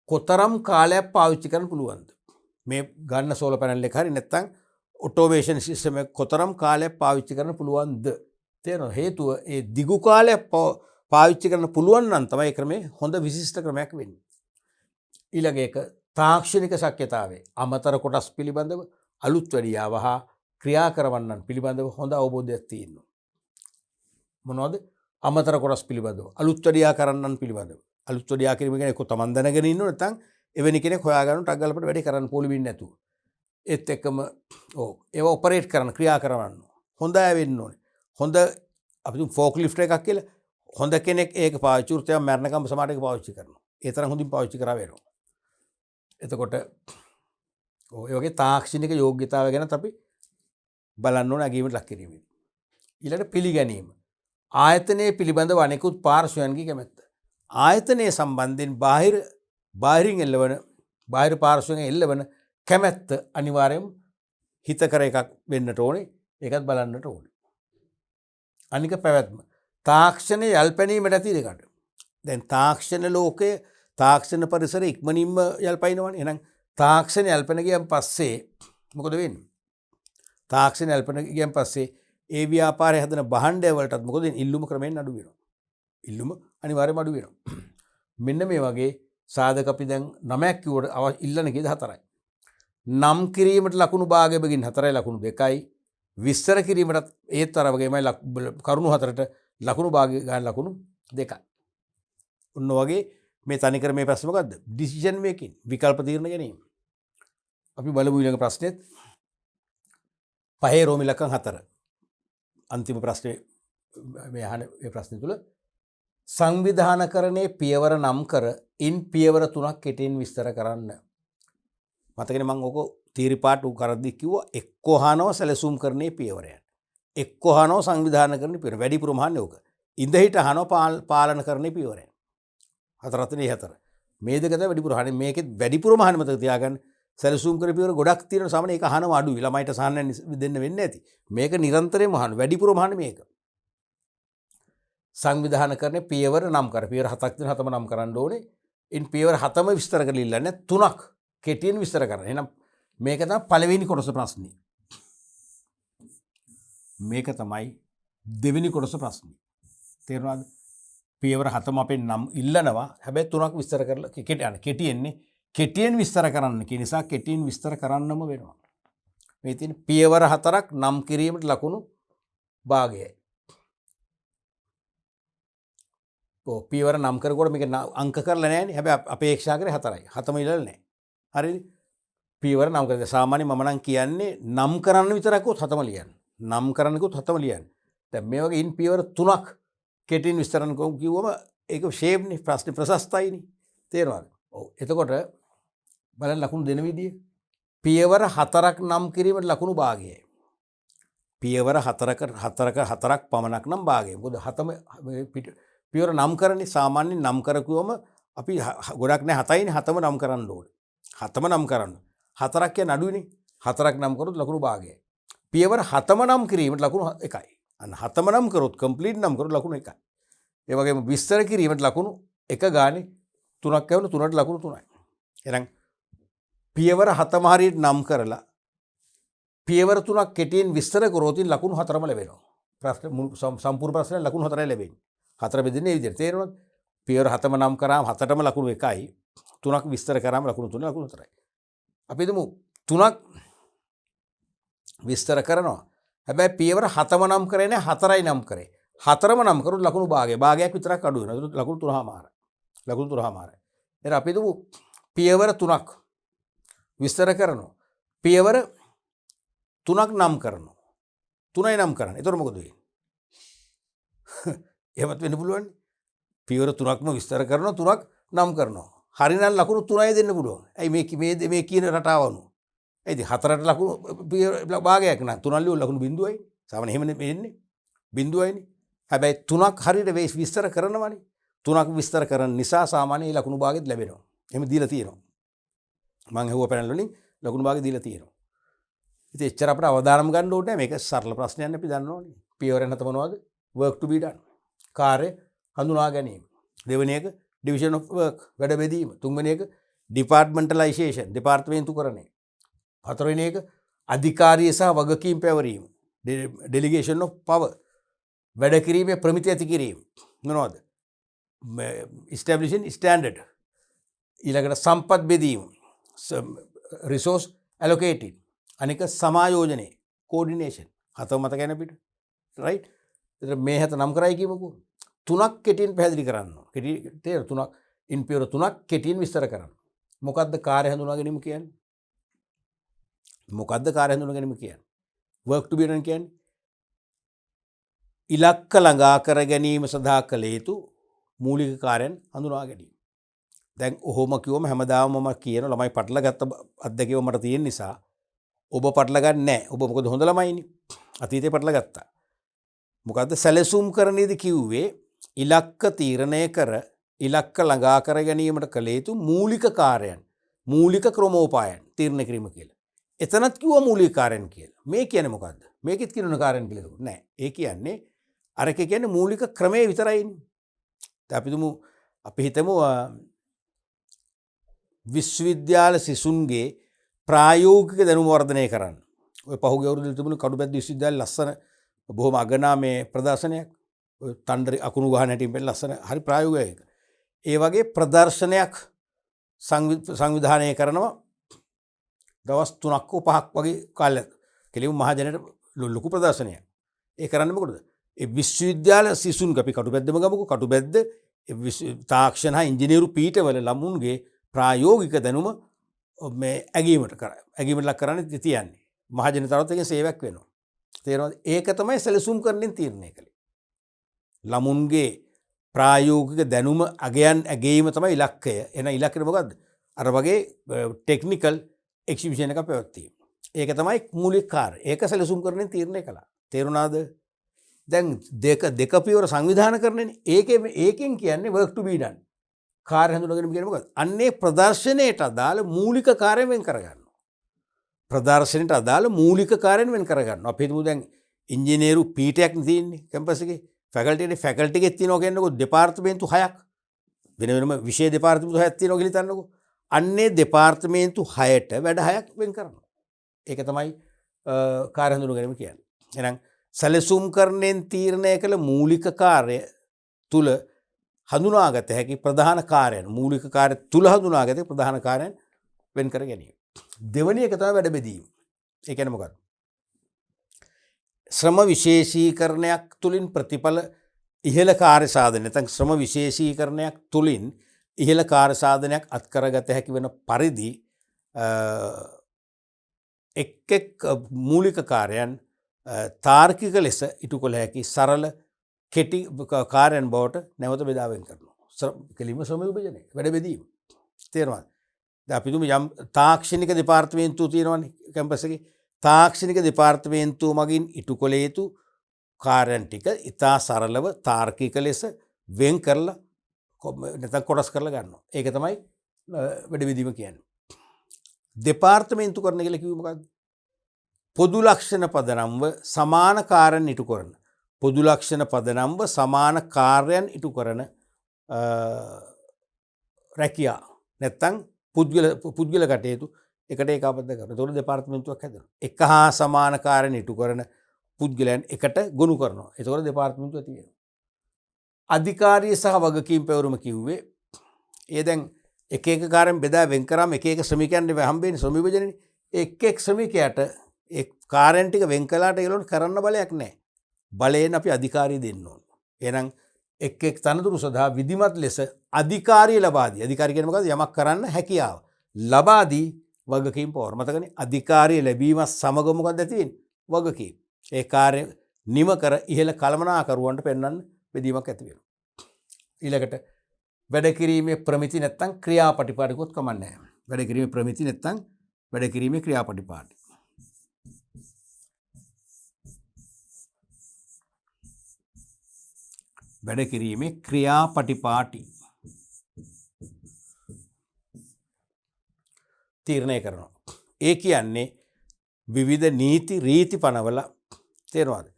කොතරම් කාලයක් පාවිච්චි කරන්න පුළුවන්ද? මේ ගන්න සෝලර් පැනල් එක හරි නැත්නම් ඔටෝමේෂන් සිස්ටම් එක කොතරම් කාලයක් පාවිච්චි කරන්න පුළුවන්ද? තේරෙනවද? හේතුව ඒ දිගු කාලයක් පාවිච්චි කරන්න පුළුවන් නම් තමයි ක්‍රමේ හොඳ විශිෂ්ට ක්‍රමයක් වෙන්නේ. ඊළඟ එක තාක්ෂණික ශක්‍යතාවය. අමතර කොටස් පිළිබඳව අලුත් වැඩියාව හා ක්‍රියා කරවන්නන් පිළිබඳව හොඳ අවබෝධයක් තියෙනවා. මොනවද? අමතර කොටස් පිළිබඳව අලුත් වැඩියා කරන්නන් පිළිබඳව. අලුත් වැඩියා කිරීම කියන්නේ කො තමන් දැනගෙන ඉන්නව නැත්නම් එවැනි කෙනෙක් හොයාගන්න ටක් ගාලා අපිට වැඩි කරන්න පොළි නැතුව. ඒත් එක්කම ඒව ඔපරේට් කරන්න ක්‍රියා කරවන්න හොඳ අය වෙන්න ඕනේ. හොඳ අපි ෆෝක් ලිෆ්ට් එකක් කියලා හොඳ කෙනෙක් ඒක පාවිච්චි කරලා තම මරණකම් සමාඩයක පාවිච්චි කරනවා. ඒ තරම් හොඳින් පාවිච්චි කරා වෙනවා. එතකොට ඒ වගේ තාක්ෂණික යෝග්‍යතාවය ගැන අපි බලන්න ඕන අගීමට ලක් කිරීමේදී. ඊළඟට පිළිගැනීම. ආයතනයේ පිළිබඳව අනෙකුත් පාර්ශ්වයන්ගේ කැමැත්ත. ආයතනයේ සම්බන්ධයෙන් බාහිරින් එල්ලවන බාහිර පාර්ශ්වයෙන් එල්ලවන කැමැත්ත අනිවාර්යයෙන් හිතකර එකක් වෙන්නට ඕනේ. ඒකත් බලන්නට ඕනේ. අනික පැවැත්ම. තාක්ෂණයේ යල්පැනීමට ඇති දෙකට. දැන් තාක්ෂණ ලෝකයේ තාක්ෂණ පරිසරය ඉක්මනින්ම යල්පයින්නවනේ. එහෙනම් තාක්ෂණ යල්පැන ගියන් පස්සේ මොකද වෙන්නේ? තාක්ෂණ යල්පැන ගියන් පස්සේ ඒ ව්‍යාපාරය හදන භාණ්ඩය වලටත් මොකද වෙන්නේ? ඉල්ලුම ක්‍රමයෙන් අඩු වෙනවා. ඉල්ලුම අනිවාර්යයෙන්ම අඩු වෙනවා. මෙන්න මේ වගේ සාධක අපි දැන් 9ක් කිව්වට ඉල්ලන කීයද 4යි. නම් කිරීමට ලකුණු භාගය බගින් 4යි ලකුණු 2යි. විස්තර කිරීමටත් ඒත් අර වගේමයි කරුණු 4ට ලකුණු භාගය ගන්න ලකුණු 2යි. ඔන්න වගේ මේ තනිකර මේ ප්‍රශ්න මොකද්ද? ඩිසිෂන් මේකින් විකල්ප තීරණ ගැනීම. අපි බලමු ඊළඟ ප්‍රශ්නෙත්. පහේ රෝම ඉලක්කම් 4. අන්තිම ප්‍රශ්නේ මේ අහන මේ ප්‍රශ්නේ තුල සංවිධානකරණයේ පියවර නම් කර ඉන් පියවර 3ක් කෙටියෙන් විස්තර කරන්න. මතකනේ මම ඕක තීරිපාට උ කරද්දි කිව්වා එක්කෝ අහනවා සැලසුම් කරන්නේ පියවරයන්. එක්කෝ අහනවා සංවිධානකරණයේ පියවර. වැඩිපුරම අහන්නේ ඕක. ඉඳ හිට අහනවා පාලන කරන්නේ පියවරයන්. 4 4. මේ දෙක තමයි වැඩිපුර අහන්නේ. මේකෙත් වැඩිපුරම අහන්න මතක තියාගන්න. සැලසුම් කර පියවර ගොඩක් තියෙන සාමාන්‍ය ඒක අහනවා අඩුයි. ළමයිට සාහන දෙන්න වෙන්නේ නැති. මේක නිරන්තරයෙන්ම අහන්න. වැඩිපුරම අහන්නේ මේක. සංවිධානකරණයේ පියවර නම් කර. පියවර 7ක් දෙන 7ම නම් කරන්න ඕනේ. ඉන් පියවර 7ම විස්තර කරලා ඉල්ලන්නේ 3ක් කෙටියෙන් විස්තර කරන්න. එහෙනම් මේක තමයි පළවෙනි කොටස ප්‍රශ්නේ. මේක තමයි දෙවෙනි කොටස ප්‍රශ්නේ. තේරුණාද? පියවර 7ම අපෙන් නම් ඉල්ලනවා. හැබැයි 3ක් විස්තර කරලා කෙටියෙන්නේ කෙටියෙන් විස්තර කරන්න කියන නිසා කෙටියෙන් විස්තර කරන්නම වෙනවා. මේ තියෙන පියවර 4ක් නම් කිරීමට ලකුණු භාගයයි. පියවර නම් කරනකොට මේක අංක කරලා නැහැනේ. හැබැයි අපේක්ෂා කරේ 4යි. 7ම ඉල්ලලා නැහැ. හරිද? පියවර නම් කරලා සාමාන්‍ය මම නම් කියන්නේ නම් කරන්න විතරක් උත් 7ම ලියන්න. නම් කරන්නකුත් 7ම ලියන්න. දැන් මේ වගේ ඉන් පියවර 3ක් කෙටියෙන් විස්තර කරන්න කිව්වම ඒක ෂේප්නේ ප්‍රශ්නේ ප්‍රශස්තයිනේ. තේරෙනවද? ඔව්. එතකොට බලන්න ලකුණු දෙන විදිය. පියවර 4ක් නම් කිරීමට ලකුණු භාගයයි. පියවර 4ක් පමණක් නම් භාගයයි. මොකද 7ම පියවර නම් කරන්නේ සාමාන්‍ය නම් කරකුවම අපි ගොඩක් නෑ 7යිනේ 7ම නම් කරන්න ඕනේ. 7ම නම් කරන්න. 4ක් කියන්නේ අඩුයිනේ. 4ක් නම් කරොත් ලකුණු භාගයයි. පියවර 7ම නම් කිරීමට ලකුණු 1යි. අන්න 7ම නම් කරොත් කම්ප්ලීට් නම් කරොත් ලකුණු 1යි. ඒ වගේම විස්තර කිරීමට ලකුණු 1 ගානේ 3ක් යවන 3ට ලකුණු 3යි. එහෙනම් පියවර 7ම හරියට නම් කරලා පියවර 3ක් කෙටියෙන් විස්තර කරොත් ලකුණු 4ම ලැබෙනවා. ප්‍රශ්න සම්පූර්ණ ප්‍රශ්නේ ලකුණු 4යි ලැබෙන්නේ. 4 බෙදෙන්නේ මේ විදිහට. තේරෙනවද? පියවර 7ම නම් කරාම 7ටම ලකුණු 1යි. 3ක් විස්තර කරාම ලකුණු 3 ලකුණු 4යි. අපි හිතමු 3ක් විස්තර කරනවා. හැබැයි පියවර 7ම නම් කරේ නැහැ 4යි නම් කරේ. 4ම නම් කරුත් ලකුණු භාගයක් විතරක් අඩු වෙනවා. ලකුණු 3මාරයි. ලකුණු 3මාරයි. එහෙනම් අපි හිතමු පියවර 3ක් විස්තර කරනවා. පියවර 3ක් නම් කරනවා. 3යි නම් කරන්නේ. එතකොට මොකද වෙන්නේ? එහෙමත් වෙන්න පුළුවන්. පියවර 3ක්ම විස්තර කරනවා 3ක් නම් කරනවා. හරිනම් ලකුණු 3යි දෙන්න පුළුවන්. ඇයි මේ කියන රටාව අනුව. ඇයිද 4ට ලකුණු භාගයක් නම් 3 ලියුව ලකුණු බිඳුවයි. සාමාන්‍ය එහෙම නෙමෙන්නේ. බිඳුවයිනේ. හැබැයි 3ක් හරියට විස්තර කරනවනේ. 3ක් විස්තර කරන නිසා සාමාන්‍ය ලකුණු භාගෙත් ලැබෙනවා. එහෙම දීලා තියෙනවා. මම හෙව්ව පැනල් වලින් ලකුණු භාගෙ දීලා තියෙනවා. ඉතින් එච්චර අපිට අවධානම ගන්න ඕනේ නැහැ. මේක සරල ප්‍රශ්නයක් අපි දන්න ඕනේ. පියවරෙන් හත මොනවද? work to be done. කාර්ය හඳුනා ගැනීම. දෙවෙනි එක division of work වැඩ බෙදීම. තුන්වෙනි එක departmentalization දෙපාර්තමේන්තුකරණය. හතරවෙනි එක අධිකාරිය සහ වගකීම් පැවරීම. delegation of power වැඩ කිරීමේ ප්‍රමිති ඇති කිරීම. මොනවද? establishing standard. ඊළඟට සම්පත් බෙදීම. resource allocating. අනික සමායෝජනය coordination. හතම මතක යන පිට. right? මේ හත නම් කරයි කියමුකෝ. 3ක් කෙටියෙන් පැහැදිලි කරන්න. කෙටි තේර 3ක් ඉන් පියවර 3ක් කෙටියෙන් විස්තර කරන්න. මොකද්ද කාර්ය හඳුනා ගැනීම කියන්නේ? මොකද්ද කාර්ය හඳුනා ගැනීම කියන්නේ? work to be done කියන්නේ ඉලක්ක ළඟා කර ගැනීම සඳහා කළ යුතු මූලික කාර්යයන් හඳුනා ගැනීම. දැන් ඔහොම කිව්වම හැමදාම මම කියන ළමයි පටල ගත්ත අත්දැකීම මට තියෙන නිසා ඔබ පටල ගන්න නැහැ. ඔබ මොකද හොඳ ළමයිනේ. අතීතේ පටල ගත්තා. මොකද්ද සැලසුම් කරන්නේද කිව්වේ ඉලක්ක තීරණය කර ඉලක්ක ළඟා කර ගැනීමට කළ යුතු මූලික කාර්යයන් මූලික ක්‍රමෝපායන් තීරණය කිරීම කියලා. එතනත් කිව්වා මූලික කාර්යයන් කියලා. මේ කියන්නේ මොකද්ද? මේකෙත් කියන කාර්යයන් කියලා නෑ. ඒ කියන්නේ අරක කියන්නේ මූලික ක්‍රමයේ විතරයිනේ. දැන් අපි හිතමු විශ්වවිද්‍යාල සිසුන්ගේ ප්‍රායෝගික දැනුම වර්ධනය කරන්න. ඔය පහුගිය අවුරුද්දේ තිබුණු කඩුබැද්ද විශ්වවිද්‍යාලයේ ලස්සන බොහොම අගනා මේ ප්‍රදර්ශනයක්. ඔය තණ්ඩරි අකුණු ගහන හැටින් පෙළ ලස්සන හරි ප්‍රායෝගිකයි. ඒ වගේ ප්‍රදර්ශනයක් සංවිධානය කරනවා දවස් 3ක් 5ක් වගේ කාලයක්. කෙලිම මහජනට ලොකු ප්‍රදර්ශනයක්. ඒ කරන්නේ මොකටද? ඒ විශ්වවිද්‍යාල සිසුන් අපි කටුබැද්දම ගමුකෝ. කටුබැද්ද තාක්ෂණ හා ඉංජිනේරු පීඨවල ළමුන්ගේ ප්‍රායෝගික දැනුම මේ ඇගීමට ලක් කරන්නේ තියන්නේ. මහජනතාවත් එකෙන් සේවයක් වෙනවා. තේරෙනවද? ඒක තමයි සැලසුම් කරමින් තීරණය කළේ. ළමුන්ගේ ප්‍රායෝගික දැනුම ඇගීම තමයි ඉලක්කය. එහෙනම් ඉලක්කය මොකද්ද? අර වගේ ටෙක්නිකල් එක්සිබිෂන් එකක් පැවැත්වීම. ඒක තමයි මූලික කාර්යය. ඒක සැලසුම් කරමින් තීරණය කළා. තේරුණාද? දැන් දෙක පියවර සංවිධානය කරන්නේ. ඒකෙන් කියන්නේ work to be done. කාර්ය හඳුනාගැනීම කියන්නේ මොකක්ද? අන්නේ ප්‍රදර්ශනයට අදාළ මූලික කාර්යයෙන් වෙන් කරගන්නවා. ප්‍රදර්ශනයට අදාළ මූලික කාර්යයෙන් වෙන් කරගන්නවා. අපි හිතමු දැන් ඉංජිනේරු පීටයක් තියෙන්නේ කැම්පස් එකේ. ෆැකල්ටි එකේ තියෙනවා කියන්නකො දෙපාර්තමේන්තු 6ක්. වෙන වෙනම විෂය දෙපාර්තමේන්තු 6ක් තියෙනවා කියලා හිතන්නකො. අන්නේ දෙපාර්තමේන්තු 6ට වැඩ 6ක් වෙන් කරනවා. ඒක තමයි කාර්ය හඳුනා ගැනීම කියන්නේ. එහෙනම් සැලසුම්කරණයෙන් තීරණය කළ මූලික කාර්ය තුල හඳුනාගත හැකි ප්‍රධාන කාර්යයන් මූලික කාර්ය තුල හඳුනාගත ප්‍රධාන කාර්යයන් වෙන් කර ගැනීම. දෙවැනි එක තමයි වැඩ බෙදීම. ඒ කියන්නේ මොකක්ද? ශ්‍රම විශේෂීකරණයක් තුලින් ප්‍රතිඵල ඉහළ කාර්ය සාධන නැත්නම් ශ්‍රම විශේෂීකරණයක් තුලින් ඉහළ කාර්ය සාධනයක් අත්කරගත හැකි වෙන පරිදි එක් මූලික කාර්යයන් තාර්කික ලෙස ඉටු කළ හැකි සරල කෙටි කාර්යයන් බවට නැවත බෙදා වෙන් කරනවා. කෙලින්ම ශ්‍රම විභජනය වැඩ බෙදීම. තේරෙනවද? දැන් අපි තුමු යම් තාක්ෂණික දෙපාර්තමේන්තුව තියෙනවනේ කැම්පස් එකේ. තාක්ෂණික දෙපාර්තමේන්තුව මගින් ඉටු කළ යුතු කාර්යයන් ටික ඉතා සරලව තාර්කික ලෙස වෙන් කරලා නැත්නම් කොටස් කරලා ගන්නවා. ඒක තමයි වැඩ බෙදීම කියන්නේ. දෙපාර්තමේන්තු කරන කියලා කිව්වේ මොකක්ද? පොදු ලක්ෂණ පදනම්ව සමාන කාර්යයන් ඉටු කරන. පොදු ලක්ෂණ පදනම්ව සමාන කාර්යයන් ඉටු කරන රැකියා නැත්නම් පුද්ගල කටයුතු එකට ඒකාබද්ධ කරනවා. ඒතකොට දෙපාර්තමේන්තුවක් හැදෙනවා. එක හා සමාන කාර්යයන් ඉටු කරන පුද්ගලයන් එකට ගොනු කරනවා. ඒතකොට දෙපාර්තමේන්තුවක් තියෙනවා. අධිකාරිය සහ වගකීම් පැවරුම කිව්වේ ඒ දැන් එක එක කාර්යම් බෙදා වෙන් කරාම එක එක ශ්‍රමිකයන් හම්බෙන්නේ ශ්‍රම විභජනනේ. එක් එක් ශ්‍රමිකයාට ඒ කාර්යයන් ටික වෙන් කළාට ඒගොල්ලන්ට කරන්න බලයක් නැහැ. බලයෙන් අපි අධිකාරිය දෙන්න ඕන. එහෙනම් එක් එක් තනතුරු සඳහා විධිමත් ලෙස අධිකාරිය ලබා දී. අධිකාරිය කියන්නේ මොකද්ද? යමක් කරන්න හැකියාව. ලබා දී වගකීම් පවර. මතකනේ අධිකාරිය ලැබීම සමග මොකක්ද ඇති වෙන්නේ? වගකීම්. ඒ කාර්ය නිම කර ඉහළ කළමනාකරුවන්ට පෙන්වන්න බෙදීමක් ඇති වෙනවා. ඊළඟට වැඩ කිරීමේ ප්‍රමිති නැත්නම් ක්‍රියාපටිපාටිකුත් කමන්නේ නැහැ. වැඩ කිරීමේ ප්‍රමිති නැත්නම් වැඩ කිරීමේ ක්‍රියාපටිපාටි. වැඩ කිරීමේ ක්‍රියාපටිපාටි තීරණය කරනවා. ඒ කියන්නේ විවිධ නීති රීති පනවල තේරෙනවද?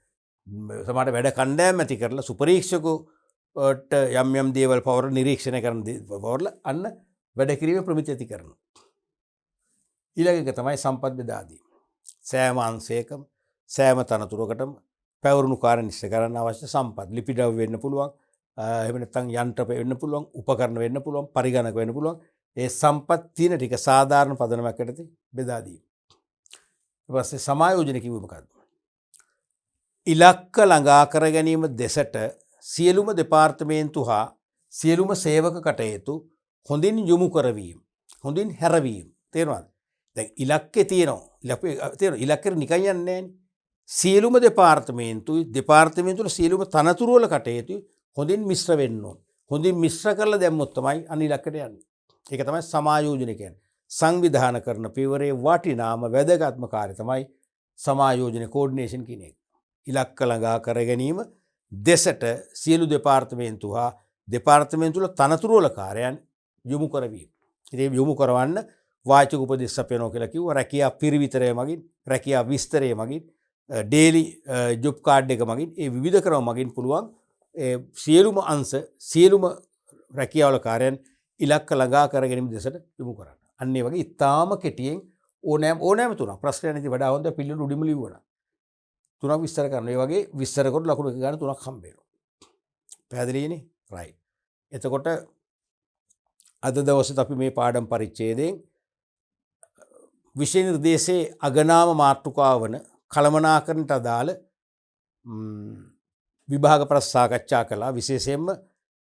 සමහරට වැඩ කණ්ඩායම් ඇති කරලා සුපරීක්ෂකවට යම් දේවල් පවර නිරීක්ෂණය කරන පවරල අන්න වැඩ කිරීමේ ප්‍රමිති ඇති කරනවා. ඊළඟ එක තමයි සම්පත් බෙදා දීම. සෑම අංශයකම සෑම තනතුරකටම පැවරුණු කාර්ය නිශ්චය කරන්න අවශ්‍ය සම්පත් ලිපි ද්‍රව්‍ය වෙන්න පුළුවන්, එහෙම නැත්නම් යන්ත්‍ර වෙන්න පුළුවන්, උපකරණ වෙන්න පුළුවන්, පරිගණක වෙන්න පුළුවන්. ඒ සම්පත් තියෙන ටික සාධාරණ පදනමක් යටතේ බෙදා දීම. ඊට පස්සේ සමායෝජන කිව්වේ මොකක්ද? ඉලක්ක ළඟා කර ගැනීම දෙසට සියලුම දෙපාර්තමේන්තු හා සියලුම සේවක කටයුතු හොඳින් යොමු කරවීම, හොඳින් හැරවීම. තේරෙනවද? දැන් ඉලක්කේ තියෙනවා. ඉලක්කෙට නිකන් යන්නේ නැහැනේ. සියලුම දෙපාර්තමේන්තුවල සියලුම තනතුරු වල කටයුතු හොඳින් මිශ්‍ර වෙන්න ඕන. හොඳින් මිශ්‍ර කරලා දැම්මොත් තමයි අන්න ඉලක්කයට යන්නේ. ඒක තමයි සමායෝජන කියන්නේ. සංවිධාන කරන පියවරේ වටිනාම වැදගත්ම කාර්යය තමයි සමායෝජන කෝඩිනේෂන් කියන එක. ඉලක්ක ළඟා කර ගැනීම දෙසට සියලු දෙපාර්තමේන්තු හා දෙපාර්තමේන්තු වල තනතුරු වල කාර්යයන් යොමු කරවීම. ඉතින් යොමු කරවන්න වාචික උපදෙස් අපේනවා කියලා කිව්වා. රැකියා පිරිවිතරය මගින්, රැකියා විස්තරය මගින්, ඩේලි ජොබ් කාඩ් එක මගින්, ඒ විවිධ ක්‍රම මගින් පුළුවන් සියලුම අංශ සියලුම රැකියාවල කාර්යයන් ඉලක්ක ළඟා කර ගැනීම දෙසට යොමු කරන්න. අන්න ඒ වගේ ඉතාම කෙටියෙන් ඕනෑම තුනක් ප්‍රශ්නයක් නැති වඩා හොඳ පිළිතුරු උඩින්ම ලියවනවා. තුනක් විස්තර කරනවා. ඒ වගේ විස්තර කොට ලකුණු එක ගන්න තුනක් හම්බ වෙනවා. පැහැදිලිනේ? රයිට්. එතකොට අද දවසේත් අපි මේ පාඩම් පරිච්ඡේදයෙන් විෂය නිර්දේශයේ අගනාම මාතෘකාව වන කළමනාකරණයට අදාළ විභාග ප්‍රශ්න සාකච්ඡා කළා. විශේෂයෙන්ම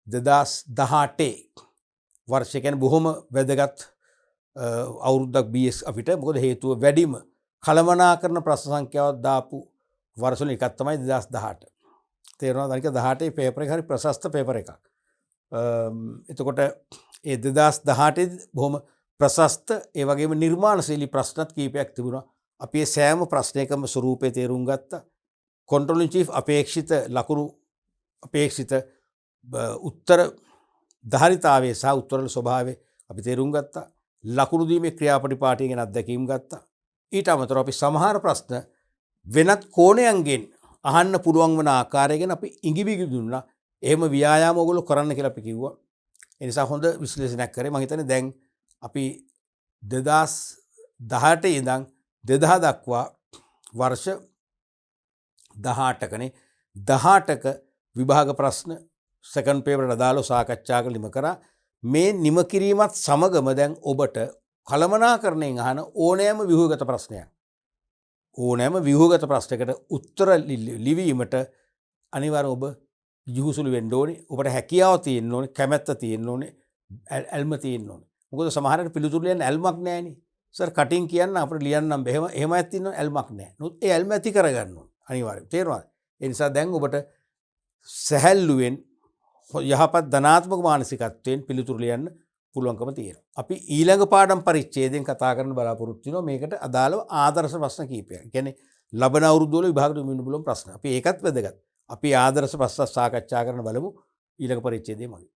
2018 වර්ෂය කියන්නේ බොහොම වැදගත් අවුරුද්දක් BS අපිට. මොකද හේතුව වැඩිම කළමනාකරණ ප්‍රශ්න සංඛ්‍යාවක් දාපු වර්ෂවල එකක් තමයි 2018. තේරෙනවද? අනික 18 පේපර් එක හරි ප්‍රශස්ත පේපර් එකක්. එතකොට ඒ 2018 බොහොම ප්‍රශස්ත ඒ වගේම නිර්මාණශීලී ප්‍රශ්නත් කීපයක් තිබුණා. අපි ඒ සෑම ප්‍රශ්නයකම ස්වරූපේ තේරුම් ගත්තා. කන්ට්‍රෝලින් චීෆ් අපේක්ෂිත ලකුණු අපේක්ෂිත උත්තර ධාරිතාවයේ සහ උත්තරවල ස්වභාවය අපි තේරුම් ගත්තා. ලකුණු දීමේ ක්‍රියාපටිපාටිය ගැන අත්දැකීම් ගත්තා. ඊට අමතරව අපි සමහර ප්‍රශ්න වෙනත් කෝණයන්ගෙන් අහන්න පුළුවන් වන ආකාරය ගැන අපි ඉඟිබිඟි දුන්නා. එහෙම ව්‍යායාම ඔයගොල්ලෝ කරන්න කියලා අපි කිව්වා. ඒ නිසා හොඳ විශ්ලේෂණයක් කරේ. මම හිතන්නේ දැන් අපි 2018 ඉඳන් 2000 දක්වා වර්ෂ 18කනේ 18ක විභාග ප්‍රශ්න සෙකන්ඩ් පේපරට අදාළව සාකච්ඡා කරලා නිම කරා. මේ නිම කිරීමත් සමගම දැන් ඔබට කළමනාකරණයෙන් අහන ඕනෑම ව්‍යුහගත ප්‍රශ්නයක් ඕනෑම ව්‍යුහගත ප්‍රශ්නයකට උත්තර ලිවීමට අනිවාර්යයෙන් ඔබ යහුසුළු වෙන්න ඕනේ. ඔබට හැකියාව තියෙන්න ඕනේ, කැමැත්ත තියෙන්න ඕනේ, ඇල්ම තියෙන්න ඕනේ. මොකද සමහරකට පිළිතුරු ලියන්න ඇල්මක් නැහැනේ. සර් කටින් කියන්න අපිට ලියන්නම් එහෙම ඇත්ත ඉන්න ඇල්මක් නැහැ. නමුත් ඒ ඇල්ම ඇති කරගන්න ඕනේ. අනිවාර්යයෙන්. තේරුණාද? ඒ නිසා දැන් ඔබට සැහැල්ලුවෙන් යහපත් ධනාත්මක මානසිකත්වයෙන් පිළිතුරු ලියන්න පුළුවන්කම තියෙනවා. අපි ඊළඟ පාඩම් පරිච්ඡේදයෙන් කතා කරන්න බලාපොරොත්තු වෙනවා මේකට අදාළව ආදර්ශ ප්‍රශ්න කීපයක්. කියන්නේ ලබන අවුරුද්ද වල විභාගයට යොමුවෙන්න පුළුවන් ප්‍රශ්න. අපි ඒකත් වැදගත්. අපි ආදර්ශ ප්‍රශ්න සාකච්ඡා කරන්න බලමු ඊළඟ පරිච්ඡේදයේ මගින්.